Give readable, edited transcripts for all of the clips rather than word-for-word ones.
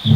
อ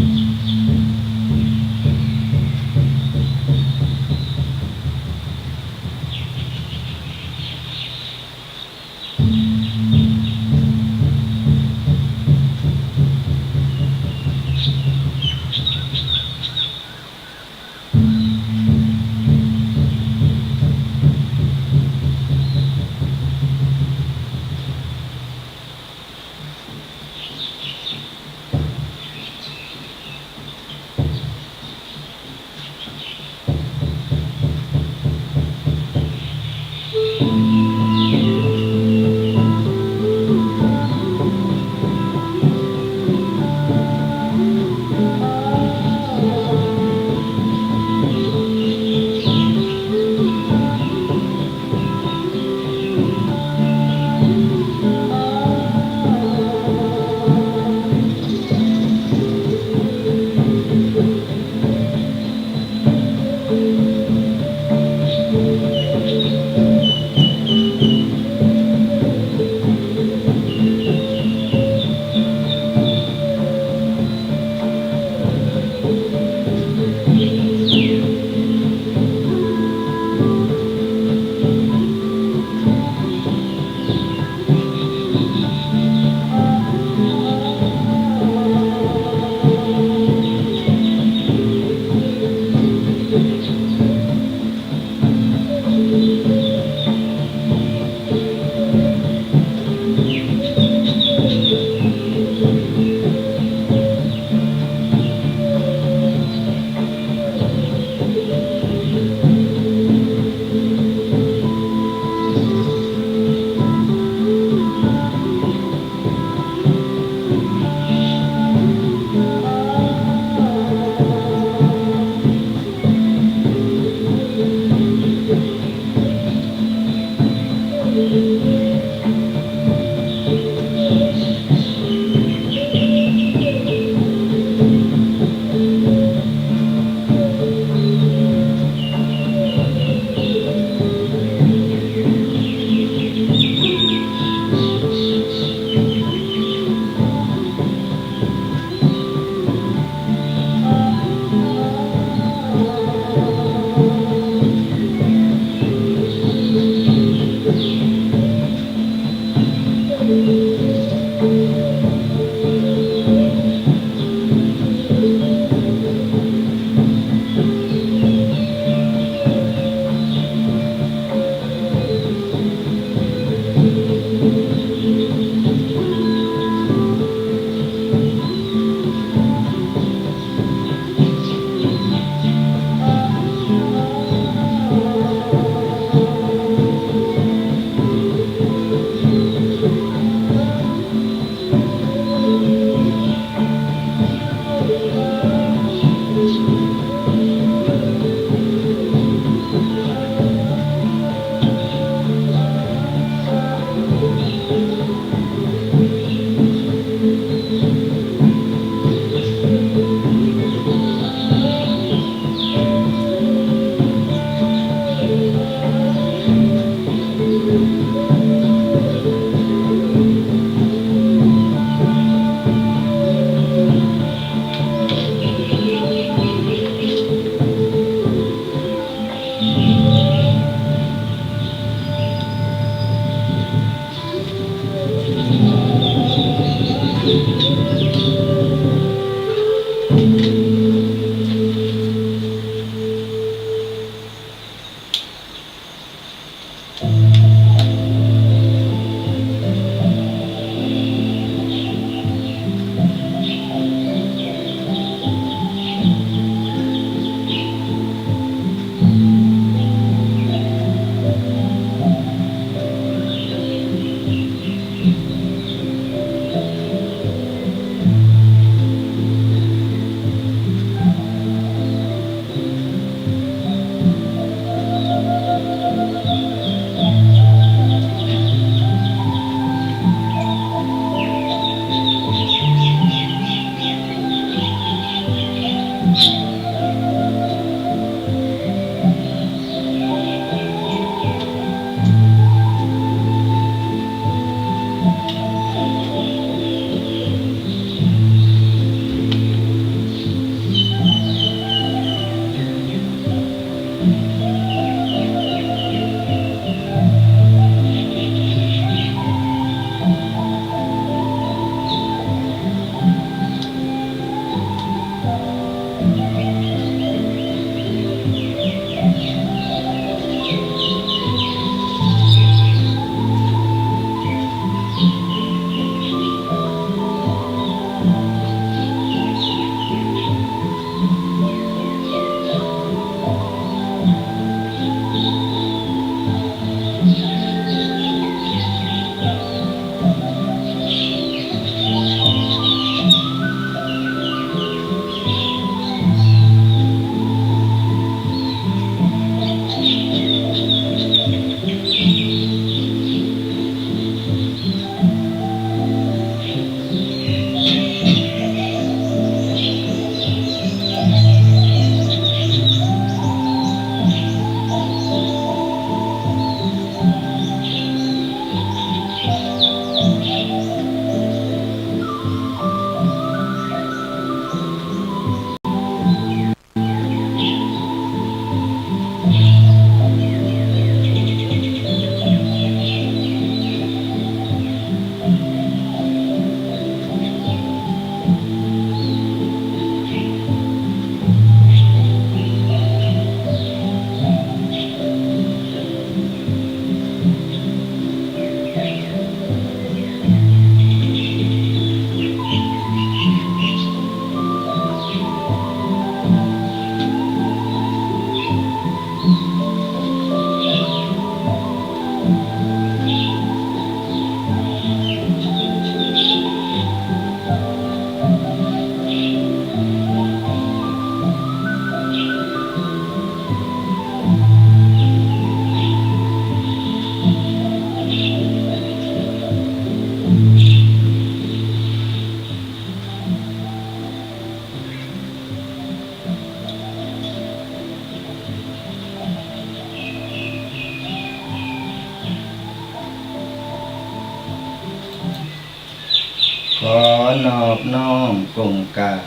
นอบน้อมกงกราบ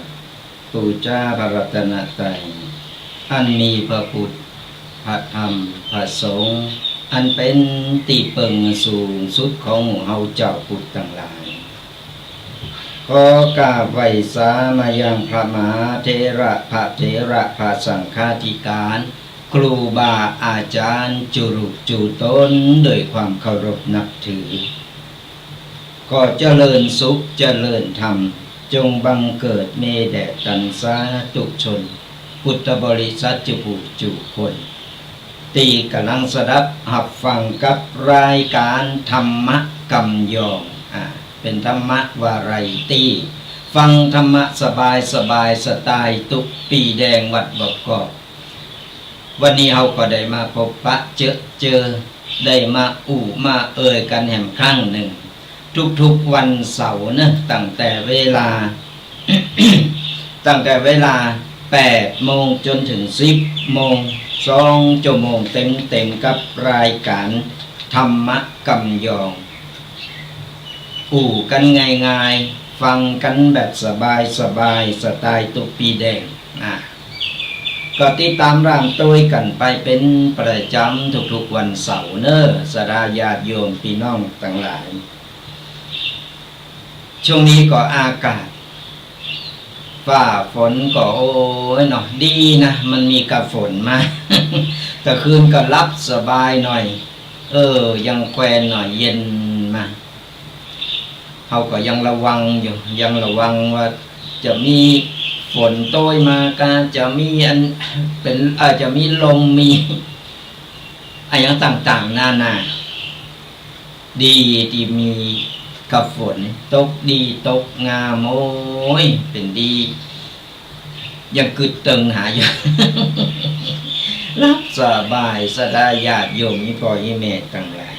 ปู่เจ้าพระรัตนตรัยอันมีพระพุทธพระธรรมพระสงฆ์อันเป็นตีเปิงสูงสุดของหมู่เฮาเจ้าพุทธทั้งหลายขอกราบไหว้สามายังพระมหาเถระพระเถระพระสังฆาธิการครูบาอาจารย์จุรุจูต้นโดยความเคารพนับถือก็เจริญสุขเจริญธรรมจงบังเกิดเมแด่กันสาธุชนพุทธบริษัทจุบุจุคนตีกำลังสดับหับฟังกับรายการธรรมะกำยองเป็นธรรมะวาไรตี้ฟังธรรมะสบายสบายสไตล์ตุกปีแดงวัดบกกอกวันนี้เราก็ได้มาพบปะเจอได้มามาเอ่ยกันแห่งครั้งหนึ่งทุกวันเสาร์นะตั้งแต่เวลา 8 โมงจนถึง 10 โมง2 ชั่วโมงเต็มกับรายการธรรมะกำยองกันง่ายๆฟังกันแบบสบายสไตล์ตุกปีแดงก็ติดตามร่างตัวกันไปเป็นประจำทุกวันเสาร์เนอะสราญาติโยมพี่น้องทั้งหลายช่วงนี้ก็อากาศฟ้าฝนก็โอ้ยหน่อยดีนะมันมีกับฝนมา แต่คืนก็รับสบายหน่อยยังแควนหน่อยเย็นมาเขาก็ยังระวังอยู่ยังระวังว่าจะมีฝนโต้ยมาการจะมีอันเป็นอาจจะมีลมมีอะไรอย่างต่างๆนาดีที่มีกับฝนตกดีตกงามโอ้ยเป็นดียังกึดตึงหาอยู่ รับสบายสดาญาติโยมนี่พอยี่เมตต่างหลาย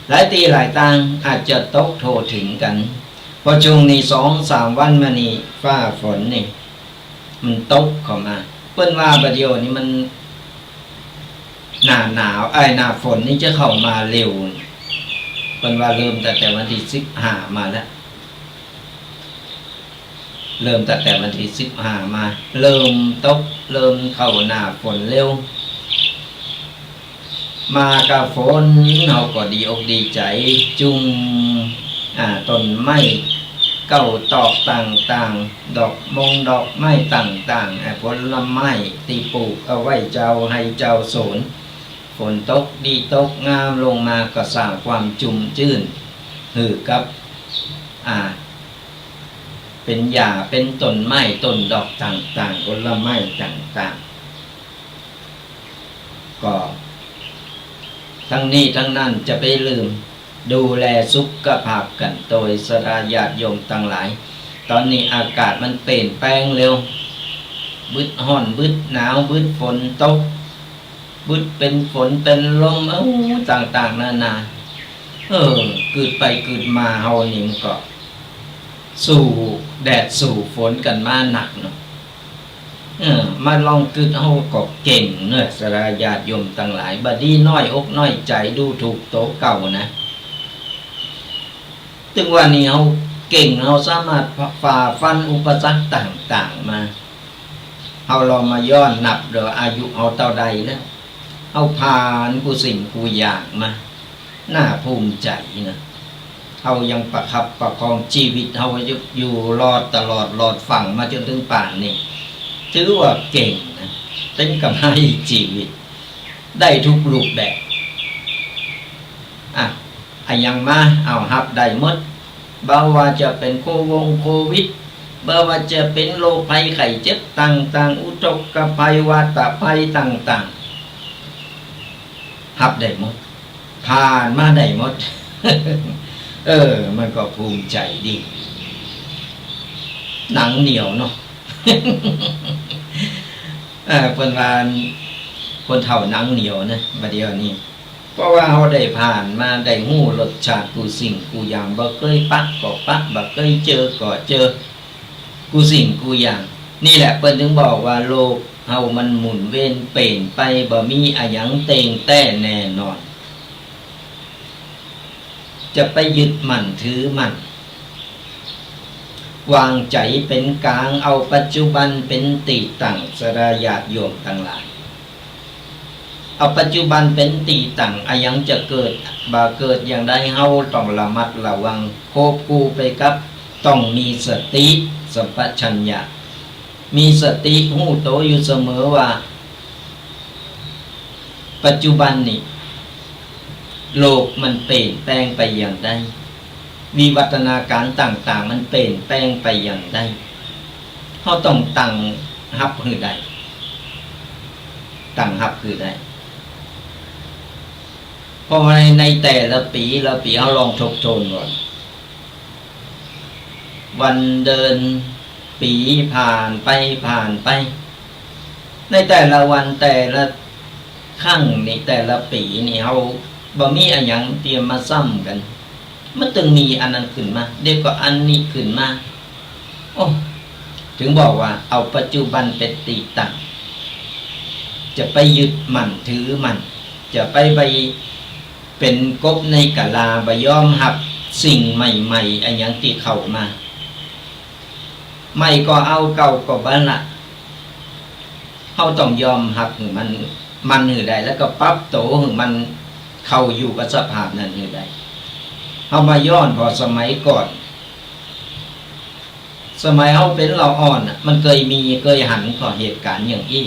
หลายตีหลายตังอาจจะตกโทถึงกันพอช่วงนี้2-3 วันมานี่ฟ้าฝนนี่มันตกเข้ามาเปิ้นว่าประเดี๋ยวนี้มันหนาวหน้าฝนนี่จะเข้ามาเร็วเปิ้นว่าเริ่มแต่วันที่15มาแล้วเริ่มแต่วันที่15มาเริ่มตกเริ่มเข้าหน้าฝนเร็วมากับฝนเราก็ดีอกดีใจจุงต้นไม้เก้าตอกต่างๆดอกไม้ต่างๆผลไม้ตีปลูกเอาไว้เจ้าให้เจ้าสวนฝนตกดีตกงามลงมาก็สร้างความจุ่มชื่นหือกับเป็นหญ้าเป็นต้นไม้ต้นดอกต่างๆผลไม้ต่างๆก็ทั้งนี้ทั้งนั้นจะไปลืมดูแลสุขภาพกันโดยสดาญาติโยมทั้งหลายตอนนี้อากาศมันเปลี่ยนแปลงเร็วบึดร้อนบึดหนาวบึดฝนตกบึดเป็นฝนเป็นลมต่างๆนานากึดไปกึดมาเฮานี่มันก็สู่แดดสู่ฝนกันมาหนักเนาะมาลองกึดเฮาก็เก่งเนอะสดาญาติโยมทั้งหลายบัดนี้น้อยอกน้อยใจดูถูกโตเก่านะถึงวันนี้เราเก่งเราสามารถฝ่าฟันอุปสรรคต่างๆมาเรามาย้อนนับเดี๋ยวอายุเราเท่าใดแล้วเราผ่านกูสิ่งกูอยากมาน่าภูมิใจนะเรายังประคับประคองชีวิตเราอยู่รอดตลอดรอดฝั่งมาจนถึงป่านนี้ถือว่าเก่งนะเป็นกำไรชีวิตได้ทุกรูปแบบยังมาฮับได้หมดบ่ว่าจะเป็นโควิดบ่ว่าจะเป็นโรคภัยไข้เจ็บต่างๆอุทกภัยวาตภัยต่างๆฮับได้หมดผ่านมาได้หมด มันก็ภูมิใจดีหนังเหนียวเนาะ เพิ่นว่าคนเฒ่าหนังเหนียวนะบัดเดี๋ยวนี้เพราะว่าเราได้ผ่านมาได้หู้รสชาติกูสิ่งกูอย่างบ่เคยปักก็ปักบ่เคยเจอก็เจอกูสิ่งกูอย่างนี่แหละเพิ่นถึงบอกว่าโลกเฮามันหมุนเวียนเปลี่ยนไปบ่มีอะหยังเต็งแต้แน่นอนจะไปยึดมั่นถือมั่น วางใจเป็นกลางเอาปัจจุบันเป็นติตั้งสระญาติโยมทั้งหลายเอาปัจจุบันเป็นติตั้งอายังจะเกิดบ่เกิดอย่างใดเฮาต้องระมัดระวังควบคู่ไปกับต้องมีสติสัมปชัญญะมีสติหูโตอยู่เสมอว่าปัจจุบันนี่โลกมันเปลี่ยนแปลงไปอย่างใดวิวัฒนาการต่างๆมันเปลี่ยนแปลงไปอย่างใดเขาต้องตั้งรับคือใดตั้งรับคือใดเพราะในแต่ละปีเขาลองทบทวนก่อนวันเดินปีผ่านไปในแต่ละวันแต่ละครั้งนี่แต่ละปีนี่เขาบ่มีอะไรอย่างเตรียมมาซ้ำกันมันต้องมีอันนั้นขึ้นมาเดี๋ยวก็อันนี้ขึ้นมาโอ้ถึงบอกว่าเอาปัจจุบันเป็นติตั้งจะไปยึดมั่นถือมั่นจะไปเป็นกบในกะลาไปยอมรับสิ่งใหม่ๆอันอย่างที่เข้ามาไม่ก็เอาเก่าก็บ้านละเขาต้องยอมรับหรือมันหือใดแล้วก็ปรับโตหรือมันเข้าอยู่กับสภาพนั้นหือใดเอามาย้อนพอสมัยก่อนสมัยเขาเป็นเราอ่อนมันเคยหันพอเหตุการณ์อย่างอี้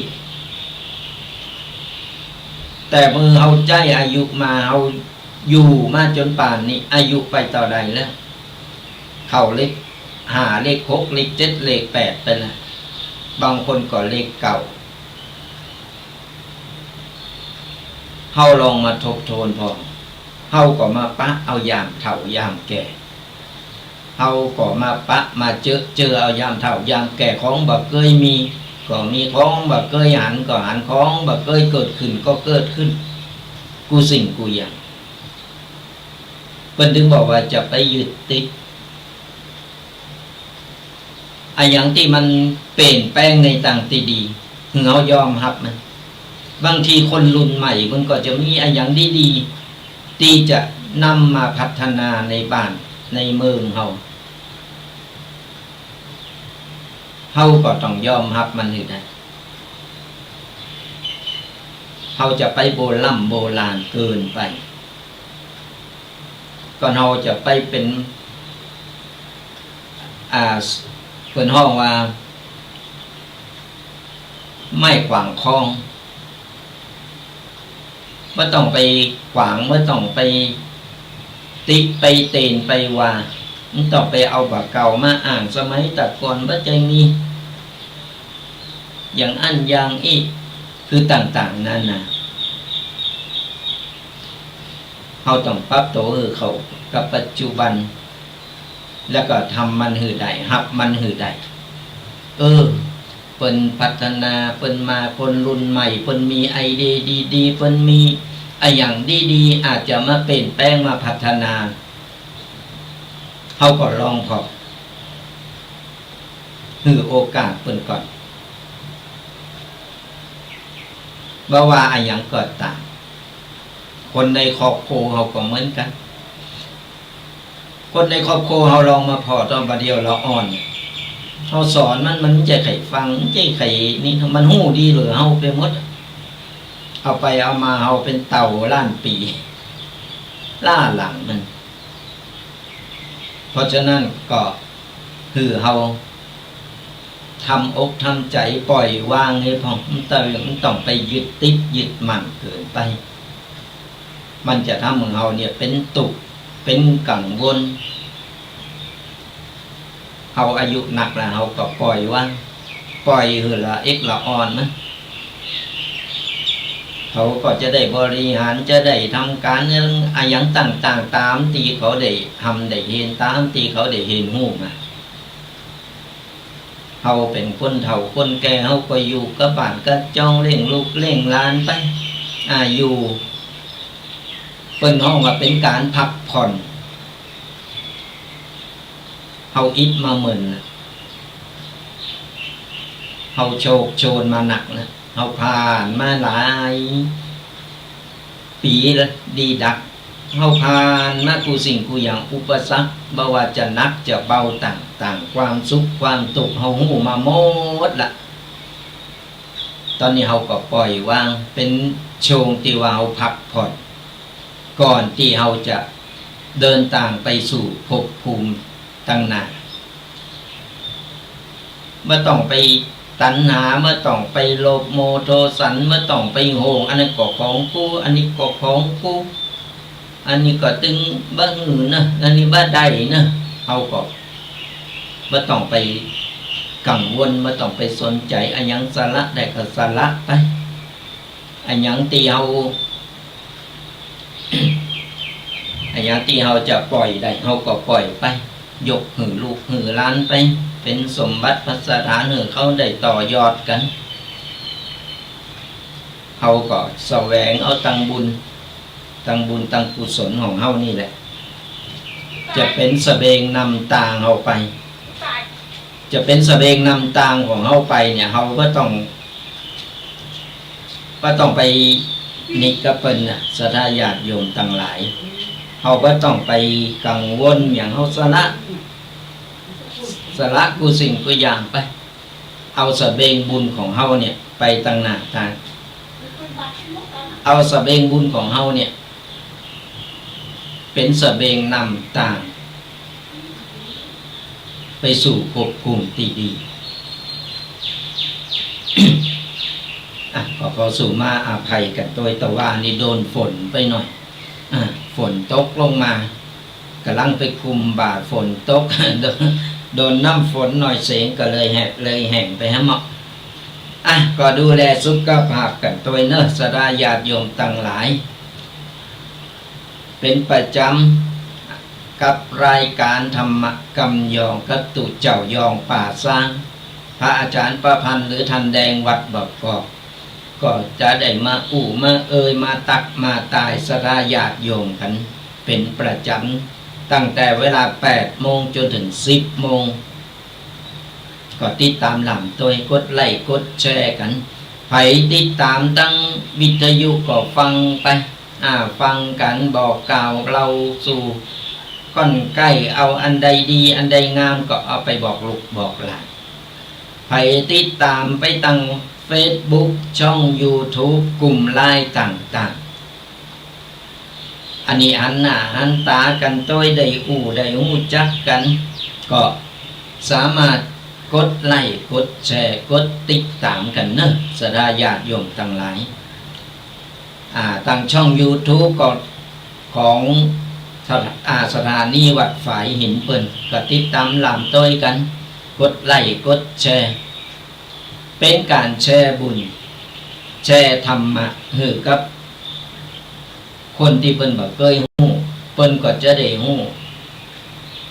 แต่มือเอาใจอายุมาเอาอยู่มาจนป่านนี้อายุไปต่อใดแล้วเข้าเลข5เลข6เลข7เลข8ไปแล้วบางคนก็เลขเก่าเฮาลองมาทบทวนพอเฮาก็มาปะเอายามเฒ่ายามแก่เฮาก็มาปะมาเจอเอายามเฒ่ายามแก่ของบ่เคยมีก็มีของบ่เคยหันก็หันของบ่เคยเกิดขึ้นก็เกิดขึ้นกูสิ่งกูอย่างเพิ่นถึงบอกว่าจะไปยึดติดอันอย่างที่มันเปลี่ยนแปลงในต่างที่ดีเฮายอมรับมันบางทีคนรุ่นใหม่มันก็จะมีอันอย่างดีๆที่จะนำมาพัฒนาในบ้านในเมืองเฮาก็ต้องยอมรับมันอยู่ได้เฮาจะไปโบราณเกินไปก็เฮาจะไปเป็นเพิ่นห้องว่าไม่ขวางคลองไม่ต้องไปขวางไม่ต้องไปติไปเตนไปว่ามันต้องไปเอาแบบเก่ามาอ่านสมัยแต่ก่อนว่าใจมีอย่างอันอย่างอีกคือต่างๆนั่นนะเราต้องปรับตัวเขากับปัจจุบันแล้วก็ทำมันหือใดหับมันหือใดเพิ่นพัฒนาเพิ่นมาคนรุ่นใหม่เพิ่นมีไอเดียดีๆเพิ่นมีไออย่างดีๆอาจจะมาเปลี่ยนแปลงมาพัฒนาเขาก็ลองพอคือโอกาสเพิ่นก่อนว่าไออย่างเกิดต่างคนในครอบครัวเขาก็เหมือนกันคนในครอบครัวเราลองมาพอตอนประเดียวเราอ่อนเราสอนมันจะไขฟังจะไขนี่มันหู้ดีหรือเฮาไปหมดเอาไปเอามาเฮาเป็นเต่าล้านปีล่าหลังมันเพราะฉะนั้นก็คือเฮาทำอกทำใจปล่อยวางให้พอมันต้องไปยึดติดยึดมั่นเกินไปมันจะทำของเฮาเนี่ยเป็นตุกเป็นกังวลเอาอายุหนักแล้วเขาก็ปล่อยว่างปล่อยหือละเอ็กละอ่อนนะเขาก็จะได้บริหารจะได้ทำการเรื่องอะไรอย่างต่างๆตามที่เขาได้ทำได้เห็นตามที่เขาได้เห็นหูมาเขาเป็นคนเฒ่าคนแก่เขาก็อยู่กับบ้านกับจ้องเล่งลูกเล่งหลานไปอยู่เป็นห้องว่าเป็นการพักผ่อนเฮาอิดมาเหมือนเฮาโชคโชนมาหนักนะเฮาผ่านมาหลายปีแล้วดีดักเฮาผ่านมากูสิ่งกูอย่างอุปสรรคบ่ว่าจะนักจะเบาต่ ต่างๆความสุขความทุกข์เฮาฮู้มาหมดละตอนนี้เฮาก็ปล่อยวางเป็นช่วงที่ว่าเฮาพักผ่อนก่อนที่เฮาจะเดินทางไปสู่ภพภูมิตั้งหน้าเมื่อต้องไปตัณหาเมื่อต้องไปโลภโมโทสันเมื่อต้องไปโหงอันนั้นก็ของกูอันนี้ก็ของกูอันนี้ก็ตึงบ้าหือนะอันนี้บ้าใดนะเอาก็เมื่อต้องไปกังวลเมื่อต้องไปสนใจอันยังสาระได้ก็สาระไปอันยังที่เฮา อันยังที่เฮาจะปล่อยได้เฮาก็ปล่อยไปยกหือลูกหือล้านไปเป็นสมบัติพัสถานหือเขาได้ต่อยอดกันเฮาก็แสวงเอาตังบุญตังกุศลของเฮานี่แหละจะเป็นสเสบียงนำทางเฮาไปจะเป็นสเสบียงนำทางของเฮาไปเนี่ยเฮาก็ต้องไปนิกะเปิ้นน่ะศรัทธาญาติโยมทั้งหลายเฮาก็ต้องไปกังวลอย่างเฮาสละกูสิ่งกูอย่างไปเอาสเสบียงบุญของเฮาเนี่ยไปตั้งหน้าทางเอาสเสบียงบุญของเฮาเนี่ยเป็นสเสบียงนำทางไปสู่ภพภูมิที่ดี ขอสู่มาอภัยกันโดยตะว่านี่โดนฝนไปหน่อยฝนตกลงมากำลังไปคุมบาดฝนตก โดนน้ำฝนหน่อยเสียงก็เลยแห้งไปฮะเหมาะก็ดูแลสุขภาพกันโดยเนอะสดาญาติโยมตั้งหลายเป็นประจำกับรายการธรรมกำยองกตุเจ้ายองป่าสร้างพระอาจารย์ประพันธ์หรือทันแดงวัดบักกอกก็จะได้มามามาตักมาตายสดาญาติโยมกันเป็นประจำตั้งแต่เวลา8 โมงจนถึง10 โมงก็ติดตามหลังตัวกดไลค์กดแชร์กันใครติดตามตั้งวิทยุก็ฟังไปฟังกันบอกกล่าวเราสู่ก้อนใกล้เอาอันใดดีอันใดงามก็เอาไปบอกลูกบอกหลานใครติดตามไปตั้ง Facebook ช่อง YouTube กลุ่มไลน์ต่างๆอันนี้หันหน้าหันตากันต้อยได้ได้หูจักกันก็สามารถกดไลค์กดแชร์กดติดตามกันเนอะสดาญาติโยมทั้งหลายตั้งช่อง YouTube ก็ของสถานีวัดฝายหินเปิ้นก็ติดตามหลามต้อยกันกดไลค์กดแชร์เป็นการแชร์บุญแชร์ธรรมะหือกับคนที่เปิ้นบ่เคยฮู้เปิ้นก็จะได้ฮู้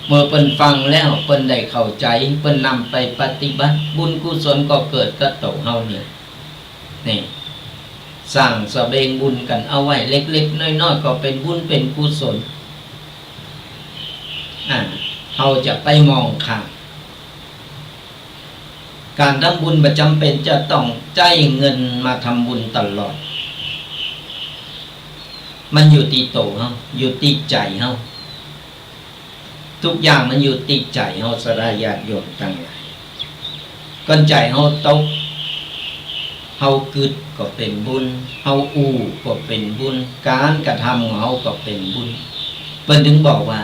เมื่อเปิ้นฟังแล้วเปิ้นได้เข้าใจเปิ้นนำไปปฏิบัติบุญกุศลก็เกิดกับตัวเฮาเนี่ยนี่สร้างสเสบียงบุญกันเอาไว้เล็กๆน้อยๆก็เป็นบุญเป็นกุศลเฮาจะไปมองข้ามการทำบุญประจำเป็นจะต้องจ่ายเงินมาทำบุญตลอดมันอยู่ที่โตเฮาอยู่ที่ใจเฮาทุกอย่างมันอยู่ที่ใจเฮาสลายญาติโยมทั้งหลายก้อนใจเฮาตกเฮากึดก็เป็นบุญเฮาก็เป็นบุญการกระทำของเฮาก็เป็นบุญเพิ่นถึงบอกว่า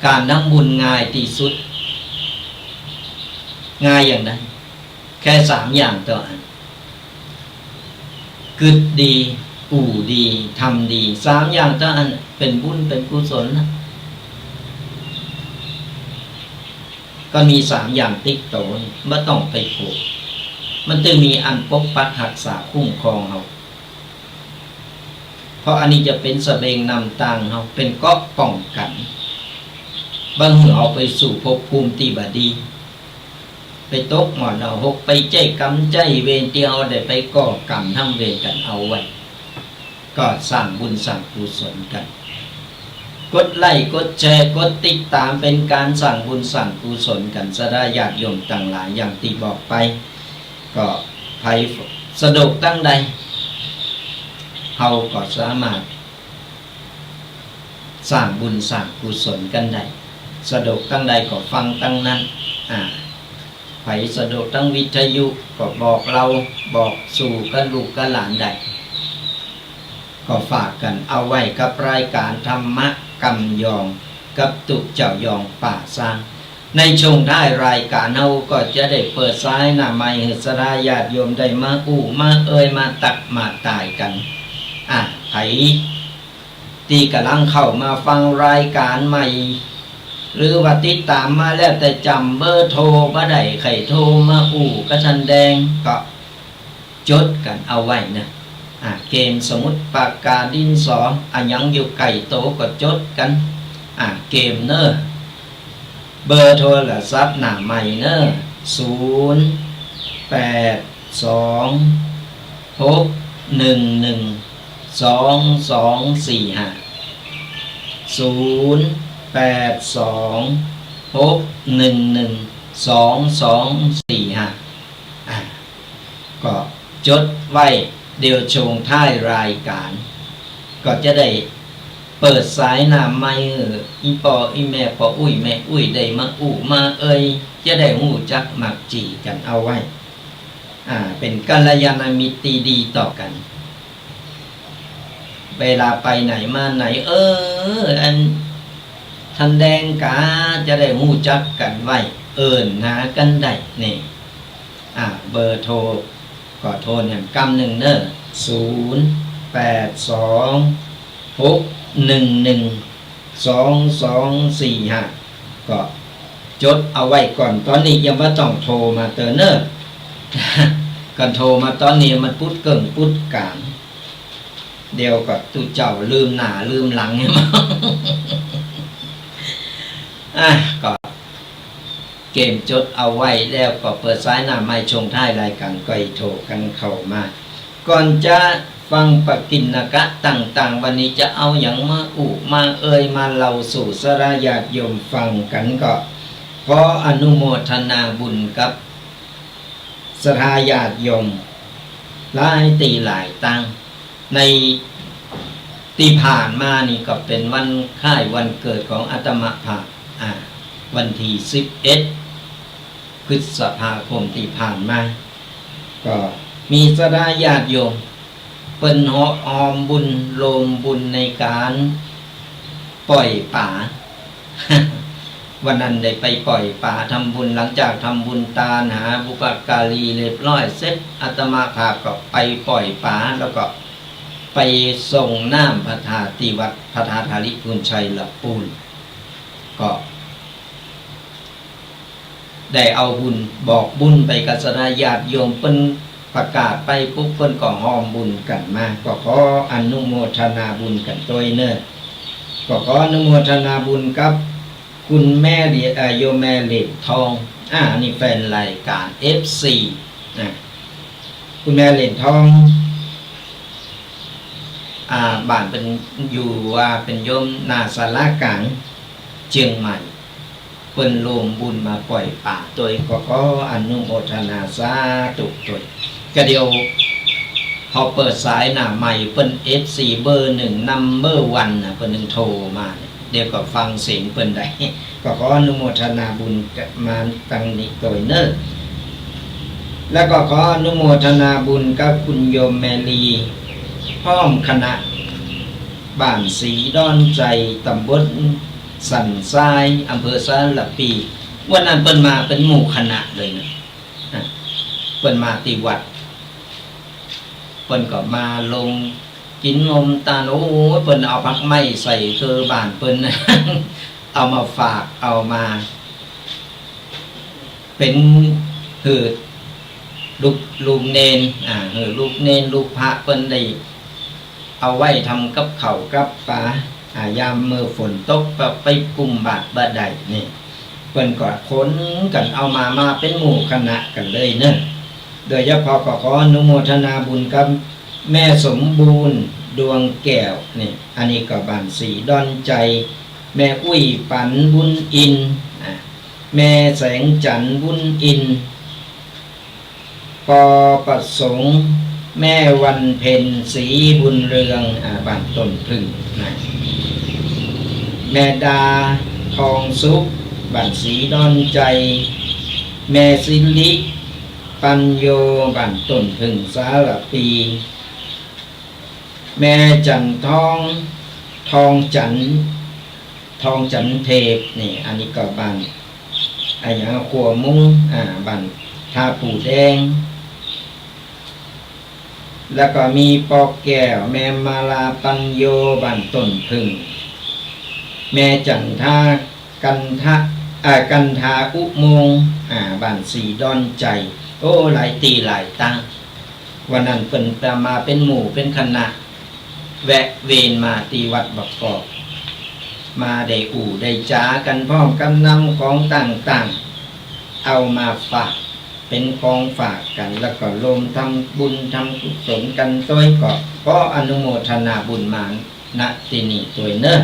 การทำบุญง่ายที่สุดง่ายอย่างไรแค่3 อย่างต่ออันกึดดีดีทำดี3 อย่างต่ออันเป็นบุญเป็นกุศลนะก็มี3 อย่างติ๊กโตไม่ต้องไปผูกมันจะมีอันปกปักรักษาคุ้มครองเราเพราะอันนี้จะเป็นสเสบียงนำทางเราเป็นเกราะป้องกันบางหัวเอาไปสู่ภพภูมิที่บดีไปตกหมอนเอาหกไปใจกรรมใจเวรที่เอาได้ไปก่อกรรมทำเวรกันเอาไว้ก็สร้างบุญสร้างกุศลกันกดไลค์กดแชร์กดติดตามเป็นการสร้างบุญสร้างกุศลกันสดาญาติโยมต่างหลายอย่างที่บอกไปก็ภัยสะดวกตั้งใดเฮาก็สามารถสร้างบุญสร้างกุศลกันได้ สะดวกตั้งใดก็ฟังตั้งนั้นไผสะดวกตั้งวิทยุก็บอกเราบอกสู่กันลูกกันหลานได้ก็ฝากกันเอาไว้กับรายการธรรมะกำยองกับตุกเจ้ายองป่าสร้างในช่วงท้ายรายการเราก็จะได้เปิดสายหน้าไม้ให้สราญาติโยมได้มามามาตักมาตายกันไผที่กำลังเข้ามาฟังรายการใหม่หรือว่าติดตามมาแล้วแต่จำเบอร์โทรบ่ได้ใครโทรมากระทันแดงก็จดกันเอาไว้นะเกมสมุดปากกาดินสอยังอยู่ไก่โตก็จดกันเกมเนอเบอร์โทรศัพท์หน้าใหม่เนอก็จดไว้เดี๋ยวชงท้ายรายการก็จะได้เปิดสายหน้าไม้อีปออีแม่ปออุ้ยแม่อุ้ยได้มามาจะได้หูจักมักจีกันเอาไว้เป็นกัลยาณมิตรดีต่อกันเวลาไปไหนมาไหนอันทันแดงกาจะได้หูจักกันไว้หากันได้นี่เบอร์โทรก็โทรเนี่ยกำหนึ่งเนอ0826112245ก็จดเอาไว้ก่อนตอนนี้ยังไม่ต้องโทรมาเตอเนอกันโทรมาตอนนี้มันพุดเกิ่งพุดกลางเดียวกับตุเจ้าลืมหน้าลืมหลังให้มาก็เกมจดเอาไว้แล้วก็เปิดสายหน้าไม้ชงท้ายรายการก็โทรกันเข้ามาก่อนจะฟังปกิณกะต่างๆวันนี้จะเอาอย่างมามามาเล่าสู่สราญาติโยมฟังกันก็ขออนุโมทนาบุญกับสราญาติโยมหลายตีหลายตั้งในที่ผ่านมานี่ก็เป็นวันคล้ายวันเกิดของอาตมาภาพวันที่11 พฤษภาคมที่ผ่านมาก็มีสราญาติโยมเป็นหอมบุญโลมบุญในการปล่อยป่า วันนั้นได้ไปปล่อยป่าทำบุญหลังจากทำบุญตาหาบุปการีเรียบร้อยเสร็จอาตมาภาพก็ไปปล่อยป่าแล้วก็ไปส่งน้ำพระธาตุวัดพระธาตุธาริพุนชัยละปูนก็ได้เอาบุญบอกบุญไปกับสราญาติโยมเป็นประกาศไปปุ๊บเพิ่นก็หอมบุญกันมาก็ขออนุโมทนาบุญกันตัวเนอก็ขออนุโมทนาบุญกับคุณแม่โยมแม่เหล็กทองนี่แฟนรายการ FC คุณแม่เหล็กทองบ้านเป็นอยู่ว่าเป็นโยมนาสารากลางเชียงใหม่เพิ่นรวมบุญมาปล่อยป่าโดยก็ขออนุโมทนาสาธุด้วยก็เดียวพอเปิดสายหน้าใหม่เพิ่น FC เบอร์1นัมเบอร์1เพิ่น1โทรมาเดี๋ยวก็ฟังเสียงเพิ่นได้ก็ขออนุโมทนาบุญมาตั้งนี้โดยเนอแล้วก็ขออนุโมทนาบุญกับคุณโยมแมลีพร้อมคณะบ้านศรีดอนใจตำบลสันทรายอำเภอสารปีวันนั้นเปิ้นมาเป็นหมู่คณะเลยนะเปิ้นมาที่วัดเปิ้นก็มาลงกินนมตาลเปิ้นเอาผักไม้ใส่คือบ้านเปิ้น เอามาฝากเอามาเป็นหืดลูกเนนหืดลูกเนนลูกพระเปิ้นได้เอาไว้ทำกับข้าวกับปลายามมือฝนตกไปกุมบาทบาใดนี่เพิ่นก็ค้นกันเอามาเป็นหมู่คณะกันเลยเนอะโดยเฉพาะก็ขออนุโมทนาบุญกับแม่สมบูรณ์ดวงแก้วนี่อันนี้ก็บ้านศรีดอนใจแม่อุ้ยปันบุญอินแม่แสงจันทร์บุญอินปอประสงค์แม่วันเพ็ญศรีบุญเรืองบ้านต้นพึ่งนะแม่ดา ทองสุขบ้านสีดอนใจแม่สิริปัญโยบ้านต้นพึ่งสารปีแม่จันทองทองจันเทพนี่อันนี้ก็บ้านอันนี้ขัวมุ้งบ้านท่าปูแดงแล้วก็มีปอกแก้วแม่มาลาปัญโยบ้านต้นพึ่งแม่จันทากันทาอุโมงค์บ้านสีดอนใจโอ้หลายตีหลายตั้งวันนั้นเป็นประมาเป็นหมู่เป็นคณะแวะเวียนมาตีวัดบักกอกมาได้ได้จ้ากันพร้อมกันนำของต่างๆเอามาฝากเป็นของฝากกันแล้วก็รวมทำบุญทำกุศลกันต้วยก็อนุโมทนาบุญมาณที่นี่ตัวเนอะ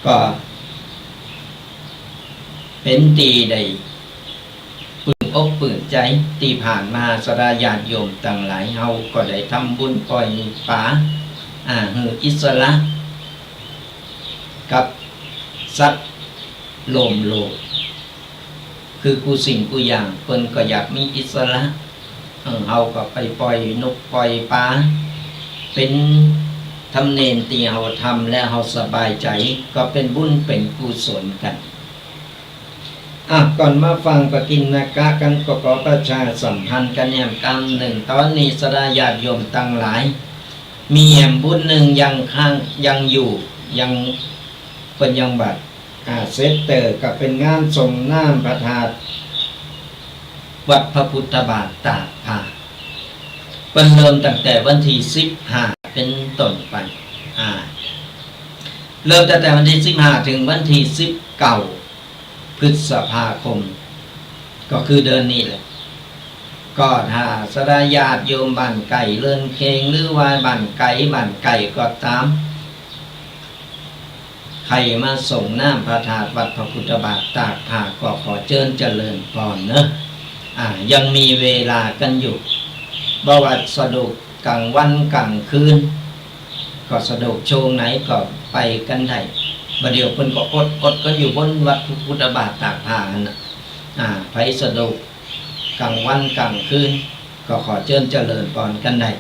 ก็เป็นตีได้ปืนอกปืนใจตีผ่านมาสดาญาติโยมต่างหลายเฮาก็ได้ทำบุญปล่อยป่าหืออิสระกับสัตว์โลมโลกคือกูสิ่งกูอย่างเพิ่นก็อยากมีอิสระเฮาก็ไปปล่อยนกปล่อยปลาเป็นทำเนนตีเฮาทำและเฮาสบายใจก็เป็นบุญเป็นกุศลกันก่อนมาฟังปกิณกะกันก็ขอประชาสัมพันธ์กันแอมกรรมหนึ่งตอนนี้สดาญาติโยมตั้งหลายมีแอมบุญหนึ่งยังอยู่ยังเป็นยังบัดเซตเตอร์กับเป็นงานส่งน้ำพระธาตุวัดพระพุทธบาทตากผ้าเป็นเริ่มตั้งแต่วันที่15เป็นต้นไปเริ่มตั้งแต่วันที่15ถึงวันที่19พฤษภาคมก็คือเดือนนี้แหละก็ถ้าสดาญาติโยมบ้านไก่เลื่อนเคงหรือว่าบ้านไก่ก็ตามใครมาส่งน้ำพระธาตุวัดพระพุทธบาทตากผ้าก็ขอเชิญเจริญพรเนอะยังมีเวลากันอยู่บ่ว่าสะดวกกลางวันกลางคืนก็สะดวกโชว์ไหนก็ไปกันได้บัดเดี๋ยวเพิ่นก็อดก็อยู่บนวัดพระพุทธบาทตากผ้าน่ะไปสะดวกกลางวันกลางคืนก็ขอเชิญเจริญพรกันได้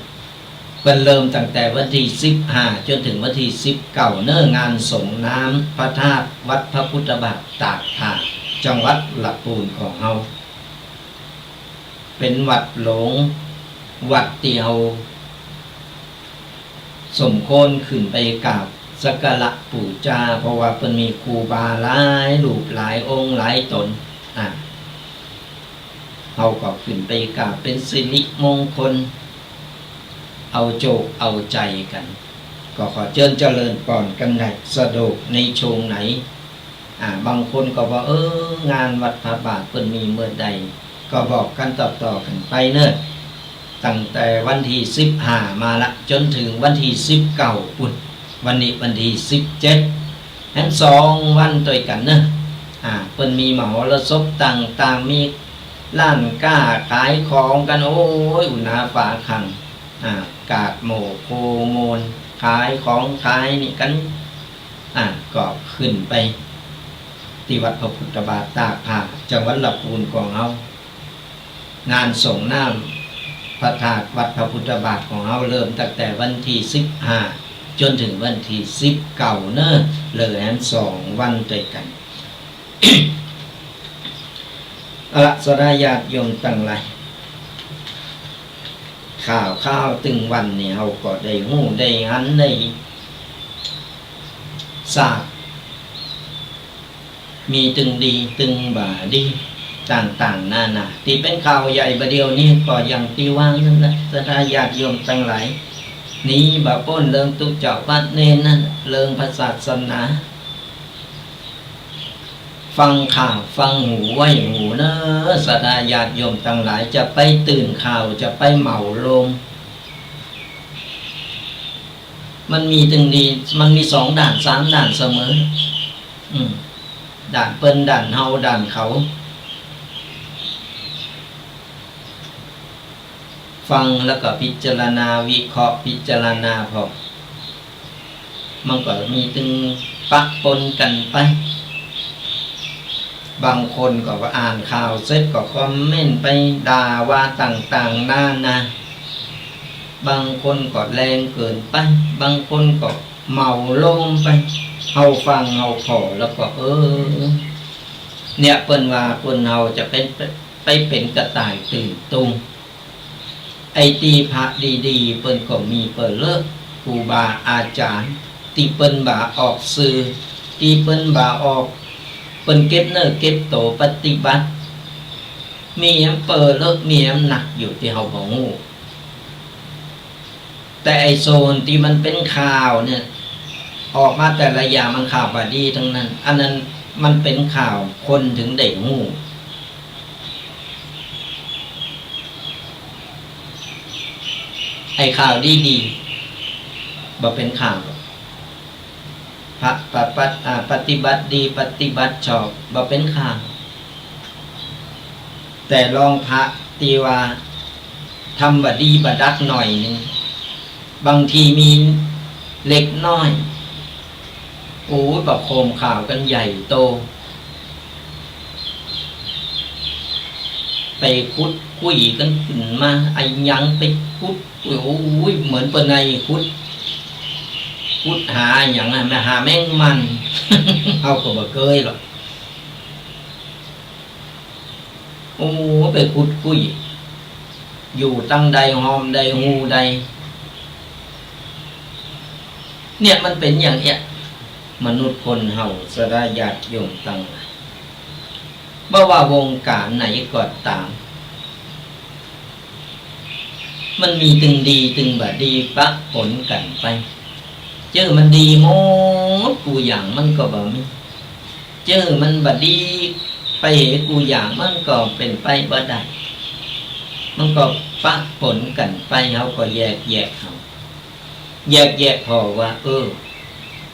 เพิ่นเริ่มตั้งแต่วันที่15จนถึงวันที่19เนื้องานส่งน้ำพระธาตุวัดพระพุทธบาทตากผ้าจังหวัดลำพูนของเฮาเป็นวัดหลวงวัดที่เฮาสมควรขึ้นไปกราบสักการะบูชาเพราะว่าเพิ่นมีครูบาหลายรูปหลายองค์หลายตนเฮาก็ขึ้นไปกราบเป็นสิริมงคลเอาโจกเอาใจกันก็ขอเชิญเจริญพรกันได้สะดวกในช่วงไหนบางคนก็ว่างานวัดพระบาทเพิ่นมีเมื่อใดก็บอกกันต่อกันไปเนิ่นตั้งแต่วันที่15มาละจนถึงวันที่19ปุ่นวันนี้วันที่17ทั้ง2วันด้วยกันเนอะเพิ่นมีมหรสพต่างๆมีร้านค้าขายของกันโอ้ยอุณาฝาคังกาดโหมโพโมนขายของขายนี่กันก็ขึ้นไปที่วัดพระพุทธบาทตากผ้าจังหวัดลำพูนของเรางานส่งน้ำพระธาตุวัดพระพุทธบาทของเราเริ่มตั้งแต่วันที่15จนถึงวันที่19เนอะเลย2วันด้วยกัน สดาญาติโยมตั้งหลายข้าวตึงวันนี่เราก็ได้หู้ได้หันได้ทราบมีตึงดีตึงบ่าดีต่างๆนานาที่เป็นข่าวใหญ่ประเดี๋ยวนี้ก็อย่างที่ว่านั่นแหละสดาญาติโยมตั้งหลายนี้บ่ป้นเรื่องตุกเจ้าวัดเนนนั่นเรื่องพระศาสนาฟังข่าวฟังหูไว้หูเนอะสดาญาติโยมทั้งหลายจะไปตื่นข่าวจะไปเหมาลงมันมีตึงดีมันมี2ด่าน3ด่านเสมอด่านเปิ้นด่านเฮาด่านเขาฟังแล้วก็พิจารณาวิเคราะห์พิจารณาพอ มันก็มีถึงปะปนกันไปบางคนก็อ่านข่าวเสร็จก็คอมเมนต์ไปด่าว่าต่างๆนานาบางคนก็แรงเกินไปบางคนก็เมาโลมไปเฮาฟังเฮาขอแล้วก็เนี่ยเปิ้นว่าเปิ้นเฮาจะเป็นกระต่ายตื่นตุงไอตีพระดีๆเปิ้นก็มีเปิ้นเลิกครูบาอาจารย์ที่เปิ้นบ่าออกสื่อที่เปิ้นบ่าออกเปิ้นเก็บเนื้อเก็บโตปฏิบัติมีอำเปิดเลิกมีอำหนักอยู่ที่เฮาบ่ฮู้แต่ไอโซนที่มันเป็นข่าวเนี่ยออกมาแต่ละอย่างมันข่าวบ่ดีทั้งนั้นอันนั้นมันเป็นข่าวคนถึงได้ฮู้ไอข่าวดีๆบ่เป็นข่าวพระปฏิบัติดีปฏิบัติชอบบ่เป็นข่าวแต่ลองพระตีว่าทำบ่ดีบ่ดักหน่อยนึงบางทีมีเล็กน้อยโอ้ยบ่โคมข่าวกันใหญ่โตไปคุดคุยกันขึ้นมาไอ้ยังไปคุดโอ้ยเหมือนเปิ้นไอ้คุดหาอย่างนั้นมาหาแมงมัน เอาก็บ่เคยหรอกโอ้ไปคุดคุยอยู่ตั้งใดหอมใดหูใดเนี่ยมันเป็นอย่างเนี้ยมนุษย์คนเฮาสดาญาติโยมตั้งบ่ว่าวงการไหนก็ตามมันมีตึงดีตึงบ่ดีปะปนกันไปเจอมันดีหมดกูอย่างมันก็บ่มีเจอมันบ่ดีไปเหกูอย่างมันก็เป็นไปบ่ได้มันก็ปะปนกันไปเฮาก็แยกเฮาแยกพอว่า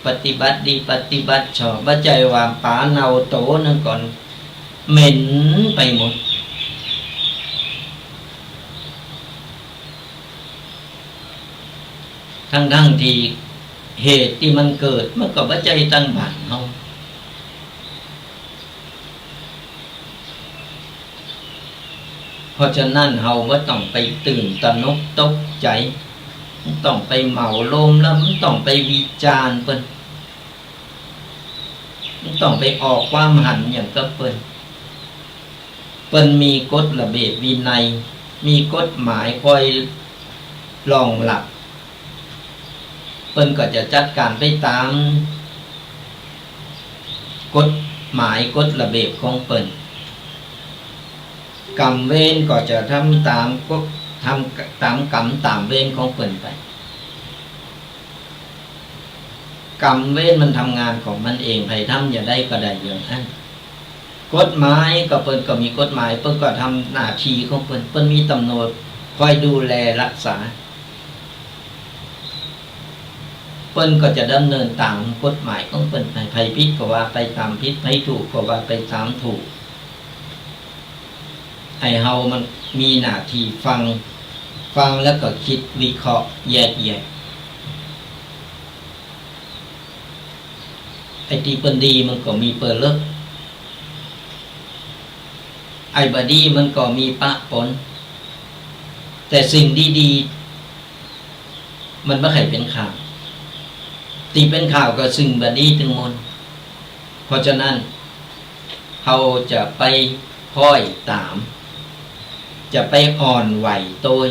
ปฏิบัติดีปฏิบัติชอบบ่ใจว่าปาเนาโตนั่นก่อนเหม็นไปหมดทั้งที่เหตุที่มันเกิดมันก็บ่ใจตั้งบ้านเฮาเพราะฉะนั้นเฮาบ่ต้องไปตื่นตระหนกตกใจต้องไปเหมาโลมแล้วต้องไปวิจารณ์เพิ่นต้องไปออกความหันอย่างกับเปิ้นมีกฎระเบียบวินัยมีกฎหมายคอยรองรับเปิ้นก็จะจัดการไปตามกฎหมายกฎระเบียบของเปิ้นกรรมเวรก็จะทำตามตามกรรมตามเวรของเปิ้นไปกรรมเวรมันทำงานของมันเองใครทำอย่าได้ก็ได้อย่างนั้นกฎหมายก็เปิ้นก็มีกฎหมายเปิ้นก็ทำหน้าที่ของเปิ้นมีตำรวจคอยดูแลรักษาเปิ้นก็จะดำเนินตามกฎหมายของเปิ้นไปไผผิดก็ว่าไปตามผิดไผถูกก็ว่าไปตามถูกให้เฮามันมีหน้าที่ฟังแล้วก็คิดวิเคราะห์แยกแยะไอ้ที่เปิ้นดีมันก็มีเปิ้นเลิกไอ้บ่ดีมันก็มีปะปนแต่สิ่งดีๆมันบ่เคยเป็นข่าวที่เป็นข่าวก็สิ่งบ่ดีทั้งหมดเพราะฉะนั้นเฮาจะไปคอยตามจะไปอ่อนไหวโตย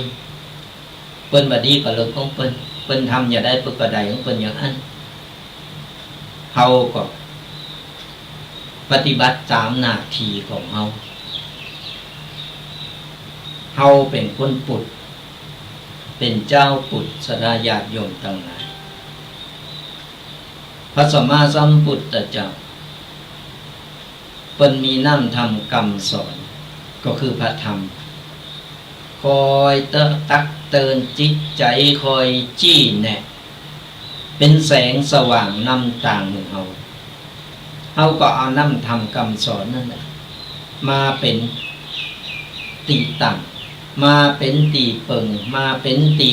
เปิ้นบ่ดีก็เลิกของเปิ้นทำอย่าได้เปิ้นก็ได้ของเปิ้นอย่างนั้นเฮาก็ปฏิบัติตามหน้าที่ของเฮาเป็นคนปุตเป็นเจ้าปุตสดาญาติโยมทั้งหลายพระสัมมาสัมพุทธเจ้าเปิ้นมีน้ำธรรมคำสอนก็คือพระธรรมคอยตักเตือนจิตใจคอยจี้แนะเป็นแสงสว่างนำทางเฮาก็เอาน้ำธรรมคำสอนนั่นแหละมาเป็นตีตั้งมาเป็นตีเปิงมาเป็นตี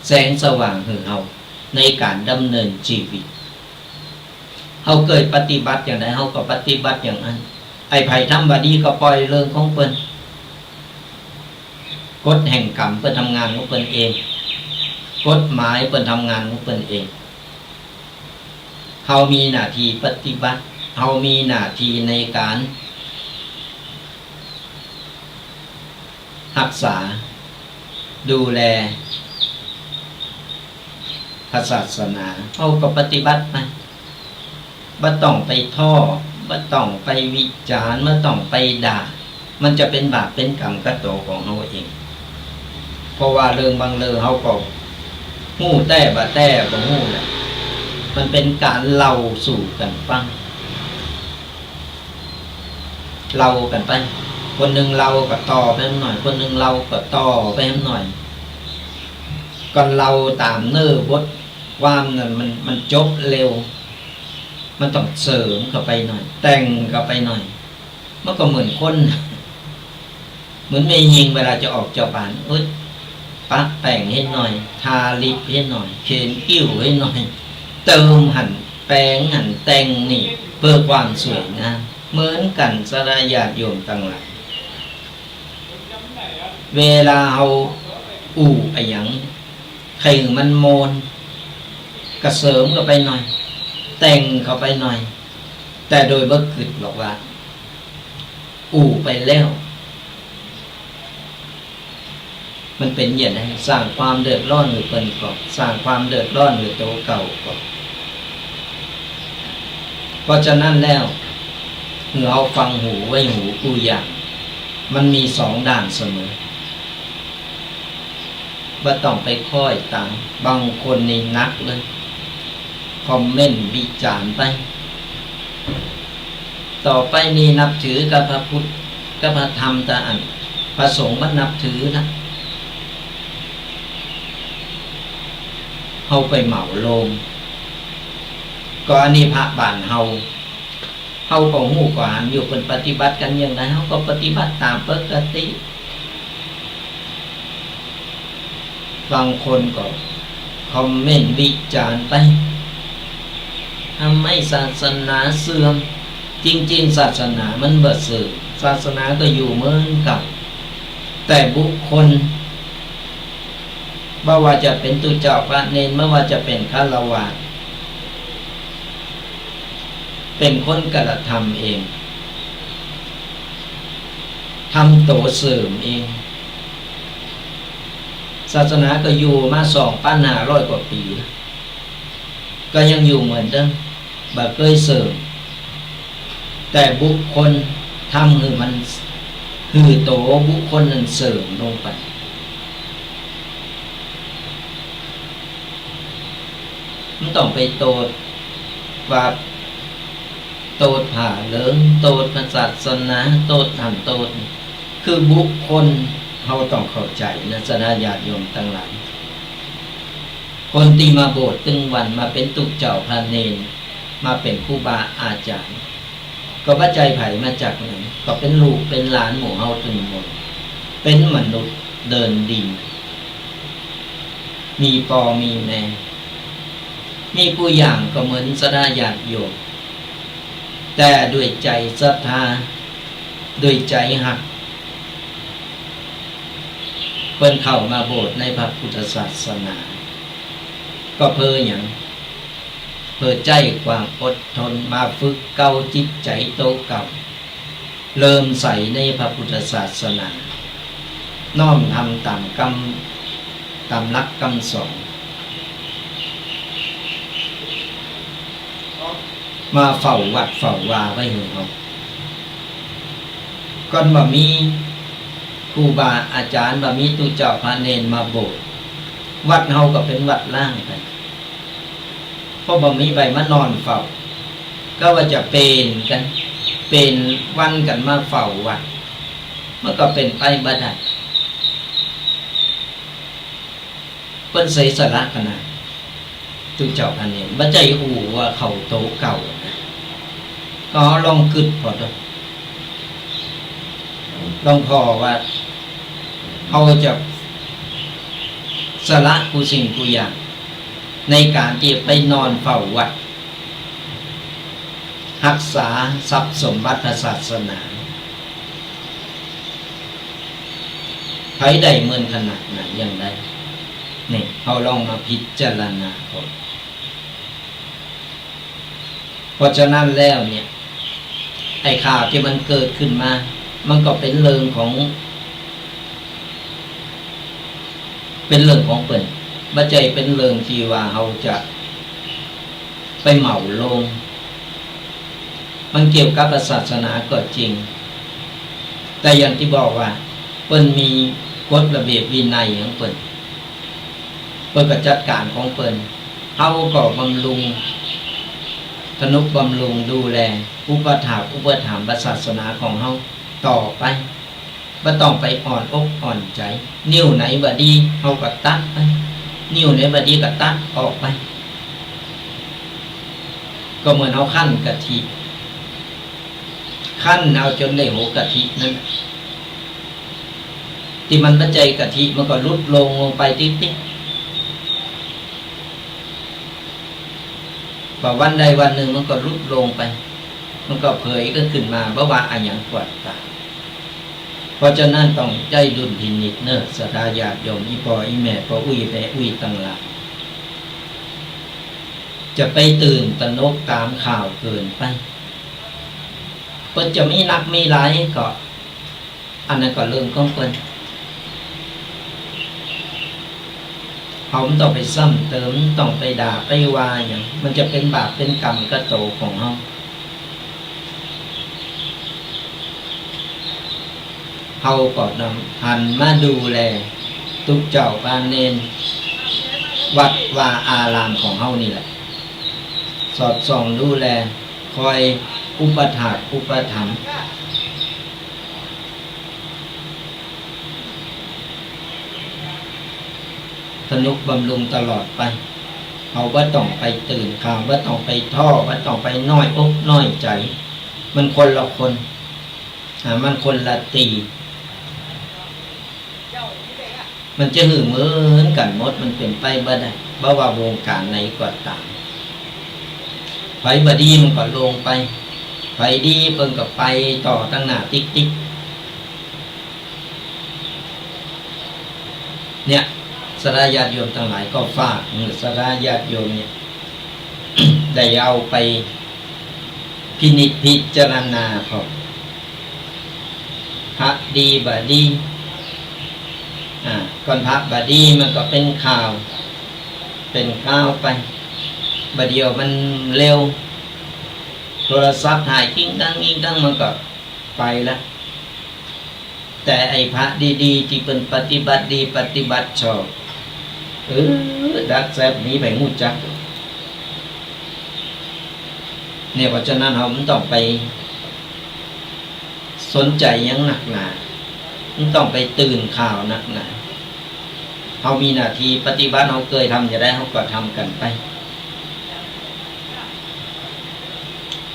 แสงสว่างเฮา ในการดำเนินชีวิตเขาเคยปฏิบัติอย่างไรเขาก็ปฏิบัติอย่างนั้นไอ้ไผ่ทำบดีก็ปล่อยเรื่องของเพิ่นกฎแห่งกรรมเพิ่นทำงานของเพิ่นเองกฎหมายเพิ่นทำงานของเพิ่นเองเขามีหน้าที่ปฏิบัติเขามีหน้าที่ในการรักษาดูแลพระศาสนาเขาก็ปฏิบัติไปบ่ต้องไปท่อบ่ต้องไปวิจารณ์บ่ต้องไปด่ามันจะเป็นบาปเป็นกรรมกับตัวของเขาเองเพราะว่าเรื่องบางเรื่องเขาก็หู้แต่บ่หู้แหละมันเป็นการเล่าสู่กันฟังเล่ากันไปคนหนึ่งเล่าก็ต่อไปหน่อยคนหนึ่งเล่าก็ต่อไปหน่อยก่อนเล่าตามเนื้อบทความนั้นมันจบเร็วมันต้องเสริมเข้าไปหน่อยแต่งเข้าไปหน่อยมันก็เหมือนคนเหมือนแม่ยิงเวลาจะออกจากบ้านปักแต่งให้หน่อยทาลิปให้หน่อยเขียนกิ้วให้หน่อยเติมหั่นแปรงหั่นแต่งนี่เพื่อความสวยงามเหมือนกันสระญาติโยมทั้งหลายเวลาเอาไอ้หยังใครมันโมนกระเสริมเข้าไปหน่อยแต่งเข้าไปหน่อยแต่โดยบ่คิดหรอกว่าไปแล้วมันเป็นอย่างไรสร้างความเดือดร้อนหรือเปิ้นก่อนสร้างความเดือดร้อนหรือโตเก่าก่อนเพราะฉะนั้นแล้วเราฟังหูไว้หูกูอย่างมันมีสองด้านเสมอว่าต้องไปค่อยตามบางคนนี่นักเลยคอมเมนต์วิจารณ์ไปต่อไปนี่นับถือกับพระพุทธกับพระธรรมตาอันพระสงฆ์มันนับถือนะเฮาไปเหมาโลงก็อันนี้พระบ้านเฮาก็ฮู้กว่าอยู่เพิ่นปฏิบัติกันอย่างไรเฮาก็ปฏิบัติตามปกติบางคนก็คอมเมนต์วิจารณ์ไปทำให้ศาสนาเสื่อมจริงๆศาสนามันบ่เสื่อมศาสนาก็อยู่เหมือนกับแต่บุคคลไม่ว่าจะเป็นตุเจ้าพระเนรไม่ว่าจะเป็นฆราวาสเป็นคนกระทำเองทำโตเสริมเองศาสนาก็อยู่มา 2,500 กว่าปีก็ยังอยู่เหมือนเดิมบ่เคยเสริมแต่บุคคลทำคือมันคือโตบุคคลนั้นเสริมลงไปมันต้องไปโตดว่าโตดผ่าเหลืองโตดพระศาสนาโตดหันโตดคือบุคคลเขาต้องเข้าใจนะสนาญาติโยมทั้งหลายคนที่มาโบสถ์ตึงวันมาเป็นตุเจ้าพระเนรมาเป็นครูบาอาจารย์ก็ปัจจัยไผ่มาจากไหนก็เป็นลูกเป็นหลานหมู่เฮาทั้งหมดเป็นมนุษย์เดินดินมีพ่อมีแม่มีผู้อย่างก็เหมือนสนาญาติโยมแต่ด้วยใจศรัทธาด้วยใจหักเพิ่นเข้ามาโบสถ์ในพระพุทธศาสนาก็เพื่ออย่างเพื่อใจความอดทนมาฝึกเก่าจิตใจโตเก่าเริ่มใส่ในพระพุทธศาสนาน้อมทำตามกรรมตามหลักคำสอนมาเฝ้าวัดเฝ้าวาไว้ให้เฮาก่อนบ่มีครูบาอาจารย์บ่มีตุเจ้าพระเนรมาโบสถ์วัดเฮาก็เป็นวัดล่างไปเพราะบ่มีใบมานอนเฝ้าก็ว่าจะเป็นวันกันมาเฝ้าวัดมันก็เป็นไปบ่ได้เพิ่นเสียสละขนาดตุเจ้าพระเนรบ่ใจอู่ว่าเขาโตเก่าก็ลองคิดพอดลองพอว่าเขาจะสละกูสิ่งกูอย่าง ในการที่ไปนอนเฝ้าวัดรักษาทรัพย์สมบัติศาสนาไผได้เมินขนาดไหนอย่างไรนี่เขาลองมาพิจารณาก่อนเพราะฉะนั้นแล้วเนี่ยไอ้ข่าวที่มันเกิดขึ้นมามันก็เป็นเรื่องของเปิ่นบ่ใจเป็นเรื่องที่ว่าเขาจะไปเหมาลงมันเกี่ยวกับศาสนาก็จริงแต่อย่างที่บอกว่าเปิ้นมีกฎระเบียบวินัยของเปิ้นก็จัดการของเปิ้นเฮาก็บำรุงทนุบำรุงดูแลอุปถัมภ์ศาสนาของเฮาต่อไปบ่ต้องไปอ่อนอกอ่อนใจนิ้วไหนบ่ดีเฮาก็ตัดไปนิ้วไหนบ่ดีก็ตัดออกไปก็เหมือนเอาคั่นกะทิคั่นเอาจนได้โหกะทินั้นที่มันปัจจัยกะทิมันก็ลดลงไปติ๊กๆพอวันใดวันหนึ่งมันก็ลดลงไปมันก็เผยก็ขึ้นมาบ่ว่าอันหยังกวดตาเพราะฉะนั้นต้องใจดุลพินิจเนอะศรัทธาญาติโยมอีพ่ออีแม่พ่ออุ้ยแม่อุ้ยตั้งหลายจะไปตื่นตระหนกตามข่าวเกินไปเพิ่นจะมีนักมีหลายก็อันนั้นก็เรื่องของเพิ่นเขาต้องไปซ้ำเติมต้องไปด่าไปว่าอย่างมันจะเป็นบาปเป็นกรรมกระโตของเขาเขาก็นำหันมาดูแลทุกเจ้าบ้านเนนวัดวาอารามของเขานี่แหละสอดส่องดูแลคอยอุปถัมภ์สนุกบำรุงตลอดไปเขาว่าต้องไปตื่นข่าวว่าต้องไปท่อว่าต้องไปน้อยอกน้อยใจมันคนละคนมันคนละตีมันจะหือเหมือนกันหมดมันเป็นไปบ่ได้บ่ว่าวงการไหนก็ตามไฟบ่ดีมันก็ลงไปไฟดีเพิ่นก็ไปต่อตั้งหน้าติ๊กเนี่ยสราญาติโยมทั้งหลายก็ฝากสราญาติโยมเนี่ย ได้เอาไปพินิจพิจารณาพอพระดีบ่ดีก่อนพระบ่ดีมันก็เป็นข่าวไปบ่เดียวมันเร็วโทรศัพท์ถ่ายกิ้งกังมันก็ไปแล้วแต่ไอ้พระดีๆที่เป็นปฏิบัติดีปฏิบัติชอบดักแซบนี้ไปงูจักเนี่ยเพราะฉะนั้นเราต้องไปสนใจยังหนักหนาต้องไปตื่นข่าวหนักหนาเขามีหน้าที่ปฏิบัติเขาเคยทำจะได้เขาก็ทำกันไป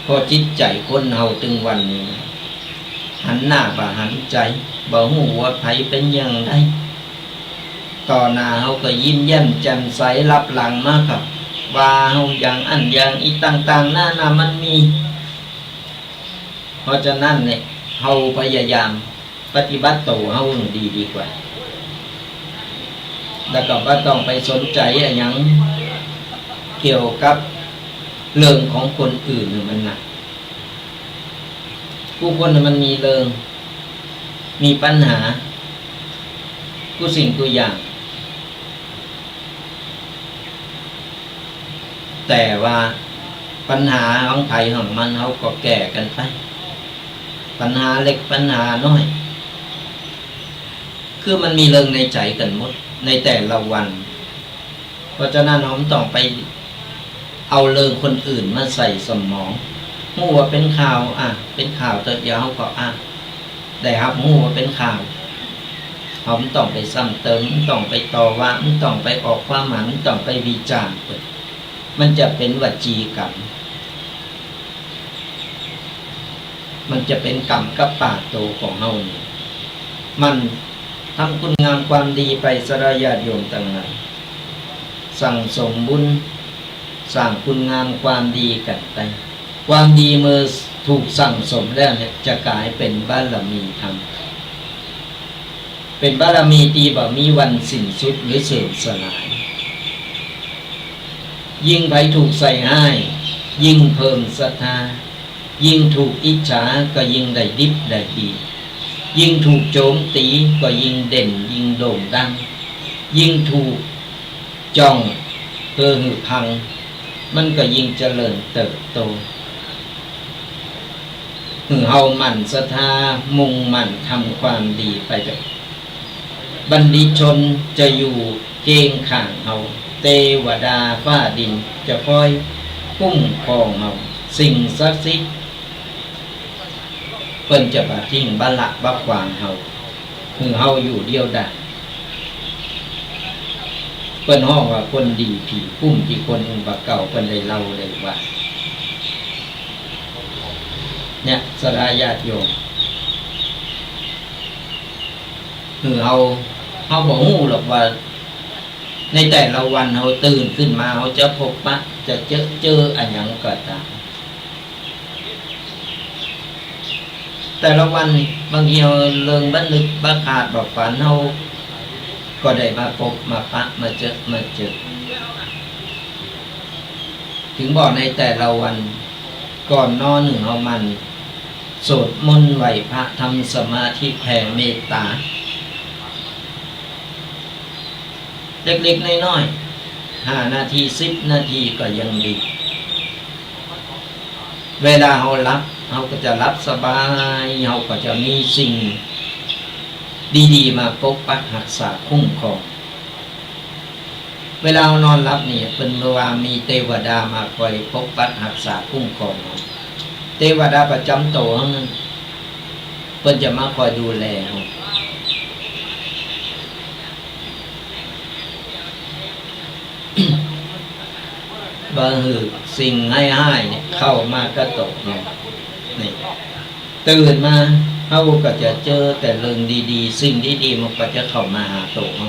พอจิตใจคนเฮาถึงวันนี้หันหน้าบ่หันใจบ่ฮู้ว่าไผเป็นอย่างไรต่อหน้าเฮาก็ยิ้มแย้มแจ่มใสรับหลังมาครับว่าเฮาอย่างอันอย่างอีต่างๆนานามันมีเพราะฉะนั้นเนี่ยเฮาพยายามปฏิบัติตัวเฮาดีกว่าแล้วก็บ่ต้องไปสนใจอะไรหยังเกี่ยวกับเรื่องของคนอื่นมันหนักผู้คนมันมีเรื่องมีปัญหาผู้สิ่งตัวอย่างแต่ว่าปัญหาของไทยของมันเขาก็แก้กันไปปัญหาเล็กปัญหาน้อยคือมันมีเรื่องในใจกันหมดในแต่ละวันเพราะฉะนั้นเราต้องไปเอาเรื่องคนอื่นมาใส่สมองฮู้ว่าเป็นข่าวเป็นข่าวแต่เดียวเขาก็ได้ครับฮู้ว่าเป็นข่าวเขาต้องไปซ้ำเติมต้องไปต่อว่าต้องไปออกความหมายต้องไปวิจารณ์มันจะเป็นวจีกรรมมันจะเป็นกรรมกับปากโตของเฮานี่มันทำคุณงามความดีไปสราญาติโยมต่างหลาย สั่งสมบุญสร้างคุณงามความดีกันไปความดีเมื่อถูกสั่งสมแล้วเนี่ยจะกลายเป็นบารมีธรรมเป็นบารมีที่บ่มีวันสิ้นสุดหรือเสื่อมสลายยิ่งไปถูกใส่ให้ยิ่งเพิ่มศรัทธายิ่งถูกอิจฉาก็ยิ่งได้ดิบได้ดียิ่งถูกโจมตีก็ยิ่งเด่นยิ่งโด่งดังยิ่งถูกจ้องเพื่อหือพังมันก็ยิ่งเจริญเติบโตเฮาหมั่นศรัทธามุ่งมั่นทำความดีไปเถอะบัณฑิตชนจะอยู่เกงข้างเฮาเทวดาฟ้าดินจะคอยคุ้มครองเฮาสิ่งศักดิ์สิทธิ์เพิ่นจะบ่ทิ้งบ่ละบ่ขวางเฮาเฮาอยู่เดียวดายเพิ่นฮ้องว่าคนดีผีคุ้มที่คนบ่เก่าเพิ่นได้เล่าเลยว่าเนี่ยสลาญาติโยมเฮาบ่ฮู้หรอกว่าในแต่ละวันเฮาตื่นขึ้นมาเฮาจะพบปะจะเจออันหยังก็ตามแต่ละวันบางทีเฮาเรื่องบันทึกบ่ขาดบ่ฝันเฮาก็ได้มาพบมาปะมาเจอถึงบอกในแต่ละวันก่อนนอนเฮามันสวดมนต์ไหว้พระทำสมาธิแผ่เมตตาเล็กๆน้อยๆ5 นาที10 นาทีก็ยังดีเวลาเฮาหลับเฮาก็จะหลับสบายเฮาก็จะมีสิ่งดีๆมาปกปักรักษาคุ้มครองเวลานอนหลับนี่เป็นว่ามีเทวดามาคอยปกปักรักษาคุ้มครองเทวดาประจำตัวนั้นเพิ่นจะมาคอยดูแลเฮาบางสิ่งให้เนี่ยเข้ามากระตกเนี่ยนี่ตื่นมาเขาก็จะเจอแต่เรื่องดีๆสิ่งดีๆมันก็จะเข้ามาหาตัวเรา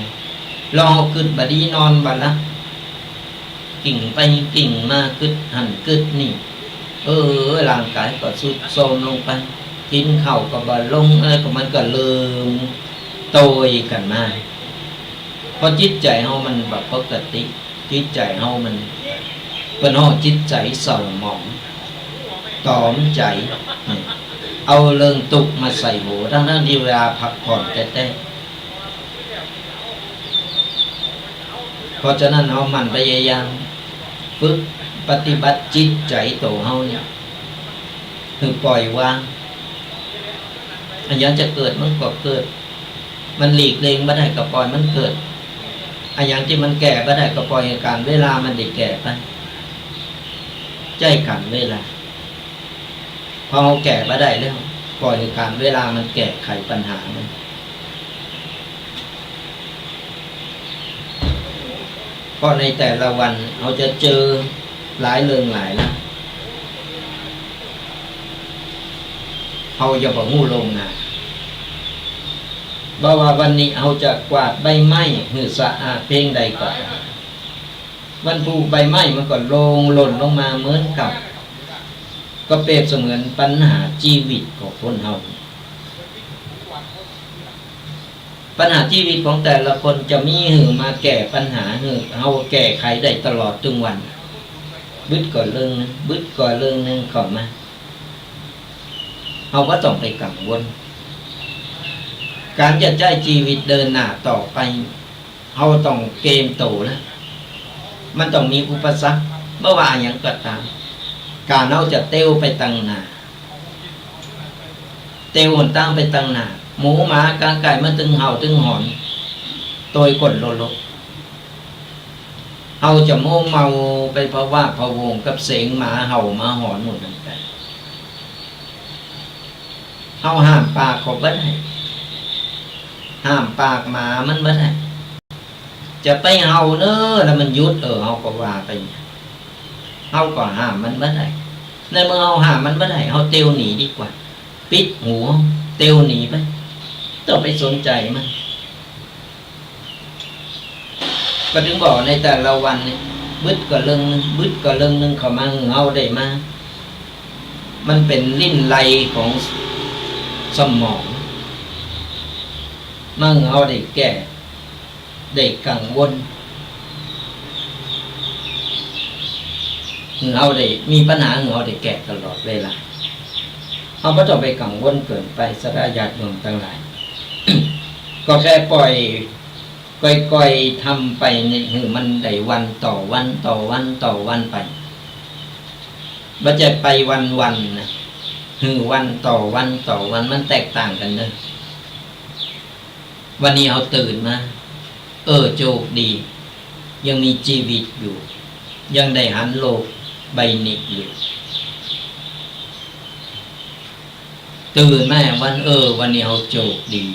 ลองกึดบดีนอนบัดละกิ่งไปกิ่งมาคึดหันคึดนี่ร่างกายก็สุดโทรมลงไปกินข้าวก็บ่ลงอะไรก็มันก็เริ่มโตยกันมาเพราะจิตใจเฮามันแบบปกติจิตใจเฮามันเป็นห้องจิตใจเศร้าหมองตอมใจเอาเรื่องตุกมาใส่หัวทั้งที่เวลาพักผ่อนแต่เพราะฉะนั้นเฮามันพยายามฝึกปฏิบัติจิตใจตัวเฮาเนี่ยคือปล่อยวางอันยังจะเกิดมันก็เกิดมันหลีกเลี่ยงบ่ได้ก็ปล่อยมันเกิดอันยังที่มันแก่บ่ได้ก็ปล่อยการเวลามันได้แก่ไปใจกันเวลาพอแก่บ่ได้แล้วปล่อยการเวลามันแก้ไขปัญหามันเพราะในแต่ละวันเราจะเจอหลายเรื่องหลายนะเราจะบอกงูลงนะบอกว่าวันนี้เราจะกวาดใบไม้หือสะอาดเพียงใดก่อนวันปลูกใบไม้มันก็ลงหล่นลงมาเหมือนกับก็เปรียบเสมือนปัญหาชีวิตของคนเฮาปัญหาชีวิตของแต่ละคนจะมีมาแก้ปัญหาเฮาแก้ไขได้ตลอดทุกวันบึดก่อนเรื่องนึงบึดก่อนเรื่องนึงเข้ามาเฮาก็ต้องไปกังวลการจะใช้ชีวิตเดินหน้าต่อไปเฮาต้องเกมโตแล้วมันต้องมีอุปสรรคเมื่อว่าอย่างก็ตามการเราจะเต้วไปตั้งหน้าเต้วหนตั้งไปตั้งหน้าหมูหมากางไก่มันตึงเห่าตึงหอนโดยคนโลกเฮาจะโม้เมาไปเพราะว่าพะวงกับเสียงหมาเห่ามาหอนหมดนั่นแหละเฮาห้ามปากเขาบ่ได้ห้ามปากหมามันบ่ได้จะไปเห่าเน้อแล้วมันยุดเฮาก็ว่าไปเฮาก็ห้ามมันบ่ได้ในเมื่อเฮาห้ามมันบ่ได้เฮาเตียวหนีดีกว่าปิดหูเตียวหนีไปต้องไปสนใจมัน ก็ถึงบอกในแต่ละวันนี่บึดก็เรื่องนึงบึดก็เรื่องนึงเข้ามาเอาได้มามันเป็นลิ้นไหลของสมองมั่งเอาได้แก่ได้กังวลเอาได้มีปัญหาเอาได้แก่ตลอดเวลาเอาก็ต้องไปกังวลเกินไปสระญาติโยมทั้งหลาย ก็แค่ปล่อยก่อยๆทำไปนี่คือมันได้วันต่อวันต่อวันต่อวันไปบ่จะไปวันๆนะคือวันต่อวันต่อวันมันแตกต่างกันเด้อวันนี้เอาตื่นมาโชคดียังมีชีวิตอยู่ยังได้หันโลกใบนี้อยู่ตื่นมาวันวันนี้เอาโชคดี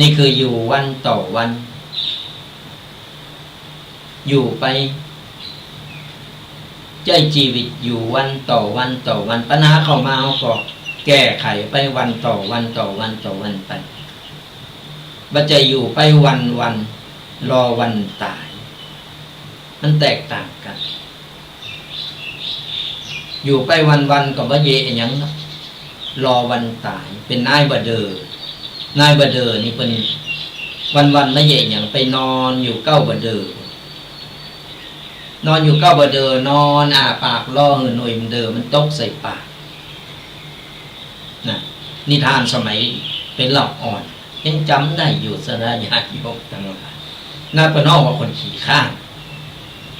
นี่คืออยู่วันต่อวันอยู่ไปใจชีวิตอยู่วันต่อวันต่อวันปัญหาเข้ามาเอาก็แก้ไขไปวันต่อวันต่อวันต่อวันไปบ่จะอยู่ไปวันรอวันตายมันแตกต่างกันอยู่ไปวันก็บ่เยหยังรอวันตายเป็นนายบ่เดอนายบ่เดอนี่เป็นวันไม่เยหยังไปนอนอยู่เก้าบ่เดอนอนอยู่เก้าบ่เดอนอนอ้าปากล่อหน่วยมันเดอมันตกใส่ปากนะนิทานสมัยเป็นหลอกอ่อนยังจำได้อยู่สระญาติโยมทั้งหลายน่าเป็นน้องว่าคนขี้ข้าง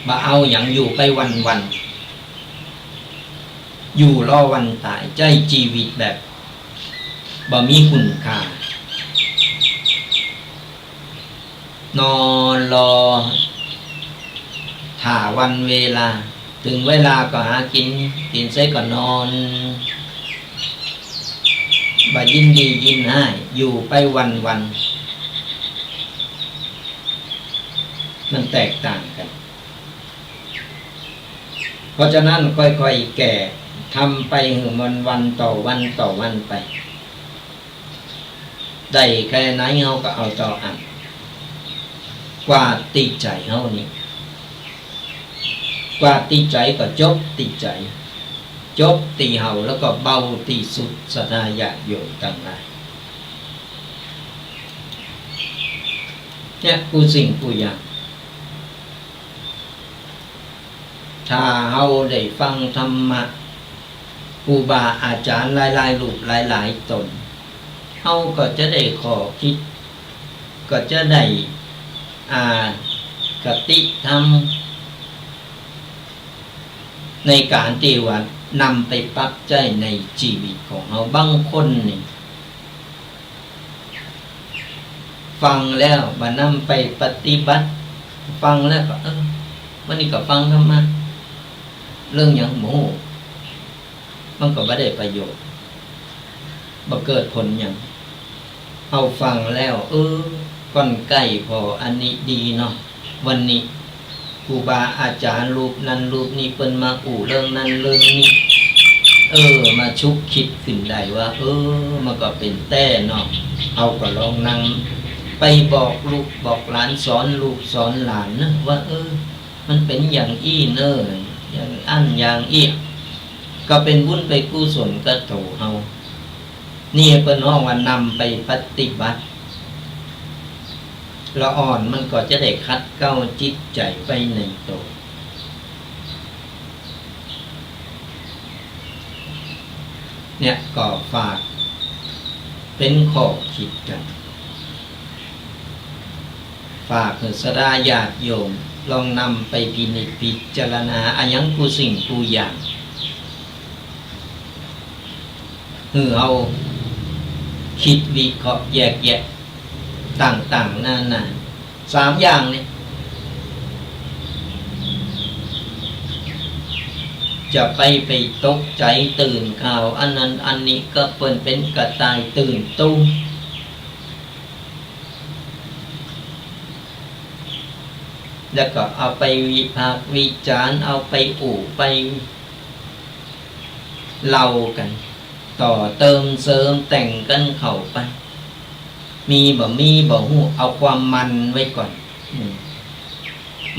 มาเอาอย่างอยู่ไปวันอยู่รอวันตายใจชีวิตแบบบ่มีคุณค่านอนรอถ่าวันเวลาถึงเวลาก็หากินเสร็จก็นอนบ่ยินดียินให้อยู่ไปวันมันแตกต่างกันเพราะฉะนั้นค่อยๆแก่ทำไปมันวันต่อวันต่อวันไปได้แค่ไหนเฮาก็เอาต่ออันกว่าติใจเฮานี่กว่าติใจก็จบติใจจบตีเฮาแล้วก็เบาตีสุดสนาญาติโยมทั้งหลายเนี่ยกูสิ่งกูอย่างถ้าเฮาได้ฟังธรรมะครูบาอาจารย์หลายๆรูปหลายๆตนเฮาก็จะได้ข้อคิดก็จะได้กติธรรมในการที่ว่านำไปปรับใจในชีวิตของเราบางคนนี่ฟังแล้วมานำไปปฏิบัติฟังแล้วก็วันนี้ก็ฟังธรรมะเรื่องอย่างโมมันก็ไม่ได้ประโยชน์บ่เกิดผลอย่างเอาฟังแล้วก้อนใกล้พออันนี้ดีเนาะวันนี้ครูบาอาจารย์รูปนั้นรูปนี้เปิ้นมาเรื่องนั้นเรื่องนี้มาชุกคิดขึ้นได้ว่ามันก็เป็นแต่เนาะเอาก็ลองนั่งไปบอกลูกบอกหลานสอนลูกสอนหลานนะว่ามันเป็นอย่างอี้เนออย่างอันอย่างอี้ก็เป็นบุญไปกุศลกระโถเฮานี่เปิ้นฮ้องว่านำไปปฏิบัติละอ่อนมันก็จะได้คัดเก้าจิตใจไปในตัวเนี่ยก็ฝากเป็นข้อคิดกันฝากสดาญาติโยมลองนำไปพินิจพิจารณาอายังกูสิ่งกูอย่างเอาคิดวิเคราะห์แยกแยะต่างๆนานา3อย่างนี่จะไปตกใจตื่นข่าวอันนั้นอันนี้ก็เป็นกระต่ายตื่นตุ้มแล้วก็เอาไปวิพากษ์วิจารณ์เอาไปไปเล่ากันต่อเติมเสริมแต่งกันเข้าไป มีบ่ฮู้เอาความมันไว้ก่อน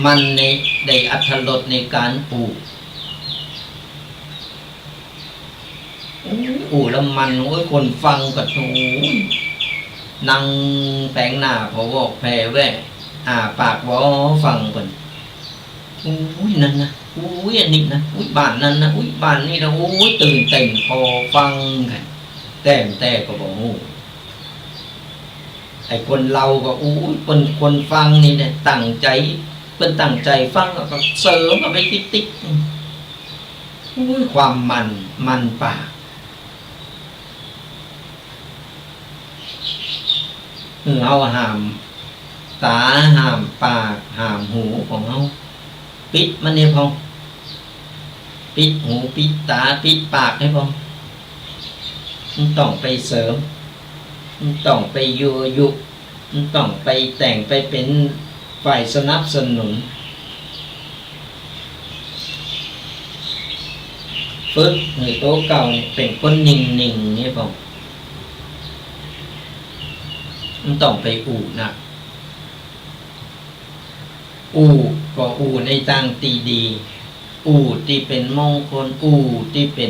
มันในได้อรรถรสในการปลูกแล้วมันโอ้ยคนฟังก็โอ้ยนั่งแปลงหน้าพอบอกแผ่แว่ปากวอฟังก่อนอุ้ยนั่นนะอุ้ยอันนี้นะอุ้ยบ้านนั้นนะอุ้ยบ้านนี้นะอุ้ยตื่นเต้นพอฟังกันแต่ก็บอกฮู้ไอ้คนเราก็อุ้ยคนฟังนี่เนี่ยตั้งใจเป็นตั้งใจฟังก็เสริมมาไปติ๊กอุ้ยความมันปากเอาห้ามตาห้ามปากห้ามหูของเขาปิดมันเนี่ยพองปิดหูปิดตาปิดปากให้พองมันต้องไปเสริมมันต้องไปยั่วยุมันต้องไปแต่งไปเป็นฝ่ายสนับสนุนฝึกในโต๊ะเก่าเป็นคนนิ่งนี่พองมันต้องไปนะก็ในทางตีดีที่เป็นมงคลที่เป็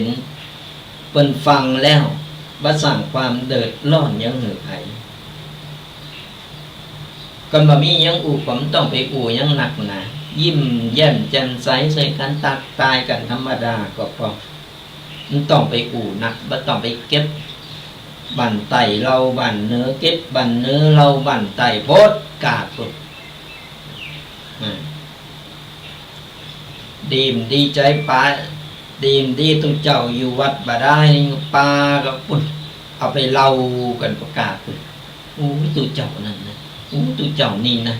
นฟังแล้วบ่สร้างความเดือดร้อนยังหือไผก็บ่มียังผมต้องไปยังหนักหนายิ้มแย้มแจ่มใสใส่กันตักตายกันธรรมดาก็พอมันต้องไปหนักบ่ต้องไปเก็บบั่นไตเราบั่นเนื้อเก็บบั่นเนื้อเราบั่นไตโพดกาดสุดดีใจป้าดีตุเจ้าอยู่วัดบ่ได้ป้าก็ปุ่นเอาไปเล่ากันประกาศปุ่นตุเจ้านั่นนะตุเจ้านี่นะ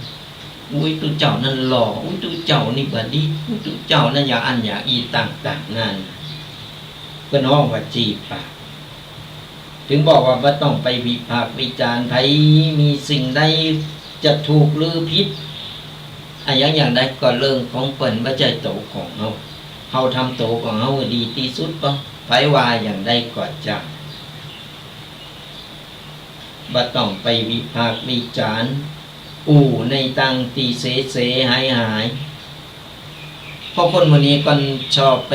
ตุเจ้านั่นหล่อตุเจ้านี่บ่ดีตุเจ้านั่นอย่าอันอย่าอีต่างๆนั่นก็น้องว่าจีบปากถึงบอกว่าไม่ต้องไปวิพากษ์วิจารณ์ไผมีสิ่งใดจะถูกหรือผิดอย่างใดก็เรื่องของเปิ่นบ่ใจโตของเฮาทำโตของเฮาดีที่สุดป่ะไผว่าอย่างใดก็จะบ่ต้องไปวิพากษ์วิจารณ์ในตั้งตีเสหายเพราะคนวันนี้ก็ชอบไป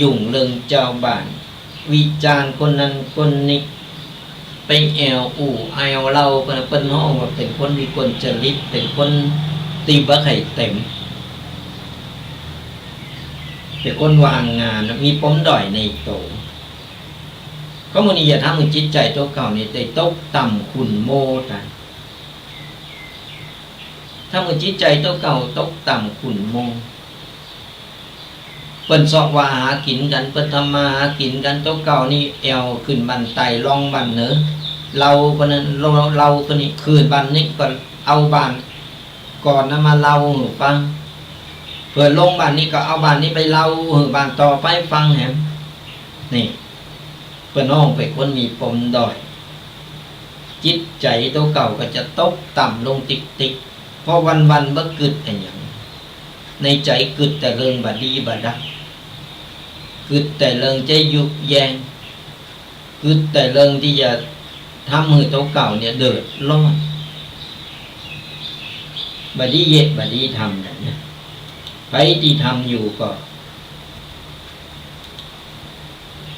ยุ่งเรื่องเจ้าบ้านวิจารณ์คนนั้นคนนี้ไปแอวเราเป็นห้องว่าเป็นคนมีคนจริตเป็นคนตีบ่ไข่เต็มเป็นคนวางงานมีปมด้อยในโตก็มื้อนี้อย่าทำให้จิตใจตัวเก่านี่ได้ตกต่ำขุ่นโมตายถ้ามื้อจิตใจตัวเก่าตกต่ำขุ่นโมเปิ้นสอกว่าหากินกันเปิ้นทำมาหากินกันตัวเก่านี่แอวขึ้นบันไตลองบันเนอเราคนนั้นเราคนนี้คืนบันนี้ก่อนเอาบ้านก่อนนะมาเล่าให้ฟังเพื่อลงบ้านนี้ก็เอาบ้านนี้ไปเล่าให้บ้านต่อไปฟังแหมนี่เปิ้นน้องไปคนมีปมด้อยจิตใจตัวเก่าก็จะตกต่ำลงติ๊กเพราะวันบ่กึดอันหยังในใจกึดแต่เรื่องบ่ดีบ่ดักกึดแต่เรื่องจะยุแยงกึดแต่เรื่องที่จะทำมือตัวเก่าเนี่ยเดือดร้อนบดีเย็ดบดีทำแบบนี้ใครที่ทำอยู่ก็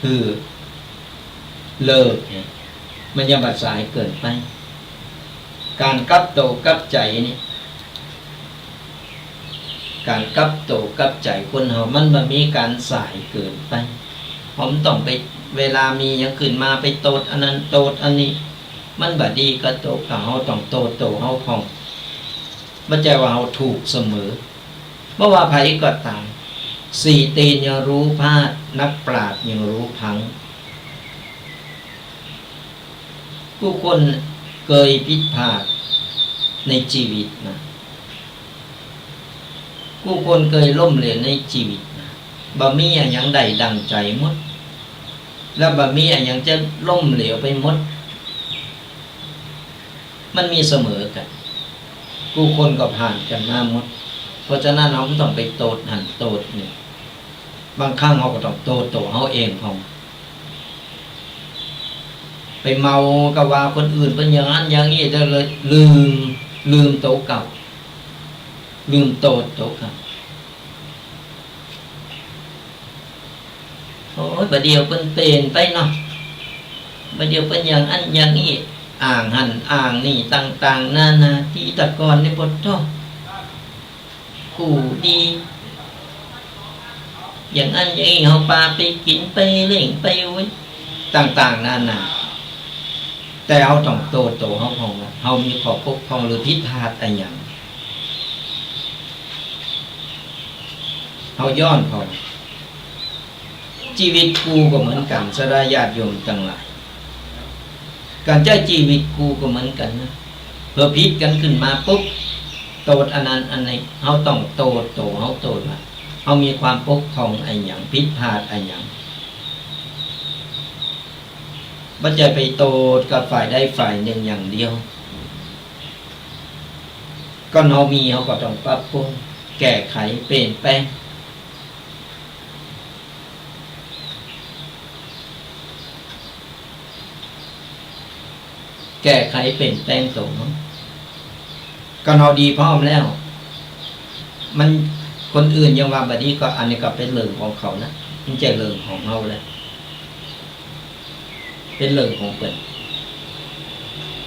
คือเลิกเนี่ยมันยังบัดสายเกินไปการกับโตกับใจนี่การกับโตกับใจคนเฮามันบ่มีการสายเกินไปผมต้องไปเวลามีอย่างขึ้นมาไปโตดอันนั้นโตดอันนี้มันบ่ดีก็โตกับเฮาต้องโตเฮาพองบ่ใช่ว่าเฮาถูกเสมอบ่ว่าไผก็ตามสี่ตีนยังรู้พลาดนักปราชญ์ยังรู้พังผู้คนเคยผิดพลาดในชีวิตนะผู้คนเคยล้มเหลวในชีวิตนะบ่มีอย่างใดดังใจหมดแล้วบ่มีอย่างจะล้มเหลวไปหมดมันมีเสมอกันผู้คนก็ผ่านกันมาหมดเพราะฉะนั้นเราไม่ต้องไปโตดหันโตดนี่บางครั้งเราก็ต้องโตเฮาเองพอง ไปเมาก็ว่าคนอื่นเป็นอย่างนั้นอย่างนี้จะเลยลืมโตเก่าลืมโตเก่าโอ้ยประเดี๋ยวเป็นไปเนาะประเดี๋ยวเป็นอย่างอันอย่างนี้อ่างหันอ่างนี่ต่างๆนานาที่ตะกอนในบทท่อกูดีอย่างอันอย่างนี้เขาปาไปกินไปเล่งไปวิ่งต่างๆนานาแต่เอาต้องโตเขาพองเขามีขอปกพองหรือพิพาทอะไรอย่างเขาย้อนพอชีวิตกูก็เหมือนกันสดาญาติโยมทั้งหลายการใช้ชีวิตกูก็เหมือนกันนะเพื่อพิษกันขึ้นมาปุ๊บโตดอันนั้นอันนี้เขาต้องโตเขาโตดว่าเขามีความปกครองอะไรอย่างพิษพาทอะไรอย่างไม่ใช่ไปโตดกับฝ่ายใดฝ่ายหนึ่งอย่างเดียวก็เขามีเขาก็ต้องปรับปรุงแก้ไขเปลี่ยนแปลงแก้ไขเปลี่ยนแปลงตรงก็เราดีพร้อมแล้วมันคนอื่นยังว่าบัดนี้ก็อันนี้ก็เป็นเรื่องของเขานะมันจะเรื่องของเราแล้วเป็นเรื่องของเปิด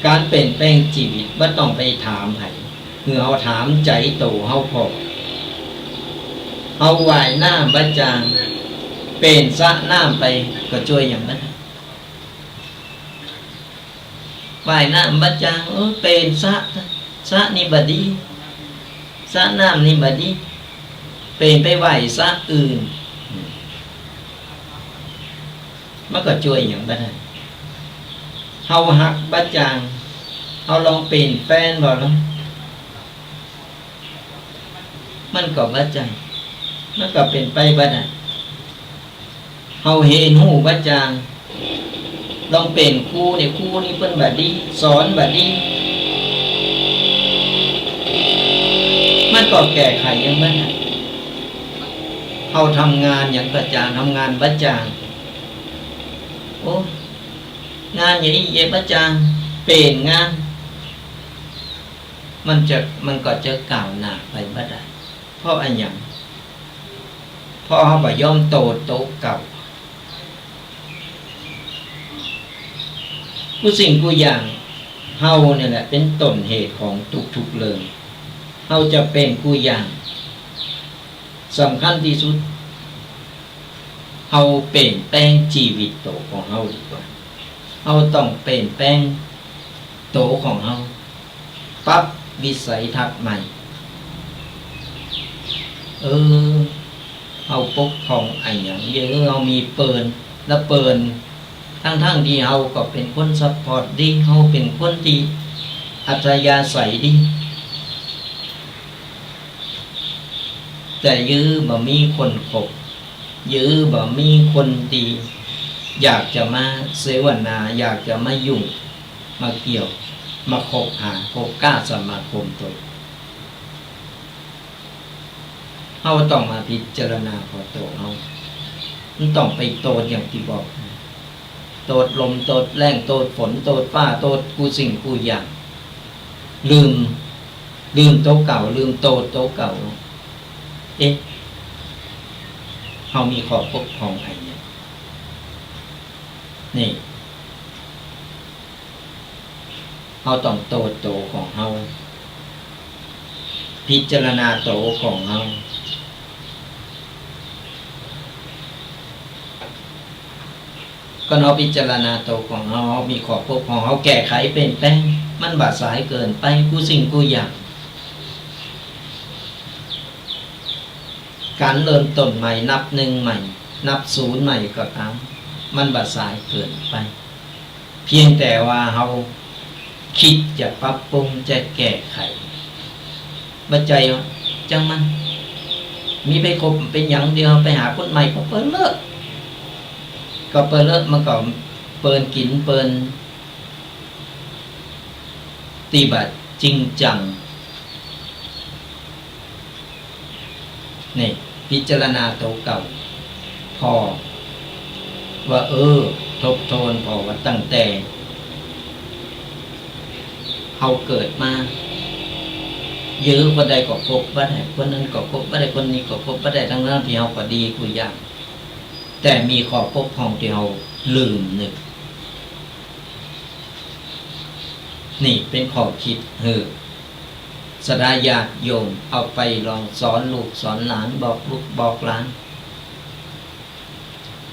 การเปลี่ยนแปลงชีวิตไม่ต้องไปถามใครคือเอาถามใจโตเขาพอเอาวายหน้าบัจจางเป็นสะน้ำไปก็ช่วยอย่างนั้นวายน้ำบัจจางเป็นสะนี่บดีสะน้ำนี่บดีเป็นไปไหวสะอื่นมันก็ช่วยอย่างนั้นเฮาหักบัจจางเฮาลองเป็นแฟนบ่ล่ะมันก็บัจจางมันก็เป็นไปบ่ได้เฮาเห็นหูบัจจางลองเป็นครูเนี่ยครูนี่เพิ่นบัดดีสอนบัดดีมันก็แก้ไขอย่างนั้นเฮาทำงานอย่างประจานทำงานบัจจางโอ้งานอย่างนี้เย็บบัจจางเป็นงานมันก็จะก้าวหน้าไปบ่ได้เพราะอันอย่างเพราะเฮาบ่ยอมโตเก่ากูสิ่งกูอย่างเฮาเนี่ยแหละเป็นต้นเหตุของทุกๆเรื่องเฮาจะเป็นกูอย่างสำคัญที่สุดเฮาเปลี่ยนแปลงชีวิตโตของเฮาดีกว่าเฮาต้องเปลี่ยนแปลงโตของเฮาปรับวิสัยทัศน์ใหม่เฮาปกครองไอ้อย่างเยอะเรามีเปินแล้วเปินทั้งที่เฮาก็เป็นคนซัพพอร์ตดีเฮาเป็นคนที่อัธยาศัยดีแต่ยื้อบ่มีคนคบยื้อบ่มีคนดีอยากจะมาเสวนาอยากจะมายุ่งมาเกี่ยวมาคบหาคบกล้าสมาคมตัวเฮาต้องมาพิจารณาพอโตเฮามันต้องไปโตอย่างที่บอกโตดลมโตดแรงโตดฝนโตดฟ้าโตดกูสิ่งกูอย่างลืมโตเก่าลืมโตเก่าเฮามีขอบปกครองไอ้เนี่ยนี่เฮาต้องโตของเฮาพิจารณาโตของเฮาก็เฮาพิจารณาโตของเฮามีขอบปกครองเฮาแก้ไขเป็นแปลงมันบาดสายเกินไปกูสิ่งกูอย่างการเริ่มต้นใหม่นับหนึ่งใหม่นับศูนย์ใหม่ก็ตามมันบาดสายเกินไปเพียงแต่ว่าเฮาคิดจะปรับปรุงจะแก้ไขบัดใจจังมันมีไปคบเป็นอย่างเดียวไปหาคนใหม่ก็เปิดเลิกมันก็เปิดกินเปิดตีบัดจริงจังนี่พิจารณาตัวเก่าพอว่าทบทวนพอว่าตั้งแต่ เฮาเกิดมาเยอะคนใดก็พบบ่ได้คนนั้นก็พบบ่ได้คนนี้ก็พบบ่ได้ทั้งนั้นที่เฮาก็ดีกูอย่างแต่มีข้อพบของที่เฮาลืมนึกนี่เป็นข้อคิดสดาญาติโยมเอาไปลองสอนลูกสอนหลานบอกลูกบอกหลาน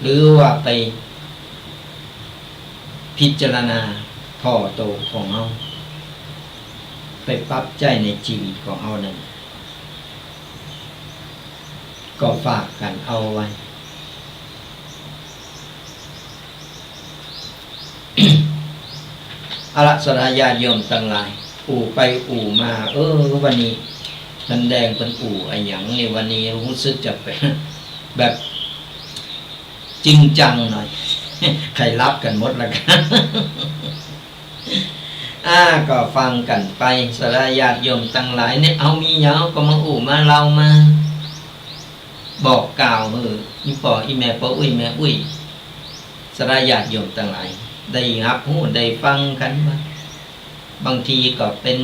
หรือว่าไปพิจารณาพ่อโตของเฮาไปปรับใจในชีวิตของเฮานั้นก็ฝากกันเอาไว้ อรสดาญาติโยมทั้งหลายอู่ไปอู่มาวันนี้นันแดงเป็นอู่ไอ้หยังในวันนี้รู้สึกจะเป็นแบบจริงจังหน่อย ใครรับกันหมดละกัน ก็ฟังกันไปสดาญาติโยมทั้งหลายเนี่ยเอามีเหยาก็มาอู่มาเรามาบอกกล่าวอีพ่ออีแม่พ่ออุ้ยแม่อุ้ยสดาญาติโยมทั้งหลายได้รับหูได้ฟังกันมาบางทีก็เป็น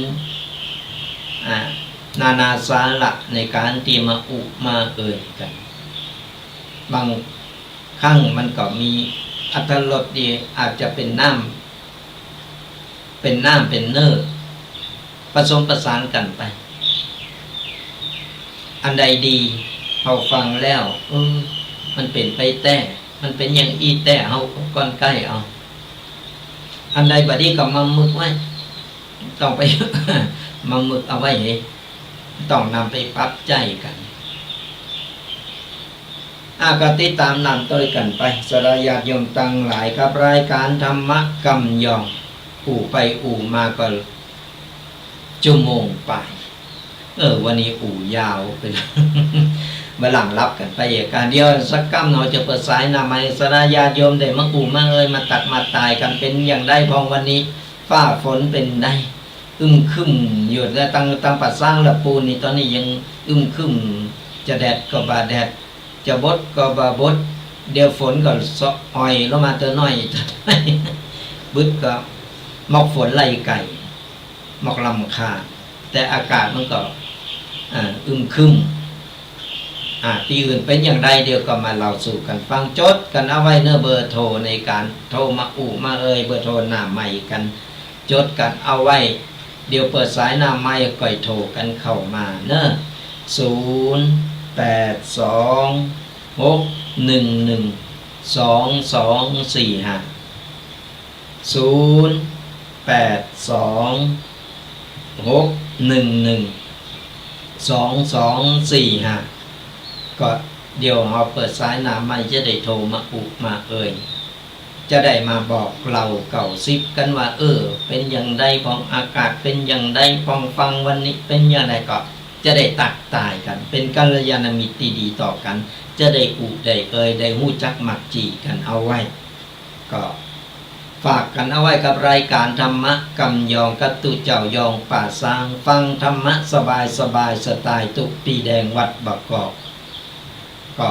นานาสาระในการที่มาอุมาเอ่ยกันบางครั้งมันก็มีอรรถรสดีอาจจะเป็นน้ำเป็นเนื้อผสมประสานกันไปอันใดดีเขาฟังแล้วมันเป็นไปแต่มันเป็นอย่างอีแต่เอาก้อนใกล้เอาอันใดบัดนี้ก็มังมึกไว้ต้องไป มังมึกเอาไว้ต้องนำไปปรับใจกันก็ติดตามนำต้วยกันไปสดาญาติโยมตั้งหลายครับรายการธรรมะกำยองอู่ไปอู่มาก็ชั่วโมงไปวันนี้อู่ยาวไป มาหลังรับกันไปการเดียวสักกำเราจะเปิดสายนามัยสดาญาติโยมได้มาอู่มามาตัดมาตายกันเป็นอย่างได้พองวันนี้ฟ้าฝนเป็นได้คึมอยู่แล้วตั้งปัดสร้างละปูนี่ตอนนี้ยังคึมจะแดดก็บาแดดจะบดก็บาบดเดี๋ยวฝนก็ซอกอ่อยลงมาเตอน้อยบึดก็หมอกฝนไล่ไก่หมอกลำคาแต่อากาศมันก็คึมที่อื่นเป็นอย่างไรเดียวก็มาเล่าสู่กันฟังจดกันเอาไว้เนื้อเบอร์โทรในการโทรมาอู่มาเบอร์โทรหน้าใหม่กันจดกันเอาไว้เดี๋ยวเปิดสายหน้าใหม่ก่อยโทรกันเข้ามาเนอะก็เดี๋ยวเราเปิดสายหน้าใหม่จะได้โทรมาอุมาจะได้มาบอกเราเก่าซิบกันว่าเป็นอย่างใดของอากาศเป็นอย่างใดฟังวันนี้เป็นอย่างไรก็จะได้ตักตายกันเป็นกัลยาณมิตรดีต่อกันจะได้อุได้ได้หู้จักมักจีกันเอาไว้ก็ฝากกันเอาไว้กับรายการธรรมะกำยองกัตุเจ้ายองป่าสร้างฟังธรรมะสบายสไตล์ตุกปีแดงวัดบางกอกก็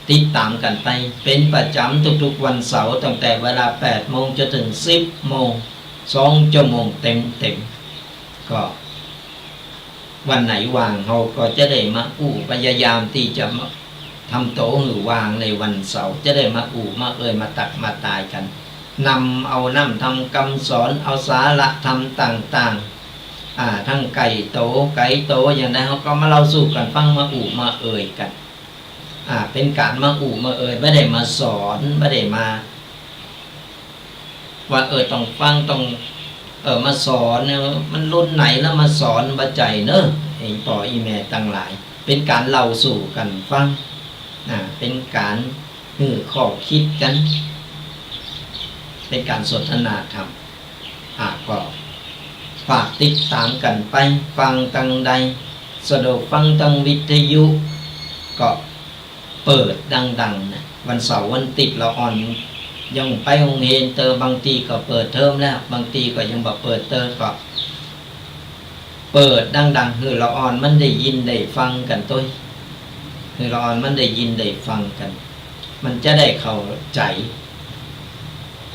ติดตามกันไปเป็นประจำทุกๆวันเสาร์ตั้งแต่เวลา 8 โมงจนถึง 10 โมง2 ชั่วโมงเต็มก็วันไหนว่างเราก็จะได้มาพยายามที่จะทำโต๊ะหรือวางในวันเสาร์จะได้มามามาตักมาตายกันนำเอาน้ำทำคำสอนเอาสาระธรรมต่างๆทั้งไก่โตอย่างนั้นเขาก็มาเล่าสู่กันฟังมามากันเป็นการมามาไม่ได้มาสอนไม่ได้มาว่าต้องฟังต้องมาสอนเนี่ยมันรุ่นไหนแล้วมาสอนมาใจเนอะไอ้พ่ออีแม่ตั้งหลายเป็นการเล่าสู่กันฟังเป็นการข้อคิดกันเป็นการสนทนาธรรมก็ฝากติดตามกันไปฟังตั้งใดสะดวกฟังตั้งวิทยุก็เปิดดังๆนะวันเสาร์วันติดเราอ่อนยังไปโรงเรียนเตอบางทีก็เปิดเทอมแล้วบางทีก็ยังบอกเปิดเตอก็เปิดดังๆเราอ่อนมันได้ยินได้ฟังกันตัวเราอ่อนมันได้ยินได้ฟังกันมันจะได้เข้าใจ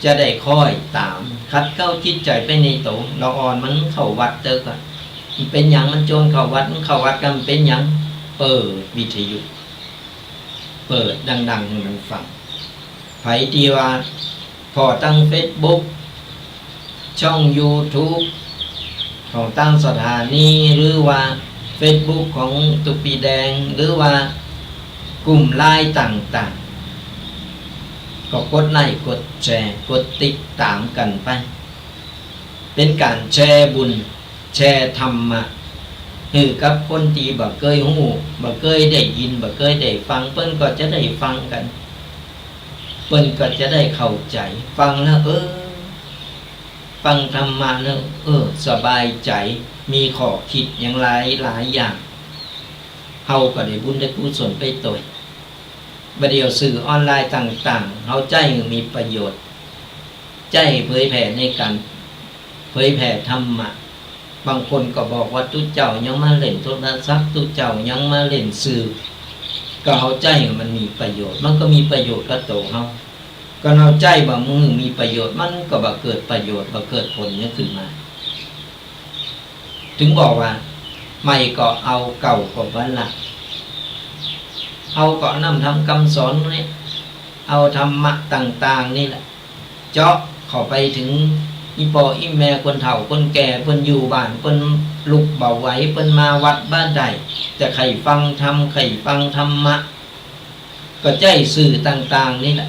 จะได้ค่อยตามคัดเข้าจิตใจไปในโตเราอ่อนมันเข้าวัดเตอก่อนมันเป็นอย่างมันโจรเข้าวัดมันเข้าวัดกันเป็นอย่างเปิดวิทยุเปิดดังๆให้มันฟังไผที่ว่าพอตั้ง Facebook ช่อง YouTube ของตั้งสถานีหรือว่า Facebook ของตุปีแดงหรือว่ากลุ่มไลน์ต่างๆก็กดไลค์กดแชร์กดติดตามกันไปเป็นการแชร์บุญแชร์ธรรมะคือกับคนที่บ่เคยฮู้บ่เคยได้ยินบ่เคยได้ฟังเพิ่นก็จะได้ฟังกันเพิ่นก็จะได้เข้าใจฟังแล้วฟังธรรมะแล้วสบายใจมีข้อคิดอย่างหลายอย่างเฮาก็ได้บุญได้กุศลไปตวยบัดเดี๋ยวสื่อออนไลน์ต่างๆเฮาใจมีประโยชน์ใจเผยแผ่ในการเผยแผ่ธรรมะบางคนก็บอกว่าตุเจ้ายังมาเล่นโทรศัพท์ตุเจ้ายังมาเล่นสื่อก็เฮาใจมันมีประโยชน์มันก็มีประโยชน์กับตัวเฮาก็เฮาใจบ่มึงมีประโยชน์มันก็บ่เกิดประโยชน์บ่เกิดผลนี้ขึ้นมาถึงบอกว่าไม่ก็เอาเก่าก็วันละเอาก็นำทำคำสอนนี่เอาธรรมะต่างๆนี่แหละเจาะเข้าไปถึงอีพ่ออีแม่คนเฒ่าคนแก่เพิ่นอยู่บ้านเพิ่นลุกเบาไหวเพิ่นมาวัดบ้านใดจะใครฟังธรรมใครฟังธรรมะก็ใจสื่อต่างๆนี่แหละ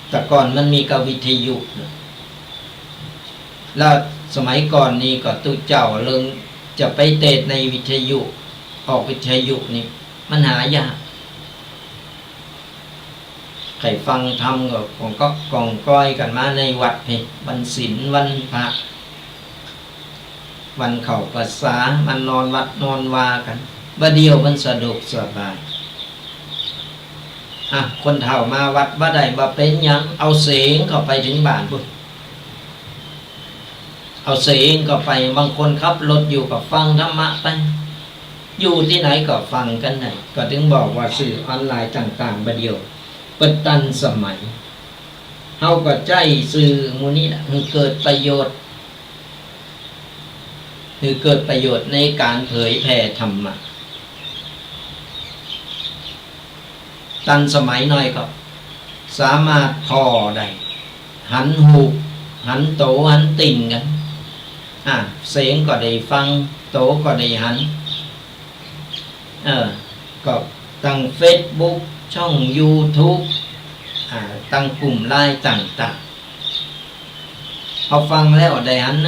แต่ก่อนมันมีกวิทยุแล้วสมัยก่อนนี้ก็ตุเจ้าเรื่องจะไปเทศในวิทยุออกวิทยุนี่มันหายากใครฟังธรรมก็กองก้อยกันมาในวัดเพชรวันศีลวันพระวันเข้าพรรษามันนอนวัดนอนวากันบัดเดียวมันสะดวกสบายคนเฒ่ามาวัดบ่ได้บ่เป็นหยังเอาเสียงเข้าไปถึงบ้านพุ่นเอาเสียงเข้าไปบางคนขับรถอยู่ก็ฟังธรรมะไปอยู่ที่ไหนก็ฟังกันได้ก็ถึงบอกว่าสื่อออนไลน์ต่างๆบัดเดียวเปิดตันสมัยเฮาก็ใจสื่อหมู่นี้น่ะคือเกิดประโยชน์ในการเผยแผ่ธรรมะตันสมัยหน่อยก็สามารถพอได้หันหูหันโตหันติ่งกันเสียงก็ได้ฟังโตก็ได้หันก็ตั้ง Facebook ช่อง YouTube ตั้งกลุ่มไลน์ต่างๆพอฟังแล้วได้หันห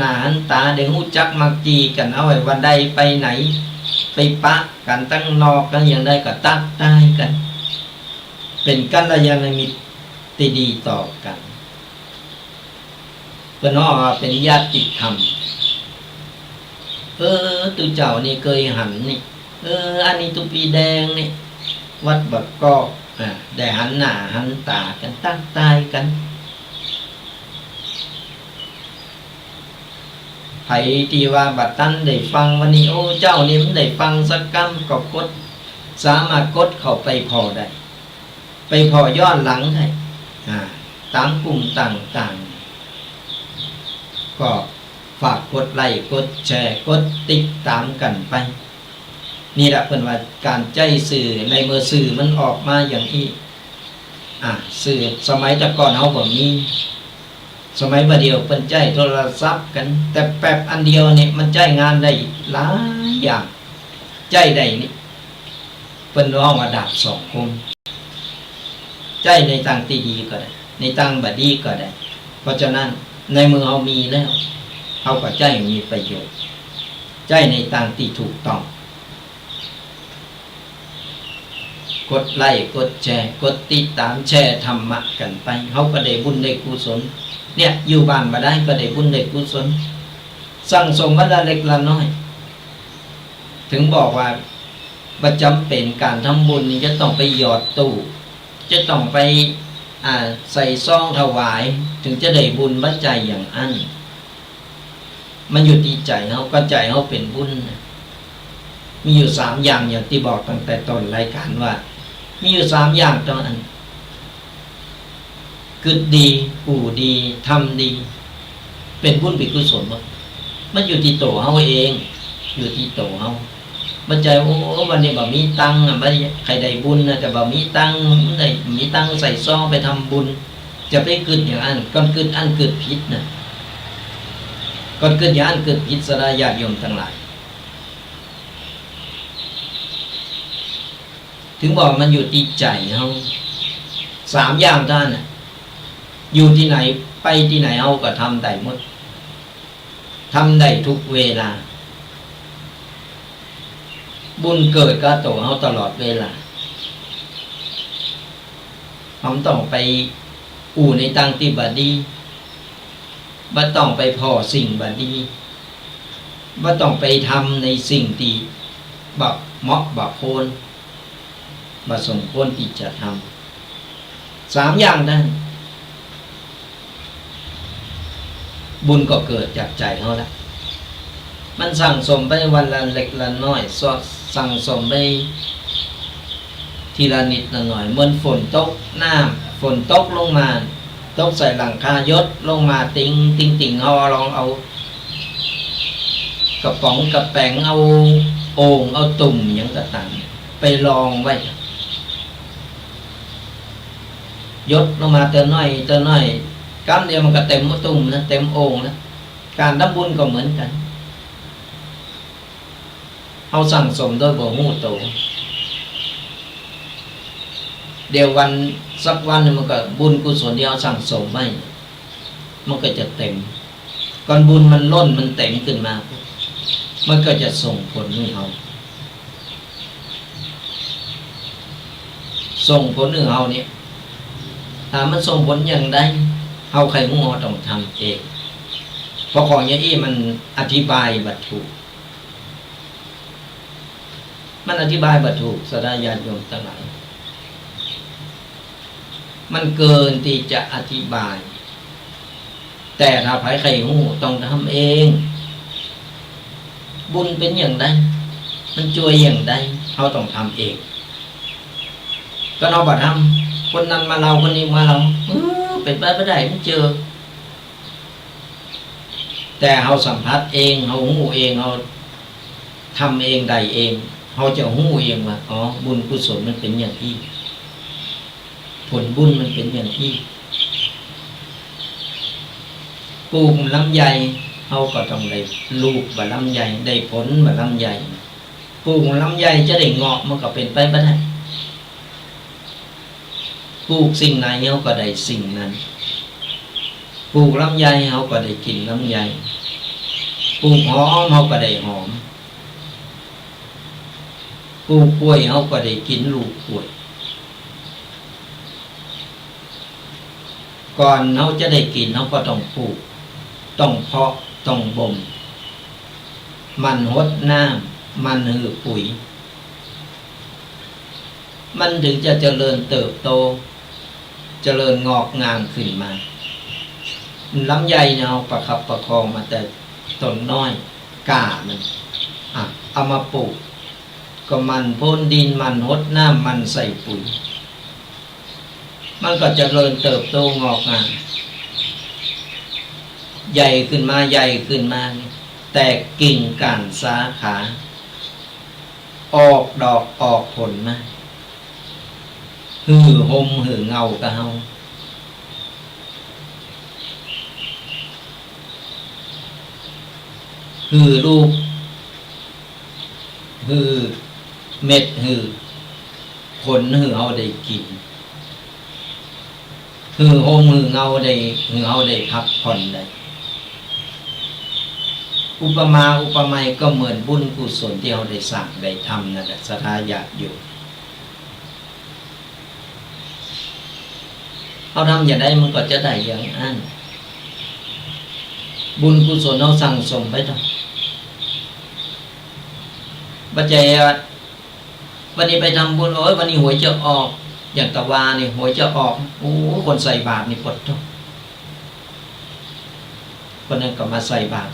น้าหันตาได้ฮู้จักมักจีกันเอาไว้วันใดไปไหนไปปะกันตั้งนอกกันอย่างใดก็ตักตายกันเป็นกัลยาณมิตรที่ดีต่อกันเพิ่นว่าเป็นญาติธรรมตุเจ้านี่เคยหันนี่อันนี้ตุปีแดงนี่วัดบักกอกได้หันหน้าหันตากันตั้งตายกันไผที่ว่าบัดนั้นได้ฟังวันนี้โอ้เจ้านี่มันได้ฟังสักกำก็กดสามารถกดเข้าไปพอได้ไปพอย้อนหลังได้ตามกลุ่มต่างๆก็ฝากกดไลค์กดแชร์กดติดตามกันไปนี่แหละเพิ่นว่าการใจสื่อในเมื่อสื่อมันออกมาอย่างที่สื่อสมัยแต่ก่อนเฮาบ่มีสมัยบัดเดียวเพิ่นใจโทรศัพท์กันแต่แป๊บอันเดียวนี่มันใจงานได้หลายอย่างใจได้นี่เพิ่นร้องว่าดาบสองคมใจในทางที่ดีก็ได้ในทางบ่ดีก็ได้เพราะฉะนั้นในมือเฮามีแล้วเฮาก็ใจมีประโยชน์ใจในทางที่ถูกต้องกดไลค์กดแชร์กดติดตามแชร์ธรรมะกันไปเฮาก็ได้บุญได้กุศลเนี่ยอยู่บ้านบ่ได้ก็ได้บุญได้กุศลสั่งสมวันละเล็กละน้อยถึงบอกว่าประจำเป็นการทำบุญนี่จะต้องไปหยอดตู้จะต้องไปใส่ซองถวายถึงจะได้บุญบัจจัยอย่างอันมันอยู่ที่ใจเฮาก็ใจเฮาเป็นบุญมีอยู่3อย่างอย่างที่บอกตั้งแต่ต้นรายการว่ามีอยู่3อย่างเท่านั้น คิดดีอู่ดีทำดี เป็นบุญเป็นกุศลบ่มันอยู่ที่ตัวเฮาเองอยู่ที่ตัวเฮามันใจโอ้วันนี้บ่มีตังค์บ่ใครได้บุญนะแต่บ่มีตังค์ได้มีตังค์ใส่ซองไปทำบุญจะไปคิดอย่างนั้นก่อนคิดอันเกิดผิดนะก่อนคิดอย่างนั้นเกิดผิดสลายญาติโยมทั้งหลายถึงบอกมันอยู่ที่ใจเฮา3อย่างเท่านั้นอยู่ที่ไหนไปที่ไหนเฮาก็ทำได้หมดทำได้ทุกเวลาบุญเกิดก็ตัวเฮาตลอดเวลาเราต้องไปอู่ในตังที่บดีบ่ต้องไปพอสิ่งบดีบ่ต้องไปทำในสิ่งที่บักเหมาะบักโคนบ่สมควรที่จะทำ3อย่างนั้นบุญก็เกิดจากใจเฮาละมันสั่งสมไปวันละเล็กละน้อยสั่งสมไปทีละนิดละหน่อยเหมือนฝนตกน้ำฝนตกลงมาตกใส่หลังคายศลงมาติ่งเฮาลองเอากระป๋องกระแป้งเอาโอ่งเอาตุ่มหยังต่างๆไปลองไว้ยศลงมาเติมน้อยกำเดียวมันก็เต็มตุ่มนะเต็มโอ่งนะการทำบุญก็เหมือนกันเอาสั่งสมโดยบ่ฮู้โตเดี๋ยววันสักวันมันก็บุญกุศลที่เอาสั่งสมไว้มันก็จะเต็มก่อนบุญมันล้นมันเต็มขึ้นมามันก็จะส่งผลให้เฮาส่งผลให้เฮาเนี่ยถ้ามันส่งผลอย่างใดเฮาใครฮู้ต้องทำเองเพราะของอย่างนี้มันอธิบายบ่ถูกมันอธิบายบ่ถูกสดาญาติโยมทั้งหลายมันเกินที่จะอธิบายแต่ถ้าใครใครฮู้ต้องทำเองบุญเป็นอย่างใดมันช่วยอย่างใดเฮาต้องทำเองก็เราบ่ทำคนนั้นมาเราคนนี้มาเราเป็นไปบ่ได้มันเจอแต่เฮาสัมผัสเองเฮาฮู้เองเฮาทำเองได้เองเฮาจะฮู้เองว่าอ๋อบุญกุศลมันเป็นอย่างนี้ผลบุญมันเป็นอย่างนี้ปลูกลำไยเฮาก็ต้องได้ลูกบ่ลำไยได้ผลบ่ลำไยปลูกลำไยจะได้เงาะมันก็เป็นไปบ่ได้ปลูกสิ่งไหนเฮาก็ได้สิ่งนั้นปลูกลำไยเฮาก็ได้กินลำไยปลูกหอมเฮาก็ได้หอมปลูกกล้วยเฮาก็ได้กินลูกกล้วยก่อนเฮาจะได้กินเฮาก็ต้องปลูกต้องเพาะต้องบ่มมันรดน้ำมันหือปุ๋ยมันถึงจะเจริญเติบโตเจริญงอกงามขึ้นมาลำไยเนี่ยเอาประคับประคองมาแต่ต้นน้อยก้ามันเอามาปลูกก็มันพ่นดินมันรดน้ำมันใส่ปุ๋ยมันก็เจริญเติบโตงอกงามใหญ่ขึ้นมาแต่กิ่งก้านสาขาออกดอกออกผลมาหือหมหือเงากะเฮาหือลูกหือเม็ดหือผลหือเฮาได้กินหือหมหือเงาได้หือเฮาได้พักผ่อนได้อุปมาอุปไมยก็เหมือนบุญกุศลที่เราได้สร้างได้ทำนั่นแหละศรัทธาญาติโยมเราทำอย่างไรมันก็จะได้อย่างนั้นบุญกุศลเราสั่งสมไปต่อปัจจัยวันนี้ไปทำบุญวันนี้หวยจะออกอย่างตะวาเนี่ยหวยจะออกโอ้คนใส่บาตรนี่ปวดท้องคนนั้นก็มาใส่บาตร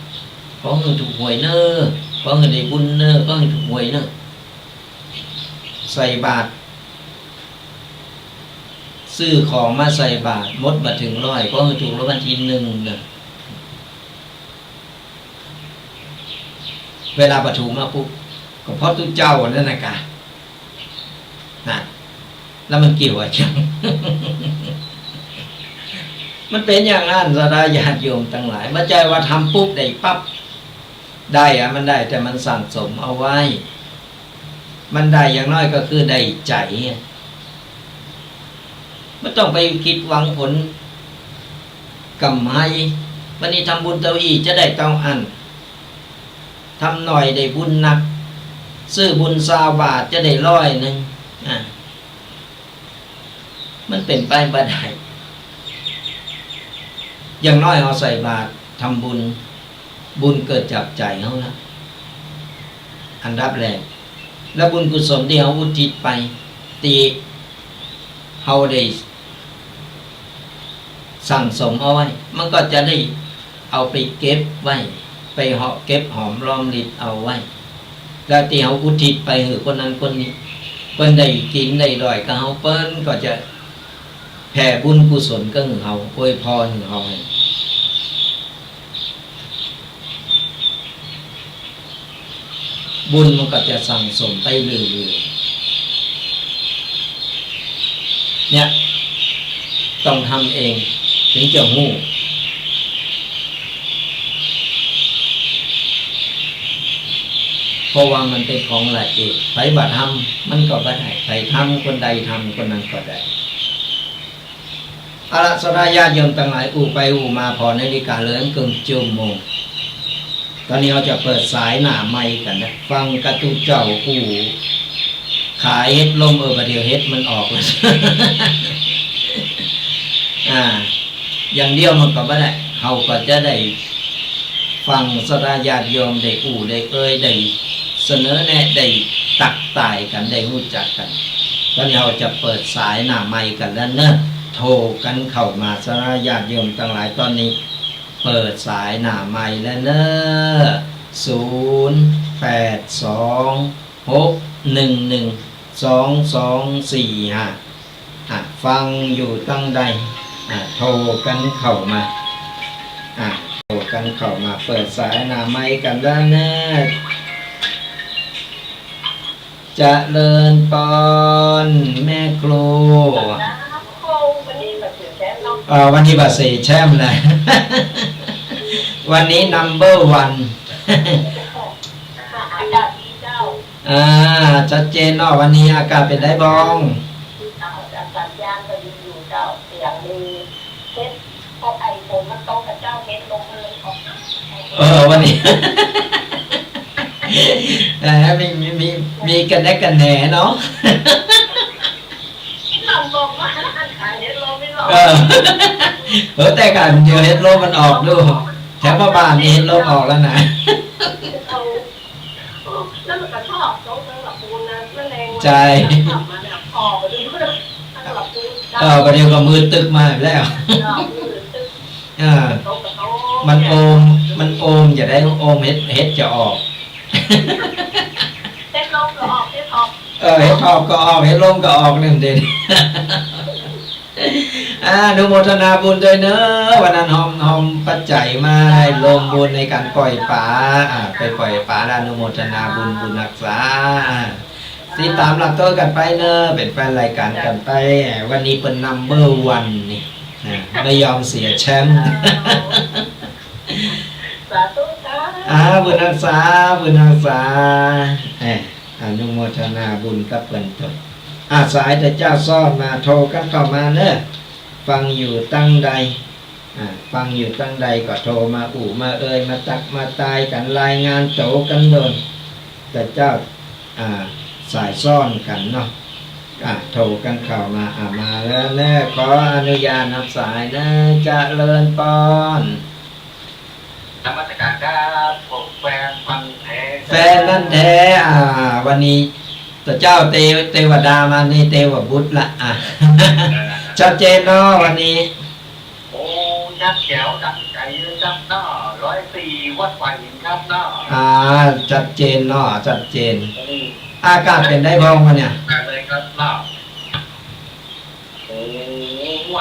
ขอเงินถูกหวยเนอขอเงินได้บุญเนอขอเงินถูกหวยเนอใส่บาตร ซื้อของมาใส่บาตรหมดมาถึง100ก็ถูกรางวัลที่1เนี่ยเวลาประถูมาปุ๊บก็เพราะตุเจ้านั่นนะกะนะแล้วมันเกี่ยวอะไรจัง มันเป็นอย่างนั้นสดาญาติโยมทั้งหลายไม่ใช่ว่าทำปุ๊บได้ปั๊บได้อะมันได้แต่มันสั่งสมเอาไว้มันได้อย่างน้อยก็คือได้ใจไม่ต้องไปคิดหวังผลกำไรวันนี้ทำบุญเตาอีจะได้เตาอันทำหน่อยได้บุญหนักซื้อบุญ20 บาทจะได้100มันเป็นไปบ่ได้อย่างน้อยเอาใส่บาตรทำบุญเกิดจากใจเขาละอันดับแรกแล้วบุญกุศลที่เขาอุทิศไปตีเขาได้สั่งสมเอาไว้มันก็จะได้เอาไปเก็บไว้ไปเหาะเก็บหอมรอมริบเอาไว้แล้วที่เขาอุทิศไปคือคนนั้นคนนี้เปิ้นได้กินได้รอยก็เขาเปิ้นก็จะแผ่บุญกุศลก็คือเขาอวยพรเขาบุญมันก็จะสั่งสมไปเรื่อยๆเนี่ยต้องทำเองถึงจะหู้เพราะว่ามันเป็นของละเอียดใครบ่ทำมันก็บ่ได้ใครทำคนใดทำคนนั้นก็ได้อาราสดาญาติโยมทั้งหลายไปมาพอนาฬิกาเหลืองเกินชั่วโมงตอนนี้เราจะเปิดสายหน้าไมค์กันนะฟังกระตุกเจ้าขายเฮ็ดลมประเดี๋ยวเฮ็ดมันออกเลย อย่างเดียวมันก็ไม่ได้เขาก็จะได้ฟังสดาญาติโยมได้ได้ได้เสนอแนะได้ตักตายกันได้รู้จักกันตอนนี้เราจะเปิดสายหน้าไมค์กันแล้วเนอะโทรกันเข้ามาสดาญาติโยมทั้งหลายตอนนี้เปิดสายหน้าไมค์แล้วเนอะ0826112245ฟังอยู่ตั้งใดโทรกันเข้ามาโทรกันเข้ามาเปิดสายหน้าไมค์กันแล้วเนอะเจริญพรแม่ครูวันนี้บัตรสีแช่มเลย วันนี้ number 1 ชัดเจนเนาะวันนี้อากาศเป็นได้บ้องวันนี้ มีกันแน่กันแหน่เนาะแต่การเจอเฮ็ดโลมันออกดูแถวบ้านนี้เฮ็ดโลออกแล้วนะใช่ประเดี๋ยวก็มือตึกมาแล้วมันโอมอย่าได้โอมเฮ็ดจะออกเฮ็ดออกก็ออกเฮ็ดลมก็ออกนั่นเด่นอนุโมทนาบุญด้วยเนอะวันนั้นหอมปัจจัยมาให้ลงบุญในการปล่อยป่าไปปล่อยป่าอนุโมทนาบุญรักษาติดตามหลักตัวกันไปเนอะเป็นแฟนรายการกันไปวันนี้เป็นnumber 1นี่ไม่ยอมเสียแชมป์บุญรักษาอนุโมทนาบุญกับเพิ่นตนสายแต่เจ้าซ่อนมาโทรกันเข้ามาเนอะฟังอยู่ตั้งใดก็โทรมามามาตักมาตายกันรายงานโตกันโดนแต่เจ้าสายซ่อนกันเนาะโทรกันเข้ามามาแล้วเนอะขออนุญาตนับสายนะเจริญพรนมัสการครับผมแฟนนั่นแท้วันนี้ตัวเจ้าเทวดามานี่เทวบุตรละชัดเจนเนาะวันนี้โอ้ยัดแก้วดังใจจับเนาะ104 วัดไฟหินครับเนาะชัดเจนเนาะชัดเจนอากาศเป็นได้บ้างวะเนี่ยเลยครับเนาะ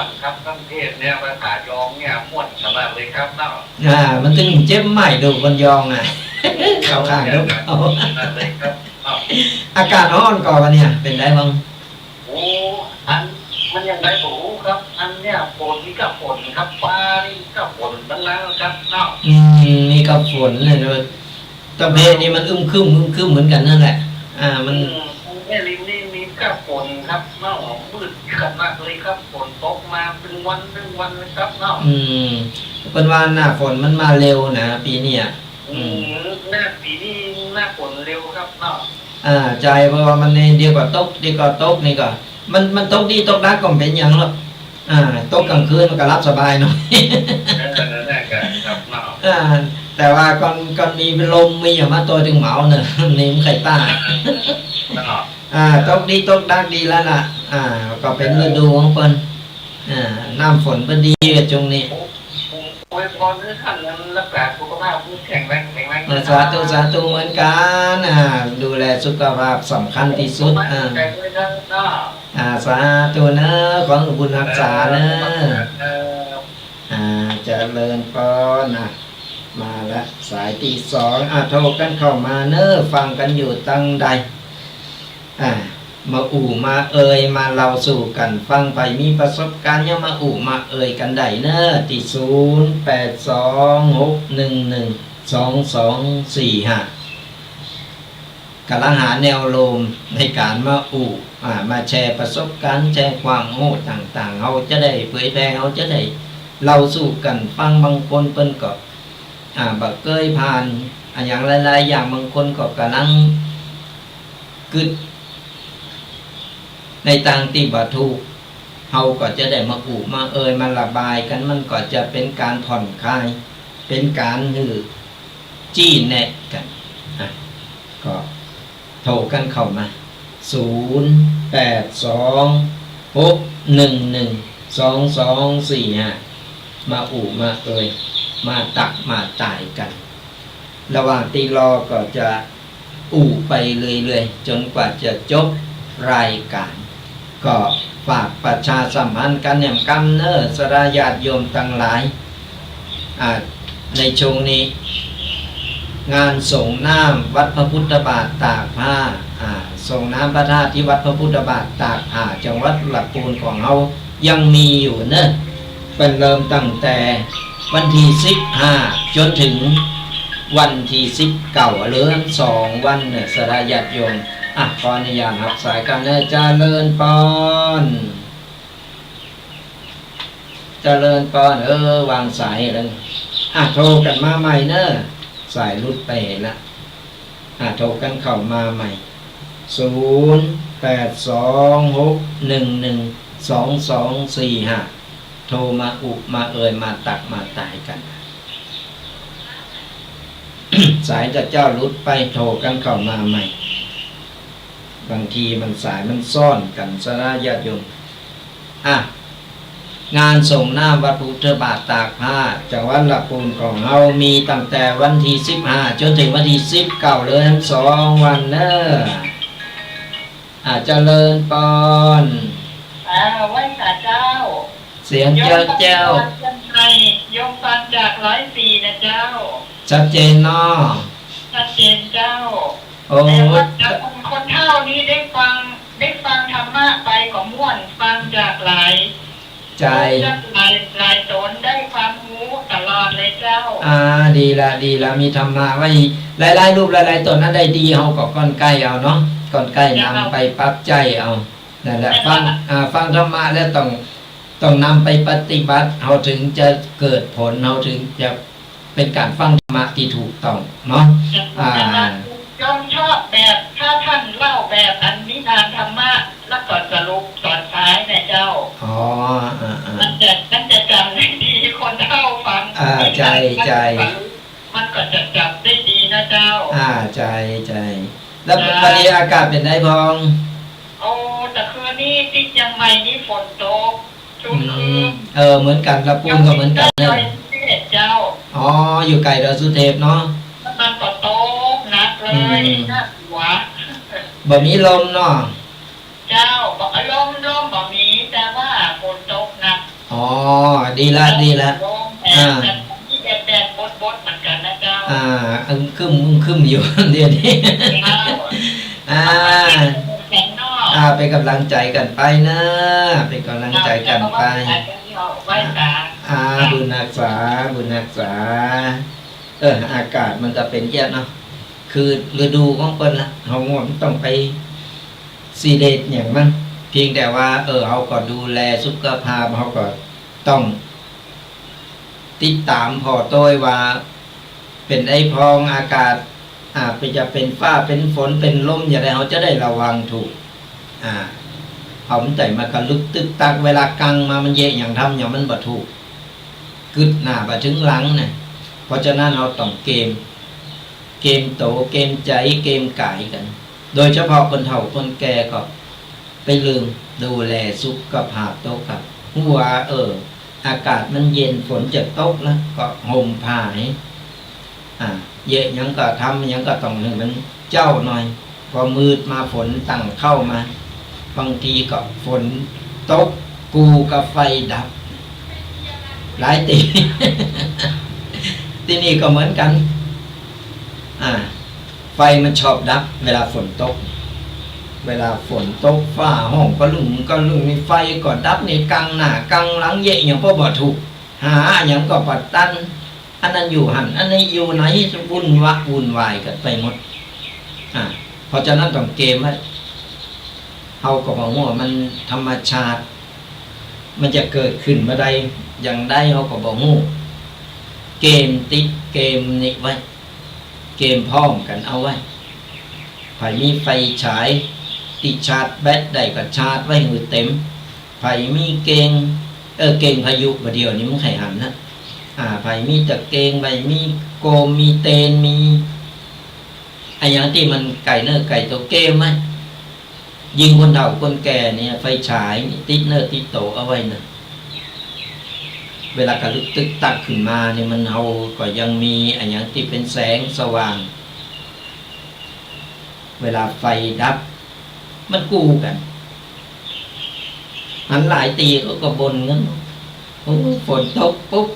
วนครับทั้งเทศเนี่ยภาษายองเนี่ยม่วนขนาดเลยครับเนาะ มันถึงเจ็บใหม่ดูคนยองอ่ะ เข้าข้างลูกเอา ขนาดเลยครับเนาะ อากาศร้อนก่อนวะเนี่ยเป็นได้บ้าง โอ้อันมันยังไงผมรู้ครับ อันเนี่ยฝนนี่ก็ฝนครับฟ้านี่ก็ฝนทั้งนั้นครับเนาะ มีกับฝนเลยนะตะเพนี่มันอึมครึมเหมือนกันนั่นแหละมัน แม่ริมนี่มีก็ฝนครับเนาะมืดขนาดเลยครับฝนตกมาเป็นวันเลยครับเนาะ เป็นว่าหน้าฝนมันมาเร็วนะปีเนี้ย หน้าปีนี้หน้าฝนเร็วครับเนาะ ใจเพราะว่ามันเดียวกว่าตกนี่ก็มันตกดีตกดักก็ไม่เป็นอย่างหรอกตกกลางคืนมันก็รับสบายหน่อย นั่นก็ครับเนาะ แต่ว่าก่อนมีเป็นลมมีอย่างมาตัวถึงเหมาเนอะ นี่มันไข่ต้า เนาะ ตกดีตกดักดีแล้วล่ะก็เป็นฤดูของเปิ้นน้ำฝนเปิ้นดีจงนี้ อวยพรให้ท่านนั้นรักษาสุขภาพแข็งแรงสาธุเหมือนกันดูแลสุขภาพสำคัญที่สุดแต่ด้วยท่านเนาะ สาธุเนอะขอบุญรักษาเนอะเจริญพรมาละสายที่สองโทรกันเข้ามาเนอะฟังกันอยู่ตั้งใดมามาเอ่ยมาเล่าสู่กันฟังไปมีประสบการณ์ยังมามาเอ่ยกันได้เนอะที่0826112245กำลังหาแนวโลมในการมามาแชร์ประสบการณ์แชร์ความโง่ต่างๆเขาจะได้เผยแพร่เขาจะได้เล่าสู่กันฟังบางคนเปิ้นก็บักเกยผ่านอย่างหลายๆอย่างบางคนก็กำลังกึดในต่างตีบถูกเฮาก็จะได้มามาเอ่ยมาระบายกันมันก็จะเป็นการผ่อนคลายเป็นการจี้แนะกันก็โทรกันเข้ามา0826112245มามาเอ่ยมาตักมาตายกันระหว่างตีรอก็จะไปเรื่อยๆจนกว่าจะจบรายการก็ฝากประชาสัมพันธ์กันอย่างกำเนิดสราญาติโยมทั้งหลายในช่วงนี้งานส่งน้ำวัดพระพุทธบาทตากผ้าส่งน้ำพระธาตุที่วัดพระพุทธบาทตากผ้าจังหวัดลำพูนของเรายังมีอยู่เนอะเป็นเริ่มตั้งแต่วันที่15จนถึงวันที่19เหลือ2วันเนี่ยสราญาติโยมขออนุญาตรับสายกันเนอะเจริญพรวางสายแล้วโทรกันมาใหม่เนอะสายรุดไปแล้วโทรกันเข้ามาใหม่0826112245โทรมามาเอ่ยมาตักมาตายกัน สายจะเจ้ารุดไปโทรกันเข้ามาใหม่บางทีมันสายมันซ่อนกันสราญาติโยมงานส่งหน้าวัดพุทธบาทตากผ้าจังหวัดลำพูนของเรามีตั้งแต่วันที่15จนถึงวันที่19เลยทั้ง2วันเนอะเจริญพรไหว้สาเจ้าเสียงเจ้าโยมฟังจาก104นะเจ้าชัดเจนเนาะชัดเจนเจ้าแต่คนเท่านี้ได้ฟังธรรมะไปของม่วนฟังจากหลายใจหลายตนได้ความรู้ตลอดเลยเจ้าดีละมีธรรมะไว้หลายๆรูปหลายๆตนนั้นได้ดีเฮาก็ก้อนใกล้เอาเนาะก้อนใกล้นำไปปรับใจเอานั่นแหละฟังธรรมะแล้วต้องนำไปปฏิบัติเฮาถึงจะเกิดผลเฮาถึงจะเป็นการฟังธรรมะที่ถูกต้องเนาะยอมชอบแบบถ้าท่านเล่าแบบอันนิทานธรรมะแล้วก็สรุปตอนท้ายนะเจ้ามันจะจำได้ดีคนเล่าฟังใจมันก็จะจำได้ดีนะเจ้าใจแล้ววันนี้อากาศเป็นไงพองแต่คืนนี้ที่ยังไม่นี่ฝนตกชุ่มคืนเหมือนกันลำพูนก็เหมือนกันเนี่ยเจ้าอยู่ไกลดอยสุเทพเนาะมันก็ตกหนักเลยน่าหัวบ่มีลมเนาะเจ้าบอกลมบ่มีแต่ว่าฝนตกหนัก ดีละดีละที่แดดบดเหมือนกันนะเจ้าคึมอยู่เดี๋ยวนี้เป็นกำลังใจกันไปนะเป็นกำลังใจกันไปบุญรักษาอากาศมันจะเป็นแย่เนาะคือฤดูของเปิ้นละเขาต้องไปซีเดตอย่างมันเพียงแต่ว่าเขาก็ดูแลสุขภาพเขาก็ต้องติดตามพอโต้ยว่าเป็นไอพองอากาศจะเป็นฟ้าเป็นฝนเป็นลมอย่างไรเขาจะได้ระวังถูกเอามันใจมากระลึกตึกตักเวลากังมามันเยะอย่างทำอย่างมันบ่ถูกกึดหน้าบ่ถึงหลังเนี่ยเพราะฉะนั้นเราต้องเกมโตเกมใจเกมกายกันโดยเฉพาะคนเฒ่าคนแก่ก็ไปลืมดูแลสุขภาพโตกับหัวอากาศมันเย็นฝนจะตกแล้วก็ห่มผ้าให้เยอะยังก็ทำยังก็ต้องให้มันเจ้าหน่อยพอมืดมาฝนตั้งเข้ามาบางทีก็ฝนตกกูกับไฟดับหลายตีที่นี่ก็เหมือนกันไฟมันชอบดับเวลาฝนตกฟ้าห้องก็ลุ่มมีไฟก็ดับนี่กังหน้ากังหลังเยะอย่างพ่อบ่ถูกหาอย่างก็ปัดตันอันนั้นอยู่หันอันนี้อยู่ไหนวุ่นวายกันไปหมดเพราะฉะนั้นต้องเกมว่าเฮาก็บอกว่ามันธรรมชาติมันจะเกิดขึ้นเมื่อใดอย่างใดเฮาก็บอกว่าเกมติดเกมนี่ไว้เกมพร้อมกันเอาไว้ไผมีไฟฉายติดชาร์จแบตได้ก็ชาร์จไว้ให้เต็มไผมีเกงพายุบ่เดียวนี้มันไขหันนะไผมีตะเกงไผมีโกมมีเตนมีอย่างที่มันไก่ตัวเกมไหมยิงคนเฒ่าคนแก่เนี่ยไฟฉายติดติดโตเอาไว้นะเวลากระลึกตึกตักขึ้นมาเนี่ยมันเอาก็ยังมีอย่างที่เป็นแสงสว่างเวลาไฟดับมันกู้กันหันหลายตีก็บ่นงั้นฝนตกปุ๊บ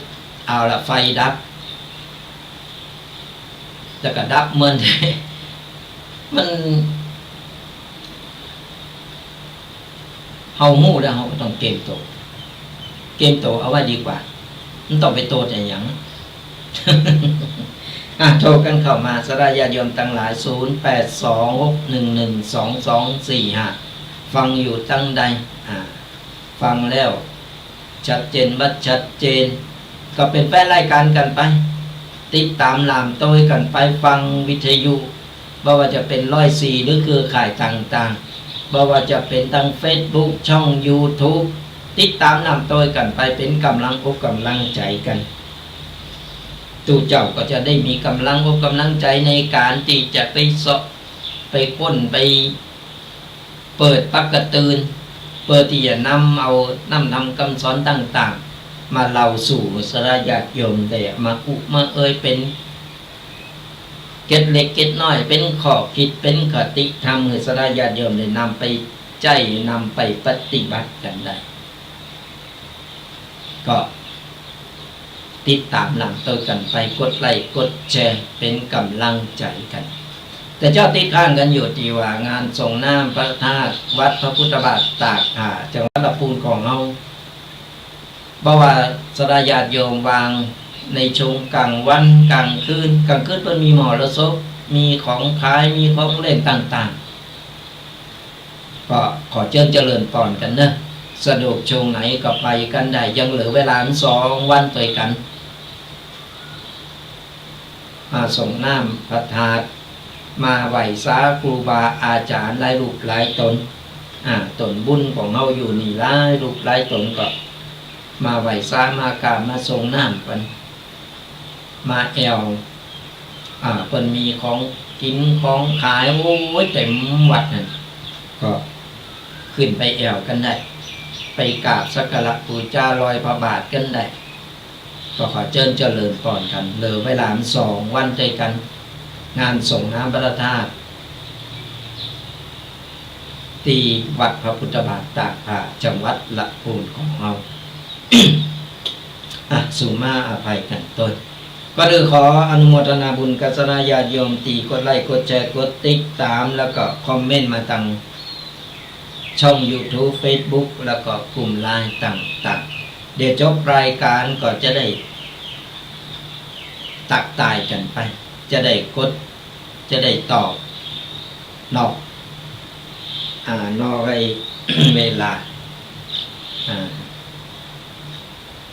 เอาละไฟดับแล้วก็ดับมันเฮาหู้แล้วเฮาก็ต้องเกมโตเอาไว้ดีกว่ามันต้องไปโตแต่อย่างโทรกันเข้ามาสรายาโยมตั้งหลาย0826112245ฟังอยู่ตั้งใดฟังแล้วชัดเจนบัดชัดเจนก็เป็นแฟนรายการกันไปติดตามลามโต้ยกันไปฟังวิทยุบ่ว่าจะเป็น104หรือเครือข่ายต่างๆบ่ว่าจะเป็นทาง Facebook ช่อง YouTube ติดตามนำโต้ยกันไปเป็นกำลังอกกำลังใจกันตู่เจ้าก็จะได้มีกำลังอกกำลังใจในการที่จะไปสอบไปค้นไปเปิดปักกระตือนเปิดที่จะนำทำคำสอนต่างๆมาเล่าสู่สรายาติโยมแต่มาเป็นเก็ดเล็กเก็ดน้อยเป็นข้อคิดเป็นคติธรรมให้สรายาติโยมได้นำไปใจนำไปปฏิบัติกันได้ก็ติดตามหลังตัวกันไปกดไลค์กดแชร์เป็นกำลังใจกันแต่เจ้าติดข้างกันอยู่ที่ว่างานส่งน้ำพระธาตุวัดพระพุทธบาทตากจังหวัดลำพูนของเราเพราะว่าสรายาติโยมวางในช่วงกลางวันกลางคืนมันมีหมอระซบมีของขายมีของเล่นต่างๆก็ขอเจริญพรกันเนอะสะดวกช่วงไหนก็ไปกันได้ยังเหลือเวลา2 วันต่อกันมาส่งน้ำพระธาตุมาไหว้สาครูบาอาจารย์หลายรูปหลายตนตนบุญของเราอยู่นี่หลายรูปหลายตนก็มาไหว้สามากราบมาส่งน้ำกันมาแอวเพิ่นมีของกินของขายโอ้ยเต็มวัดนั่นก็ขึ้นไปแอวกันได้ไปกราบสักการะบูชาลอยพระบาทกันได้ก็ขอเจริญพรกันเหลือเวลา2 วันด้วยกันงานส่งน้ำพระธาตุที่วัดพระพุทธบาทตากจังหวัดลำพูนของเรา สุมาอภัยกันต้นก็เลยขออนุโมทนาบุญกัสนาญาติโยมตีกดไลค์กดแชร์กดติดตามแล้วก็คอมเมนต์มาตั้งช่อง YouTube Facebook แล้วก็กลุ่มไลน์ต่างๆเดี๋ยวจบรายการก็จะได้ตักตายกันไปจะได้กดจะได้ตอบนอกไอ้ เวลา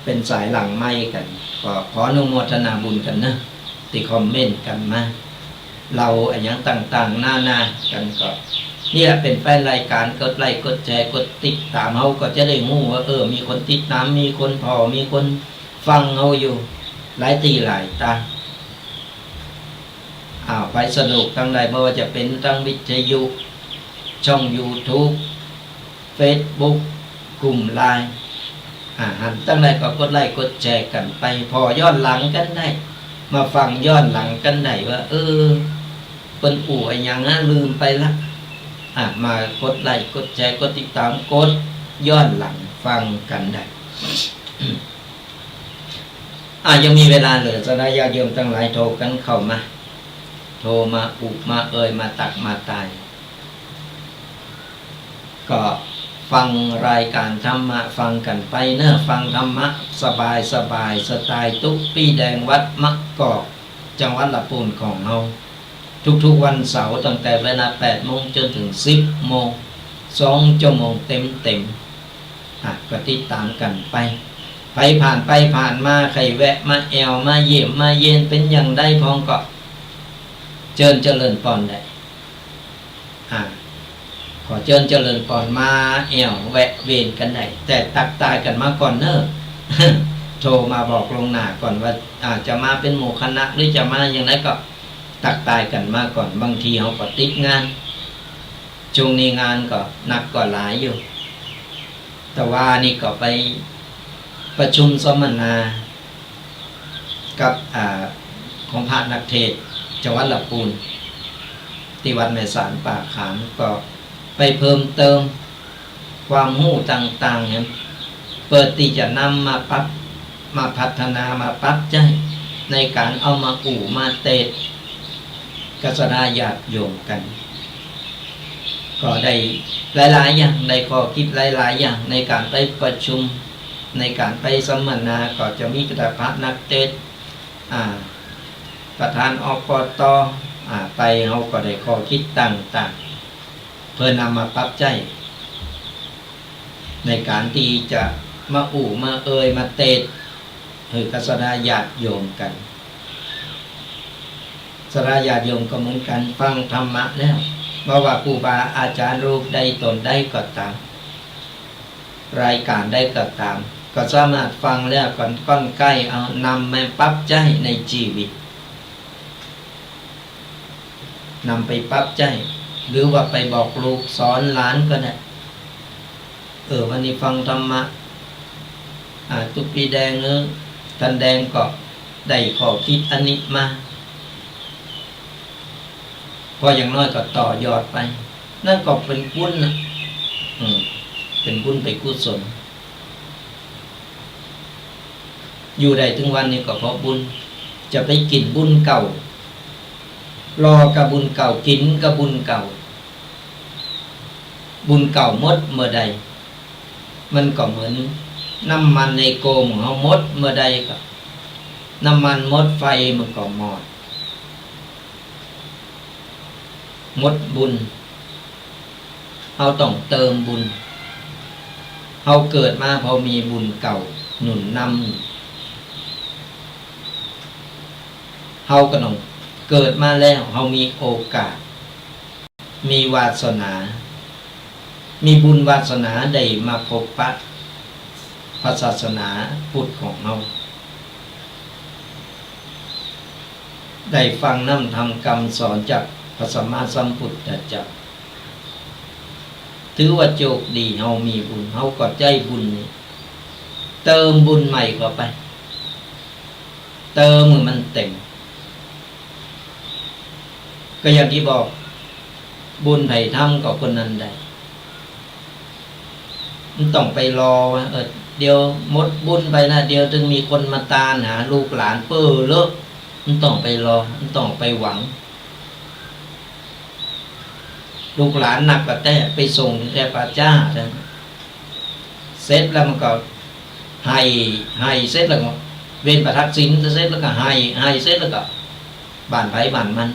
เป็นสายหลังไม้กันก็ขออนุโมทนาบุญกันนะติคอมเมนต์กันมาเราอย่างต่างๆหน้ากันก็นี่แหละเป็นแฟนรายการกดไลค์กดแชร์กดติดตามเขาก็จะได้งูว่ามีคนติดตามมีคนพอมีคนฟังเขาอยู่หลายตีหลายตาไปสนุกทั้งใดไม่ว่าจะเป็นทั้งวิทยุช่อง YouTube Facebook กลุ่มไลน์หันตั้งใดก็กดไลค์กดแชร์กันไปพอย้อนหลังกันได้มาฟังย้อนหลังกันได้ว่าเป็นอู่อย่างนั้นลืมไปละมากดไลค์กดแชร์กดติดตามกดย้อนหลังฟังกันได้ ยังมีเวลาเหลือจะได้ญาติโยมทั้งหลายโทรกันเข้ามาโทรมาอุบมามาตักมาตายก็ฟังรายการธรรมะฟังกันไปเนอะฟังธรรมะสบายสไตล์ตุ๊กปี้แดงวัดมะกอกจังหวัดลำพูนของเราทุกๆวันเสาร์ตั้งแต่เวลา 8 โมงจนถึง 10 โมง2 ชั่วโมงเต็มก็ติดตามกันไปผ่านไปผ่านมาใครแวะมาแอวมาเยี่ยมมาเย็นเป็นอย่างได้พองก็เจริญปอนได้ขอเจริญก่อนมาแอวแวะเวียนกันได้แต่ตักตายกันมาก่อนเนอะ โทรมาบอกลงหน้าก่อนว่าจะมาเป็นหมู่คณะหรือจะมาอย่างไรก็ตักตายกันมาก่อนบางทีเขาก็ติดงานช่วงนี้งานก็หนักกว่าหลายอยู่แต่ว่านี่ก็ไปประชุมสัมมนากับของพระนักเทศน์จังหวัดลำพูนที่วัดแม่สารป่าขามก็ไปเพิ่มเติมความรู้ต่างๆเนี่ยเปิดที่จะนำมาพัฒนามาปรับใจในการเอามาอู่มาเตะกัสนาญาติโยมกันก็ได้หลายๆอย่างในข้อคิดหลายๆอย่างในการไปประชุมในการไปสัมมนาก็จะมีกระพระนักเทศน์ประธานอบตไปเขาก็ได้ข้อคิดต่างๆเพื่อนำมาปรับใจในการที่จะมาอู่มามาเตะกัสนาญาติโยมกันสราญาติโยมก็เหมือนกันฟังธรรมะแล้วว่าครูบาอาจารย์รูปใดตนใดก็ตามรายการได้ก็ตามก็สามารถฟังแล้วก่อนก้อนใกล้เอานำมาปรับใจในชีวิตนำไปปรับใจหรือว่าไปบอกลูกสอนหลานก็ได้วันนี้ฟังธรรมะทุกปีแดงท่านแดงก็ได้ขอคิดอันนี้มาพออย่างน้อยก็ต่อยอดไปนั่นก็เป็นบุญนะเป็นบุญไปกุศลอยู่ได้ถึงวันนี้ก็เพราะบุญจะไปกินบุญเก่ารอกับบุญเก่ากินกับบุญเก่าบุญเก่าหมดเมื่อใดมันก็เหมือนน้ำมันในโกมของเขาหมดเมื่อใดก็น้ำมันหมดไฟมันก็หมดบุญเราต้องเติมบุญเราเกิดมาพอมีบุญเก่าหนุนนำเราก็ต้องเกิดมาแล้วเรามีโอกาสมีวาสนามีบุญวาสนาได้มาพบปะพระศาสนาพุทธของเราได้ฟังน้ำธรรมคำสอนจากพระสัมมาสัมพุทธเจ้าถือว่าโชคดีเรามีบุญเราก็ใจบุญนี้เติมบุญใหม่เข้าไปเติมมันเต็มก็อย่างที่บอกบุญไผ่ทำกับคนนั้นได้มันต้องไปรอว่า เดี๋ยวหมดบุญไปนะเดี๋ยวถึงมีคนมาตามหาลูกหลานเป้อเลอะมันต้องไปรอมันต้องไปหวังลูกหลานหนักกว่าแต่ไปส่งแต่พระเจ้าเสร็จแล้วมันก็ให้เสร็จแล้วก็เว้นประทักษิณเสร็จแล้วก็ให้เสร็จแล้วก็บ้านไผบ้านมัน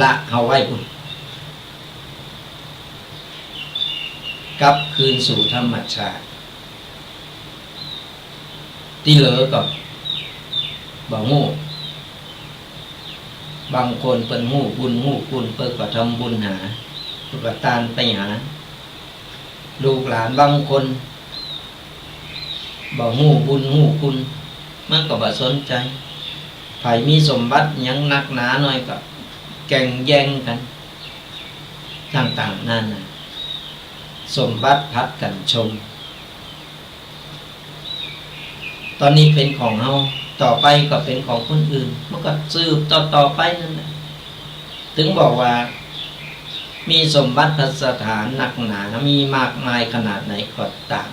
ละเอาไว้พุ่นกลับคืนสู่ธรรมชาติที่เหลือก็บ่ฮู้บางคนเป็นฮู้บุญฮู้คุณเปิดก็ทำบุญหาเปิดก็ตานไปหาลูกหลานบางคนบ่ฮู้บุญฮู้คุณมันก็บ่สนใจไผมีสมบัติหยังนักหนาหน่อยก็แข่งแย่งกันต่างๆนั่นน่ะสมบัติพัดกันชมตอนนี้เป็นของเฮาต่อไปก็เป็นของคนอื่นมันก็สืบต่อไปนั่นแหละถึงบอกว่ามีสมบัติพัสถานหนักหนามีมากมายขนาดไหนก็ตาม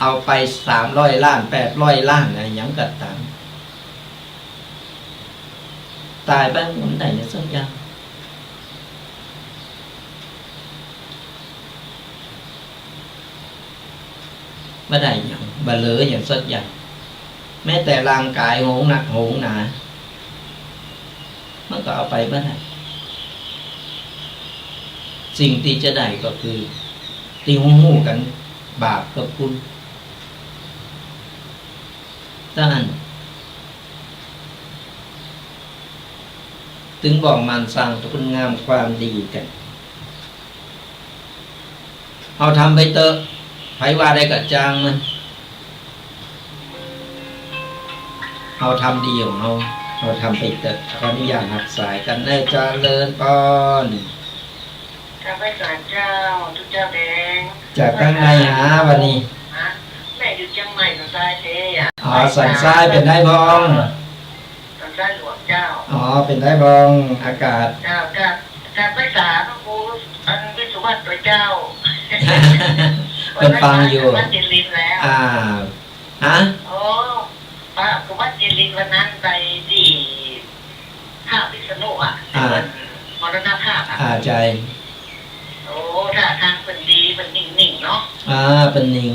เอาไป300 ล้าน800 ล้านอะไรยังก็ตามตายไปหมุนไหนเนี่ยสักอย่างไม่ได้อย่างบะเหลืออย่างสักอย่างแม้แต่ร่างกายโหงหนักโหงหนามันก็เอาไปไม่ได้สิ่งที่จะได้ก็คือที่หูกันบาปกับคุณท่านถึงบอกมันสร้างคุณงามความดีกันเอาทำไปเตอะไผว่าได้กับจางมันเอาทำดีของเราทำไปเตอะขออนุญาตหักสายกันได้เจริญพรข้าพเจ้าทุกเจ้าแดงจากข้างในหาวันนี้แม่อยู่เชียงใหม่สันทรายเทอ่ะสันทรายเป็นได้บองสันทรายหลวงเจ้าเป็นได้บองอากาศเจ้าจากภาษาพระครูอันวิสุวรรณตัวเจ้าเป็นฟังอยู่วัดจิรินแล้วฮะโอ้พระครูวัดจิรินวันนั้นไปที่ภาพพิษณุมรณภาพใจโอ้ถ้าทางเป็นดีเป็นนิ่งๆเนาะเป็นนิ่ง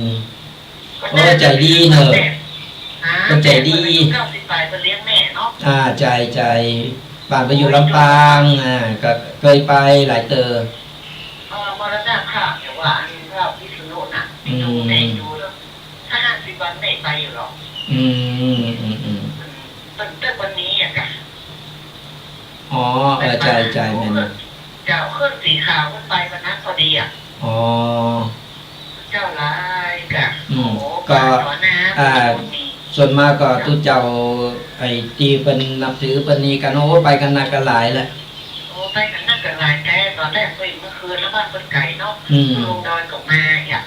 โอ้ใจดีเนอะเป็นใจดี90 ปีเป็นเลี้ยงแม่เนาะใจบ้านไปอยู่ลำปางก็เคยไปหลายเตอมรณภาพเนี่ยว่าเราพิษณุน่ะดูแม่ดูแล้วถ้า50 วันไม่ไปอยู่หรอกตั้งวันนี้อ่ะค่ะใจแม่นะเจ้าเครื่องสีขาวมันไปวันนั้นพอดีอ่ะเจ้าลายกะก็ส่วนมากก็ทุกเจ้าไอ้ตีเป็นนับถือเป็นนี้กันไปกันนักกันหลายแหละไปกันนักกันหลายแต่ตอนแรกไปเมื่อคืนแล้วบ้านเป็นไก่เนาะลงดอยกับมาอ่ะ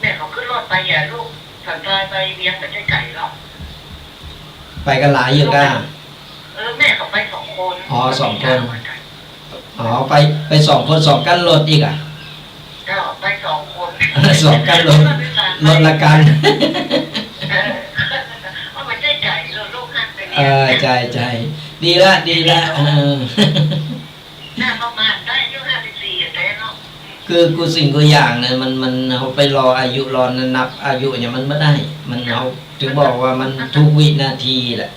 แม่เขาขึ้นรถไปอย่าลูกสันทรายไปเวียงแต่ใช่ไก่หรอกไปกันหลายอยู่ก้าแม่เขาไป2 คน2 คนไป2 คน2 กันรถอีกไป2 คน2 กันรถละกันว่ามันได้ใจลูกหันไปใจดีละน่าประมาณได้อายุ54แต่เนาะคือกูสิ่งกูอย่างเนี่ยมันเอาไปรออายุรอนับอายุเนี่ยมันไม่ได้มันเอาถึงบอกว่ามันทุกวินาทีแหละ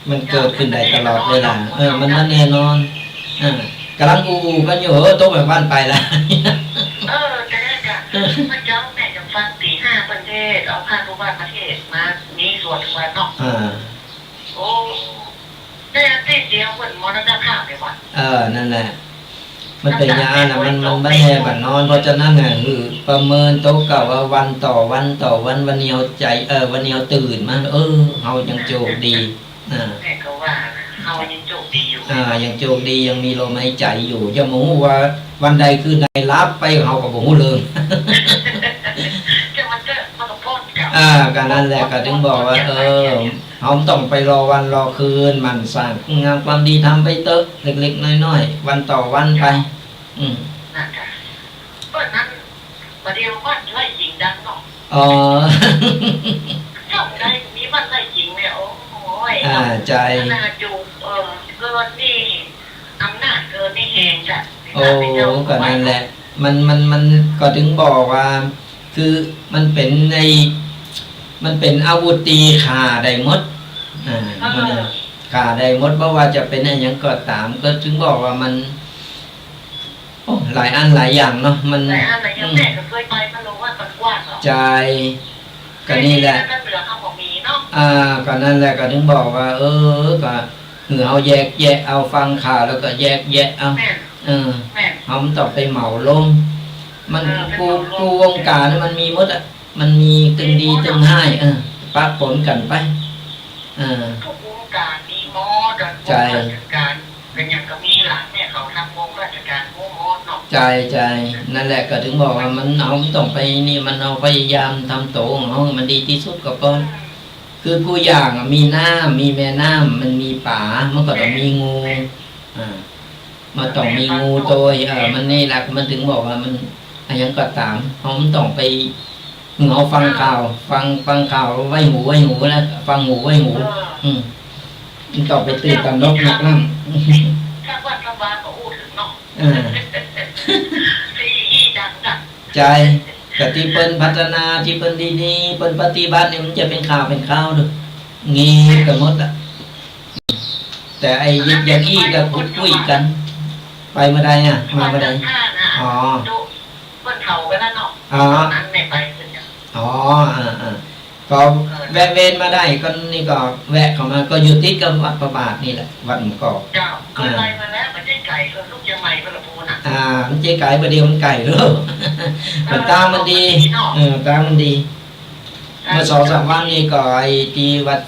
มันเกิดขึ้นได้ตลอดเวลามันแน่นอนกำลังอูกันอยู่โต๊ะแบบบ้านไปแล้วจะได้จ้ะพระเจ้าแม่จะฟังตี5ประเทศเอาค่าทุกวันประเทศมามีส่วนวันเนาะโอ้ได้ที่เดียวเหมือนมรณภาพเลยว่ะนั่นแหละมันเป็นยานะมันไม่แน่บัดนอนเพราะฉะนั้นเนี่ยคือประเมินโต๊ะเก่าว่าวันต่อวันวันนี้เอาใจวันนี้เอาตื่นมาเฮายังโชคดีแม่ก็ว่าเฮายังโชคดีอยู่ยังโชคดียังมีลมหายใจอยู่อย่าหมูว่าวันใดคือใดรับไปเฮาก็บ่ฮู้เลยมันก็พ้นกันนั่นแหละก็ถึงบอกว่าเฮาต้องไปรอวันรอคืนมันสร้างงานความดีทำไปเตอะเล็กๆน้อยๆวันต่อวันไป ประเดี๋ยวมันไล่จริงดังเนาะ อ๋อ ช่องใดมีมันไล่จริงเนี่ยโอ้ย ใจ ขนาดอยู่เกินนี่อำนาจเกินนี่แหงจ้ะ โอ้ก็นั่นแหละมันก็ถึงบอกว่า คือมันเป็นในมันเป็นอาวุธตีขาได้หมดมันขาได้หมดเพราะว่าจะเป็นอะไรอย่างก็ตามก็ถึงบอกว่ามันโอ้หลายอันหลายอย่างเนาะมัน แต่อะไรยังแม่ก็เคยไปมาลงว่ามันกว้างหรอ ใจก็นี่แหละ ก็เหลือเขาบอกมีเนาะ ก็นั่นแหละก็ถึงบอกว่า ก็เอาแยกแยะเอาฟังข่าวแล้วก็แยกแยะเอา แม่ แม่ เขามันต้องไปเหมาลงมันกูวงการมันมีหมดอ่ะมันมีตึงดีตึงให้ปะผลกันไปทุกวงการมีหมอดันวงราชการเป็นอย่างก็มีหลังเนี่ยเขาทำวงราชการวงหมอเนาะใจนั่นแหละก็ถึงบอกว่ามันเอาต้องไปนี่มันเอาพยายามทำโตของเขามันดีที่สุดก็ก่อนคือกูอย่างมีน้ำมีแม่น้ำมันมีป่ามันก็ต้องมีงูมันต้องมีงูตัวมันนี่แหละมันถึงบอกว่ามันอะไรยังก็ตามเขาต้องไปเอาฟังข่าวฟังข่าวไว้หูแล้วฟังหูไว้หูมันต้องไปตื่นกันนกนักนั่งถ้าว่าสบายก็อู้ถึงเนาะใจกับที่เปิ้นพัฒนาที่เปิ้นดีๆเปิ้นปฏิบัติเนี่ยมันจะเป็นข่าวดูงี้กันหมดอ่ะแต่ไอ้อย่างอี้ก็พูดคุยกันไปมาได้มาได้อ๋อเปิ้นเฒ่าไปแล้วเนาะนั้นไม่ไปเป็นอย่างก็แวะเว้นมาได้ก็นี่ก็แวะเข้ามาก็อยู่ติดกับวัดพระบาทนี่แหละวัดหมู่เกาะเจ้าเคยไปมาแล้วมันได้ไก่ก็ลูกเชียงใหม่ก็ละพูน่ะมันเจ๊ไก่ประเดี๋ยวมันไก่เด้อมันตามมันดีตามมันดีเมื่อ2-3 วันนี้ก็ไอ้ที่วัด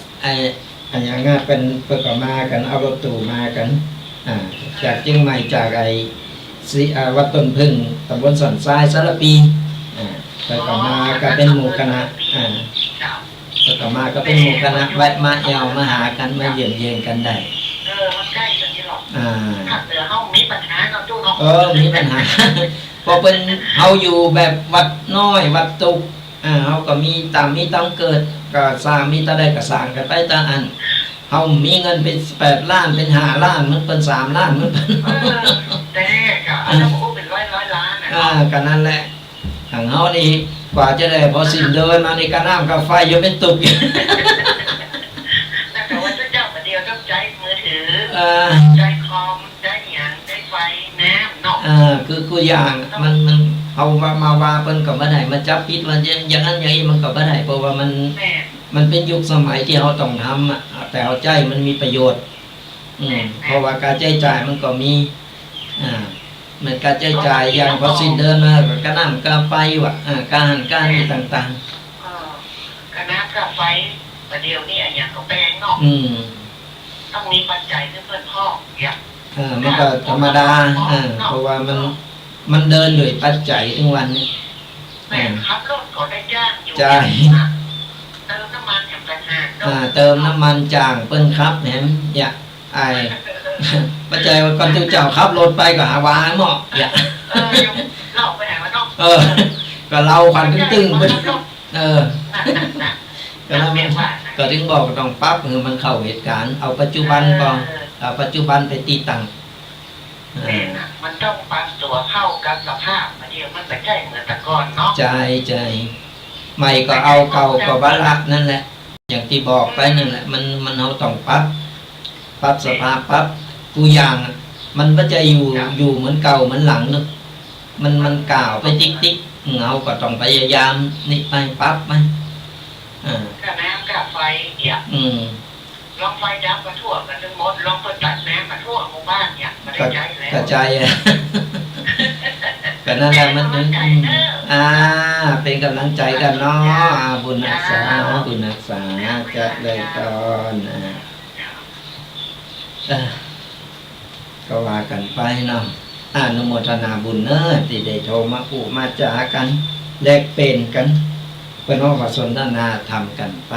อย่างเงี้ยเป็นเปิดมากันเอารถตู้มากันจากเชียงใหม่จากไอ้วัดต้นพึ่งตำบลสันทรายสารปีไปต่อมาก็เป็นหมู่คณะไปต่อมาก็เป็นหมู่คณะแวะมาเอวมาหากันมาเยี่ยมเยียนกันได้มันใกล้กันนี่หรอกถ้าเหลือเขามีปัญหาเราดูเนาะมีปัญหาพอเป็นเขาอยู่แบบวัดน้อยวัดตุกเขาก็มีตามเกิดก็สร้างมีตาได้ก็สร้างกันไปตาอันเขามีเงินเป็น8 ล้านเป็น5 ล้านมันเป็น3 ล้านมันเป็นแต่ก็ถ้าพูดเป็นร้อยล้านกันนั่นแหละทางเฮานี่กว่าจะได้พอสิ้นเดินมาในกระน้ำกับไฟอยู่เป็นตุกแต่ว่าเจ้าเดียวต้องใจมือถือใจคอมใจหยางใจไฟน้ำเนาะคือกูอย่างมันเอามาว่าเปิ้นก็บ่ได้มาจับผิดว่าอย่างนั้นอย่างนี้มันก็บ่ได้เพราะว่ามันเป็นยุคสมัยที่เฮาต้องทำแต่เอาใจมันมีประโยชน์เพราะว่าการใช้จ่ายมันก็มีเหมือนการใช้จ่ายอย่างพอสิ้นเดินมาก็น้ำก็ไฟว่ะการนี่ต่างๆคณะกาไฟประเดี๋ยวนี้อย่างก็แปลงเนาะต้องมีปัจจัยเพื่อนพ่ออย่างมันก็ธรรมดาเพราะว่ามันเดินด้วยปัจจัยทั้งวันนี้ขับรถก็ได้จ้างอยู่ใช่เติมน้ำมันอย่างต่างหากเติมน้ำมันจ้างเปิ้นครับแหมอย่าปัจจัยว่าก่อนเจ้าขับรถไปก็หาวาเหมาะอย่าเล่าไปไหนวะน้องก็เราควันตึ้งๆไปก็แล้วมันก็ถึงบอกต้องปรับคือมันเข้าเหตุการณ์เอาปัจจุบันก่อนเอาปัจจุบันไปตีตั้งมันต้องปรับตัวเข้ากับสภาพมาเดียวมันไม่ใช่เหมือนแต่ก่อนเนาะใจใหม่ก็เอาเก่าก็บาละนั่นแหละอย่างที่บอกไปนั่นแหละมันเอาต้องปรับสภาพปรับกูอย่างมันก็จะอยู่เหมือนเก่าเหมือนหลังนึกมันก่าวไปติ๊กเงาก็ต้องพยายามนี่ไปปรับไหมกระน้ำกระไฟเนี่ยลองไฟดับกระทั่วกันทั้งหมดลองเปิดตัดน้ำกระทั่วหมู่บ้านเนี่ยมันได้ใจแล้วกระจายกันนั่นแหละมันเป็นกำลังใจกันเนาะบุญรักษาจะเลยก่อนก็ว่ากันไปเนาะอนุโมทนาบุญเนอะที่ได้โทรมาพูดมาจากันแลกเป็นกันเป็นว่าสนทนาทำกันไป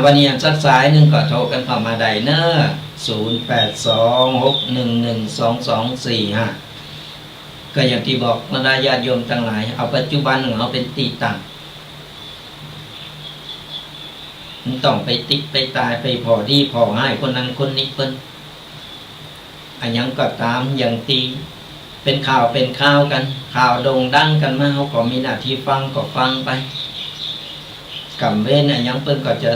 วันนี้สักสายหนึ่งก็โทรกันเข้ามาได้เนอะ0826112245 ก็อย่างที่บอกบรรดาญาติโยมทั้งหลายเอาปัจจุบันของเราเป็นตีตั้งมันต้องไปติดไปตายไปพอดีพอง่ายคนนั้นคนนี้เพิ่นอันยังก็ตามอย่างตีเป็นข่าวกันข่าวโด่งดังกันมาเขาก็มีหน้าที่ฟังก็ฟังไปกรรมเวรอันยังเพิ่นก็จะ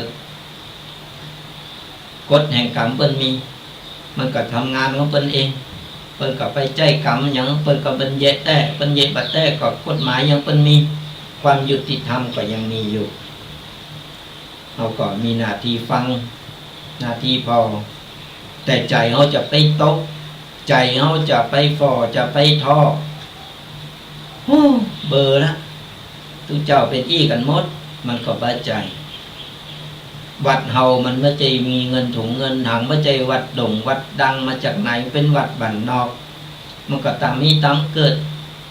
กฎแห่งกรรมเพิ่นมีมันก็ทำงานของเพิ่นเองเพิ่นก็ไปใจกรรมอย่างเพิ่นก็บรรเยแต่บรรเยบัดแต่ก็กฎหมายยังเพิ่นมีความยุติธรรมก็ยังมีอยู่เราก็มีหน้าที่ฟังหน้าที่พอแต่ใจเขาจะไปตกใจเขาจะไปฝ่อจะไปท้อเบอร์ละทุกเจ้าเป็นอี้กันหมดมันก็บาดใจวัดเฮามันไม่ใจมีเงินถุงเงินถังไม่ใจวัดด่งวัดดังมาจากไหนเป็นวัดบ้านนอกมันก็ตามมีตามเกิด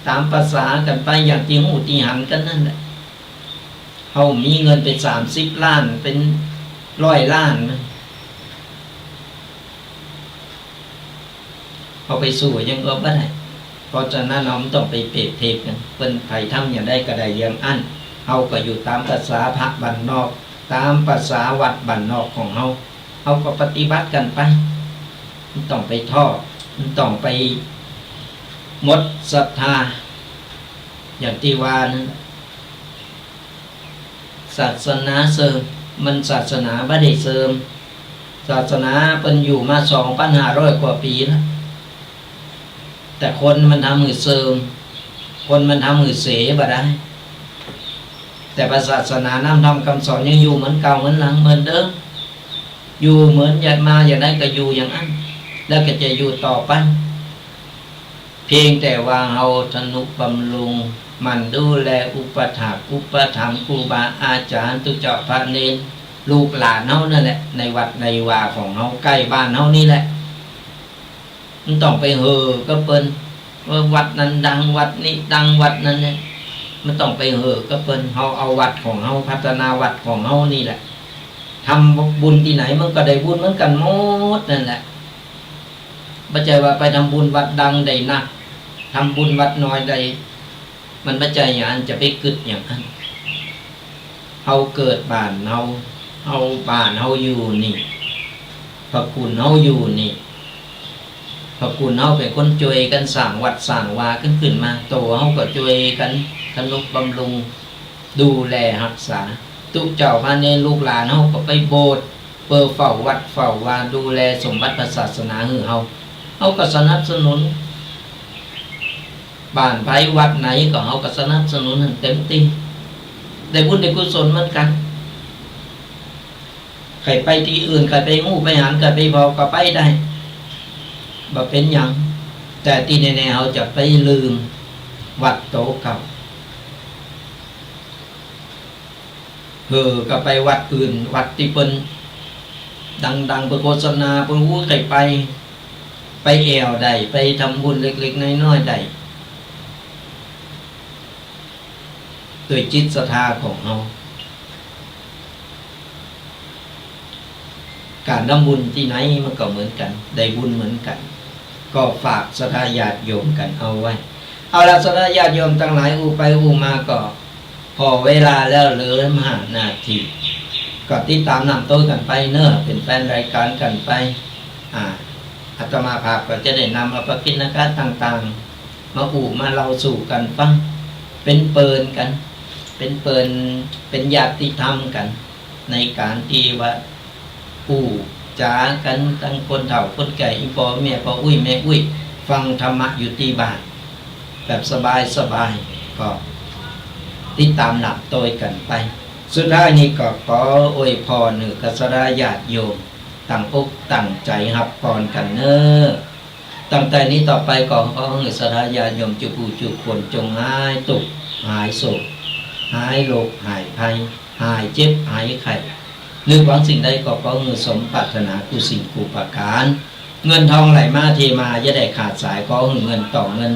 ตามภาษากันไปอย่างที่หูที่หันกันนั่นแหละเฮามีเงินเป็น30 ล้านเป็น100 ล้านพอไปสู่ยังก็ไม่ได้เพราะฉะนั้นเราต้องไปเปรียบเทียบกันเพิ่นไผทำอย่างได้ก็ได้อย่างอันเฮาก็อยู่ตามภาษาพระบ้านนอกตามภาษาวัดบ้านนอกของเฮาก็ปฏิบัติกันไปมันต้องไปทอดมันต้องไปหมดศรัทธาอย่างที่ว่านั้นศาสนาเสริมมันศาสนาบ่ได้เสริมศาสนาเพิ่นอยู่มา 2,500 กว่าปีแล้วแต่คนมันทำมือเสริมคนมันทำมือเสบ่ได้แต่ศาสนาน้ำธรรมคำสอนยังอยู่เหมือนเก่าเหมือนหลังเหมือนเดิมอยู่เหมือนอย่างมาอย่างนั้นก็อยู่อย่างนั้นแล้วก็จะอยู่ต่อไปเพียงแต่ว่าเราทนุบำรุงมันดูแลอุปถัมภ์ครูบาอาจารย์ทุกเจ้าพระเนรลูกหลานเฮานั่นแหละในวัดในวาของเฮาใกล้บ้านเฮานี่แหละมันต้องไปเฮอก็เปิ้นว่าวัดนั้นดังวัดนี้ดังวัดนั้นเนี่ยมันต้องไปเฮอก็เปิ้นเฮาเอาวัดของเฮาพัฒนาวัดของเฮานี่แหละทำบุญที่ไหนมันก็ได้บุญเหมือนกันหมดนั่นแหละไม่ใช่ว่าไปทำบุญวัดดังได้นักทำบุญวัดน้อยได้มันไม่ใช่อย่างนั้นจะไปกึดอย่างนั้นเฮาเกิดบ้านเฮาบ้านเฮาอยู่นี่พระคุณเฮาอยู่นี่พระคุณเฮาเป็นคนช่วยกันสร้างวัดสร้างวาขึ้นมาโตเฮาก็ช่วยกันทนุบำรุงดูแลรักษาทุกเจ้าพระเนรลูกหลานเฮาก็ไปโบสถ์เปิดเฝ้าวัดเฝ้าวาดูแลสมบัติศาสนาของเฮาก็สนับสนุนบ้านไผวัดไหนก็เฮาก็สนับสนุนเต็มที่ได้บุญได้กุศลเหมือนกันใครไปที่อื่นใครไปงูไปหันใครไปพอก็ไปได้บ่เป็นหยังแต่ที่แน่ๆเฮาจะไปลืมวัดโตเก่าก็ไปวัดอื่นวัดที่เพิ่นดังๆเพิ่นโฆษณาเพิ่นใครไปแอวได้ไปทำบุญเล็กๆน้อยๆได้ด้วยจิตศรัทธาของเราการทำบุญที่ไหนมันก็เหมือนกันได้บุญเหมือนกันก็ฝากศรัทธาญาติโยมกันเอาไว้เอาละศรัทธาญาติโยมทั้งหลายอุไปอุมาก็พอเวลาแล้วเหลือ5 นาทีก็ติดตามนำโต้กันไปเนอะเป็นแฟนรายการกันไปอาตมาภาพก็จะได้นำเอาปกิณกะต่างๆมาเล่าสู่กันฟังเป็นเปิลกันเป็นญาติธรรมกันในการที่ว่าปู่จ๋ากันตั้งคนเฒ่าคนแก่อีพ่อแม่พ่ออุ้ยแม่อุ้ยฟังธรรมะอยู่ที่บ้านแบบสบายก็ติดตามหลับโตยกันไปสุดท้ายนี้ก็ขออวยพรกับศรัทธาญาติโยมตั้งอกตั้งใจรับพรกันเนอตั้งแต่นี้ต่อไปก็ขอให้ศรัทธาญาติโยมจุผู้จุคนจงหายทุกข์หายโศกหายโรคหายภัยหายเจ็บหายไข้นึกหวังสิ่งใดก็ขอให้สมปรารถนากุสิ่งกุประการเงินทองไหลมาเทมาอย่าได้ขาดสายขอให้เงินต่อเงิน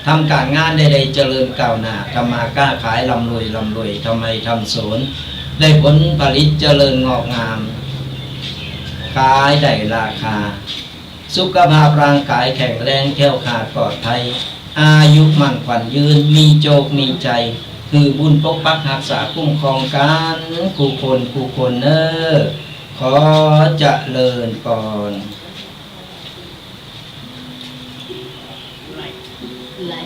ทำการงานใดๆเจริญก้าวหน้าทำมาค้าขายร่ำรวยทำไมทำสวนได้ผลผลิตเจริญงอกงามขายได้ราคา สุขภาพร่างกายแข็งแรงแข็งขาดปลอดภัยอายุมั่นขวัญยืนมีโจกมีใจคือบุญปกปักรักษาคุ้มครองกันกูคนเนอขอเจริญพร来，